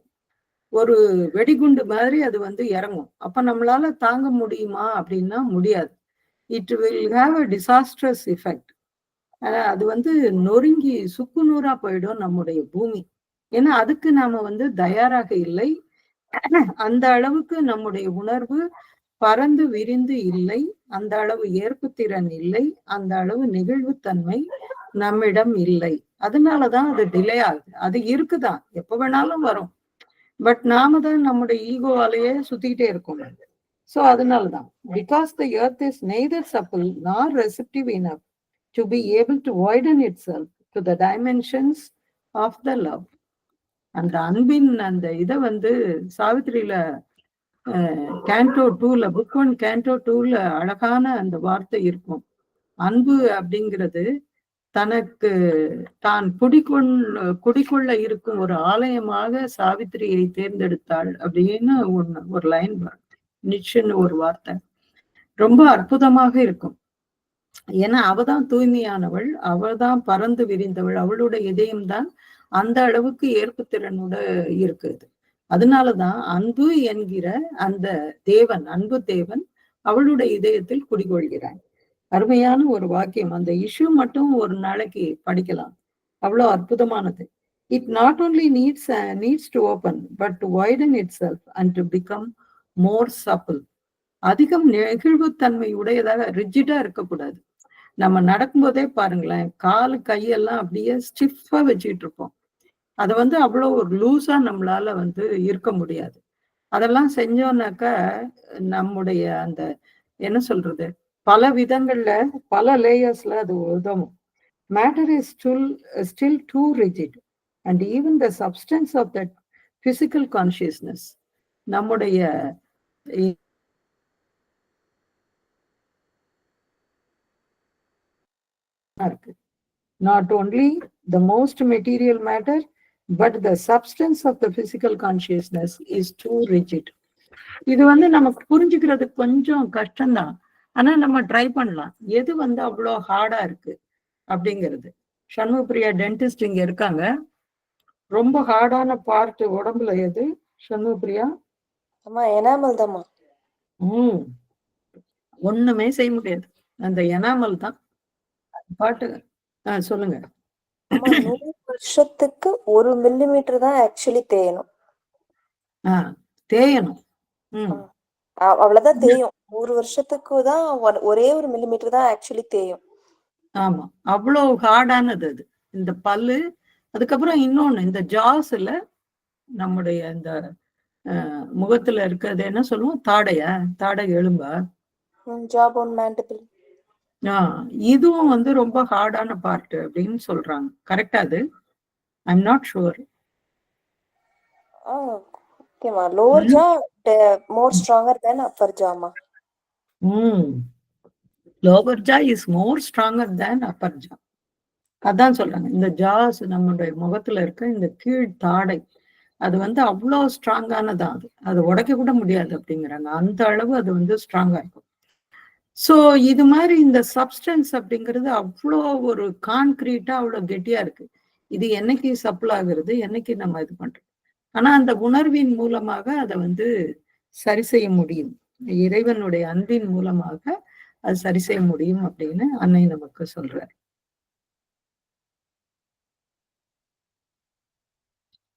ஒரு வெடிகுண்டு மாதிரி அது இறங்கும். அப்ப நம்மளால தாங்க முடியுமா அப்படின்னா முடியாது. It will have a disastrous effect. அது நொறுங்கி சுக்கு நூறா போயிடும் நம்முடைய பூமி. ஏன்னா அதுக்கு நாம தயாராக இல்லை. அந்த அளவுக்கு நம்முடைய உணர்வு பறந்து விரிந்து இல்லை, அந்த அளவு ஏற்புத்திறன் இல்லை, அந்த அளவு நெகிழ்வுத்தன்மை நம்மிடம் இல்லை. அதனாலதான் அது டிலே ஆகுது. அது இருக்குதான், எப்ப வேணாலும் வரும். பட் நாம தான் நம்முடைய ஈகோவாலேயே சுத்திக்கிட்டே இருக்கோம். சோ அதனாலதான், because the earth is neither supple nor receptive enough to be able to widen itself to the dimensions of the love. அந்த அன்பின் அந்த இதை சாவித்திரியில கேண்டோ 2ல புக் 1 கேண்டோ 2ல அழகான அந்த வார்த்தை இருக்கும். அன்பு அப்படிங்கிறது தனக்கு தான் குடிக்கொள்ள இருக்கும் ஒரு ஆலயமாக சாவித்திரியை தேர்ந்தெடுத்தாள் அப்படின்னு ஒரு லைன் நிச்சயன்னு ஒரு வார்த்தை ரொம்ப அற்புதமாக இருக்கும். ஏன்னா அவதான் தூய்மையானவள், அவள்தான் பறந்து விரிந்தவள், அவளுடைய இதயம்தான் அந்த அளவுக்கு ஏற்புத்திறனோட இருக்குது. அதனாலதான் அன்பு என்கிற அந்த தேவன், அன்பு தேவன் அவளுடைய இதயத்தில் குடிகொள்கிறான். அருமையான ஒரு வாக்கியம். அந்த இஷ்யூ மட்டும் ஒரு நாளைக்கு படிக்கலாம், அவ்வளவு அற்புதமானது. It not only needs to open but to widen itself and to become more supple. அதிகம் நெகிழ்வுத்தன்மை உடையதாக ரிஜிடா இருக்கக்கூடாது. நம்ம நடக்கும்போதே பாருங்களேன், காலு கையெல்லாம் அப்படியே ஸ்டிஃபா வச்சுக்கிட்டு இருப்போம். அதை அவ்வளவு ஒரு லூஸா நம்மளால இருக்க முடியாது. அதெல்லாம் செஞ்சோம்னாக்கா நம்முடைய அந்த என்ன சொல்றது, பல விதங்கள்ல பல லேயர்ஸ்ல அது உதவும். Matter is still too rigid and even the substance of that physical consciousness நம்முடைய இருக்கு. Not only the most material matter, but the substance of the physical consciousness is too rigid. இது நமக்கு புரிஞ்சுக்கிறது கொஞ்சம் கஷ்டம்தான். ஆனா நம்ம ட்ரை பண்ணலாம். எது அவ்வளோ ஹார்டா இருக்கு அப்படிங்கிறது. சண்முகப்பிரியா டென்டிஸ்ட் இங்க இருக்காங்க. ரொம்ப ஹார்டான பார்ட் உடம்புல எது சண்முகப்பிரியா? எனாமல் தான்மா. ஒண்ணுமே செய்ய முடியாது, அந்த எனாமல் தான். பாட்டு சொல்லுங்க. 100 வருஷத்துக்கு 1 மில்லிமீட்டர் தான் ஆக்சுவலி தேயணும். தேயணும், அவ்வளவுதான் தேயும். 100 வருஷத்துக்கு தான் ஒரே 1 மில்லிமீட்டர் தான் ஆக்சுவலி தேயும். ஆமா, அவ்வளவு ஹார்டானது அது. இந்த பல்லு, அதுக்கப்புறம் இன்னொன்னு இந்த ஜாஸ்ல நம்முடைய இந்த முகத்துல இருக்கிறது என்ன சொல்லுவோம், தாடை எலும்பா, ஜாபோன் மேண்டிபிள். இதுவும் ரொம்ப ஹார்டான பார்ட் அப்படின்னு சொல்றாங்க. கரெக்டா? அது ஐ எம் நாட் ஷூர். ஓகேமா. Lower jaw more stronger than upper ஜாமா. Lower jaw is more stronger than upper jaw. அதான் சொல்றாங்க. இந்த ஜாஸ் நம்முடைய முகத்துல இருக்க இந்த கீழ் தாடை அது அவ்வளோ ஸ்ட்ராங்கானதான். அது உடைக்க கூட முடியாது அப்படிங்கிறாங்க. அந்த அளவு அது ஸ்ட்ராங்கா இருக்கும். ஸோ இது மாதிரி இந்த சப்ஸ்டன்ஸ் அப்படிங்கிறது அவ்வளோ ஒரு கான்கிரீட்டா அவ்வளோ கெட்டியா இருக்கு. இது என்னைக்கு சப்ளை ஆகுறது, என்னைக்கு நம்ம இது பண்றோம். ஆனா அந்த உணர்வின் மூலமாக அதை சரி செய்ய முடியும். இறைவனுடைய அன்பின் மூலமாக அது சரி செய்ய முடியும் அப்படின்னு அன்னை நமக்கு சொல்றார்.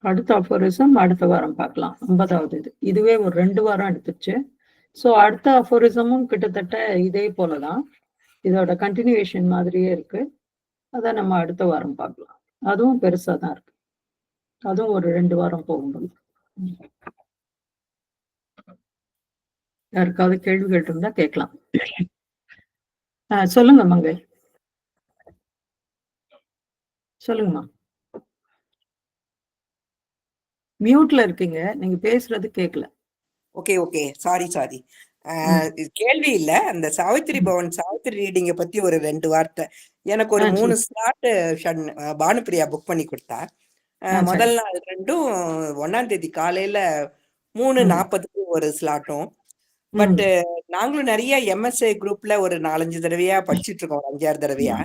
அடுத்த அஃபோரிசம் அடுத்த வாரம் பார்க்கலாம். 50வது இது. இதுவே ஒரு 2 வாரம் எடுத்துச்சு. ஸோ அடுத்த அஃபோரிசமும் கிட்டத்தட்ட இதே போலதான். இதோட கண்டினியூவேஷன் மாதிரியே இருக்கு. அதை நம்ம அடுத்த வாரம் பார்க்கலாம். அதுவும் பெருசா தான் இருக்கு. அதுவும் ஒரு 2 வாரம் போகும்போது. யாருக்காவது கேள்விகள் இருந்தா கேட்கலாம். சொல்லுங்க மங்கை. சொல்லுங்கம்மா. மியூட்ல இருக்கீங்க, நீங்க பேசுறது கேட்கல. ஓகே சாரி கேள்வி இல்ல. அந்த சாவித்திரி பவன் சாவித்திரி ரீடிங்க பத்தி ஒரு 2 வார்த்தை. எனக்கு ஒரு 3 ஸ்லாட் பானுப்பிரியா புக் பண்ணி கொடுத்தா. முதல் நாள் 2ம் 1ஆம் தேதி காலையில 3:40க்கு ஒரு ஸ்லாட்டும். பட் நாங்களும் நிறைய எம்எஸ்ஏ குரூப்ல ஒரு 4-5 தடவையா படிச்சுட்டு இருக்கோம், 5-6 தடவையா.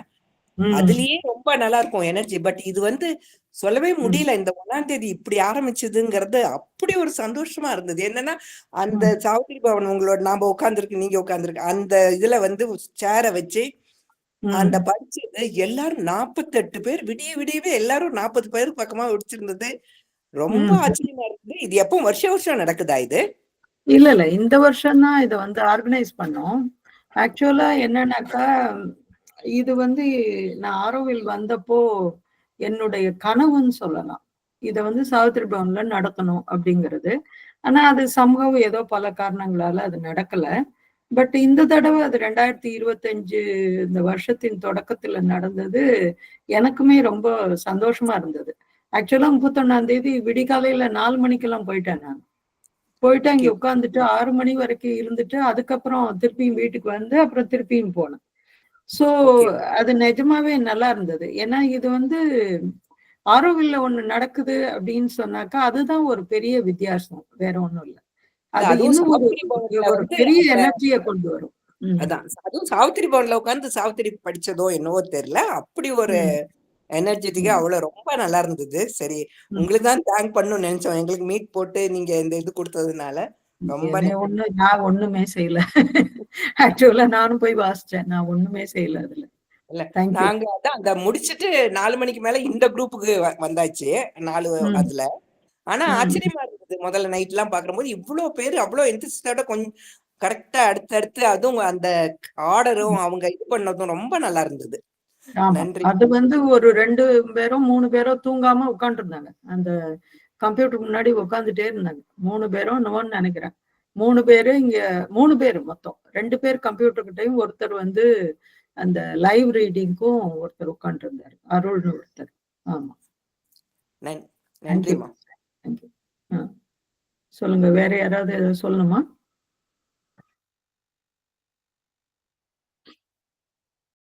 அதுலயே ரொம்ப நல்லா இருக்கும் எனர்ஜி. பட் இது வந்து சொல்லவே முடியல. இந்த 1ஆம் தேதி இப்படி ஆரம்பிச்சதுங்கிறது அப்படி ஒரு சந்தோஷமா இருந்தது. என்னன்னா அந்த சாவித்திரி பவன் உங்களோட நாம உட்காந்துருக்கு, நீங்க உட்காந்துருக்கு அந்த இதுல வந்து சேரை வச்சு அந்த படிச்சது எல்லாரும் 48 பேர் விடியவே எல்லாரும் 40 பேர் பக்கமா ஒடிச்சிருந்தது. ரொம்ப ஆச்சரியமா இருந்தது. இது எப்போ வருஷம் நடக்குதா இது? இல்ல இந்த வருஷம் தான் இதை வந்து ஆர்கனைஸ் பண்ணோம். ஆக்சுவலா என்னன்னாக்கா இது வந்து நான் ஆரோவில் வந்தப்போ என்னுடைய கனவுன்னு சொல்லலாம். இதை வந்து சாவித்திரி பவன்ல நடத்தணும் அப்படிங்கிறது. ஆனா அது சம்பவம் ஏதோ பல காரணங்களால அது நடக்கல. பட் இந்த தடவை அது 2025 இந்த வருஷத்தின் தொடக்கத்துல நடந்தது. எனக்குமே ரொம்ப சந்தோஷமா இருந்தது. ஆக்சுவலா 31ஆம் தேதி விடிகாலையில 4 மணிக்கெல்லாம் போயிட்டேன். நான் போயிட்டு அங்க உட்கார்ந்துட்டு 6 மணி வரைக்கும் இருந்துட்டு அதுக்கப்புறம் திருப்பியும் வீட்டுக்கு வந்து அப்புறம் திருப்பியும் போனேன். சோ அது நிஜமாவே நல்லா இருந்தது. ஏன்னா இது வந்து ஆரோவில்ல ஒண்ணு நடக்குது அப்படின்னு சொன்னாக்கா அதுதான் ஒரு பெரிய வித்தியாசம், வேற ஒண்ணும் இல்ல. அது இன்னும் ஒரு பெரிய எனர்ஜியை கொண்டு வரும். அதான் அதுவும் சாவித்திரி பவன்ல உட்கார்ந்து சாவித்திரி படிச்சதோ என்னவோ தெரியல, அப்படி ஒரு எனர்ஜெட்டிக்கா அவ்வளவு ரொம்ப நல்லா இருந்தது. சரி, உங்களுக்கு தான் தேங்க் பண்ணணும்னு நினைச்சோம். எங்களுக்கு மீட் போட்டு நீங்க இந்த இது கொடுத்ததுனால ரொம்ப நான் ஒண்ணுமே செய்யல. ஆக்சுவலா நானும் போய் வாசிச்சேன், நான் ஒண்ணுமே செய்யல அதுல. இல்ல நாங்க அதான் அந்த முடிச்சிட்டு 4 மணிக்கு மேல இந்த குரூப்புக்கு வந்தாச்சு 4 அதுல. ஆனா ஆச்சரியமா இருந்தது. முதல்ல நைட் எல்லாம் பாக்கும்போது இவ்வளவு பேரு அவ்வளவு எந்திரிச்சதோட கொஞ்சம் கரெக்டா அடுத்தடுத்து அதுவும் அந்த ஆர்டரும் அவங்க இது பண்ணதும் ரொம்ப நல்லா இருந்தது. நன்றி. அது வந்து ஒரு 2 பேரோ 3 பேரோ தூங்காம உட்கார்ந்து இருந்தாங்க. அந்த கம்ப்யூட்டர் முன்னாடி உட்கார்ந்துட்டே இருந்தாங்க. 3 பேரோ என்னவோன்னு நினைக்கிறேன். 3 பேரு இங்க 3 பேரு மொத்தம். 2 பேர் கம்ப்யூட்டர் கிட்டையும் ஒருத்தர் வந்து அந்த லைவ் ரீடிங்க்கும் ஒருத்தர் உட்கார்ந்து இருந்தாரு. அருள்னு ஒருத்தர். ஆமா. நன்றிமா. சொல்லுங்க, வேற யாராவது சொல்லணுமா?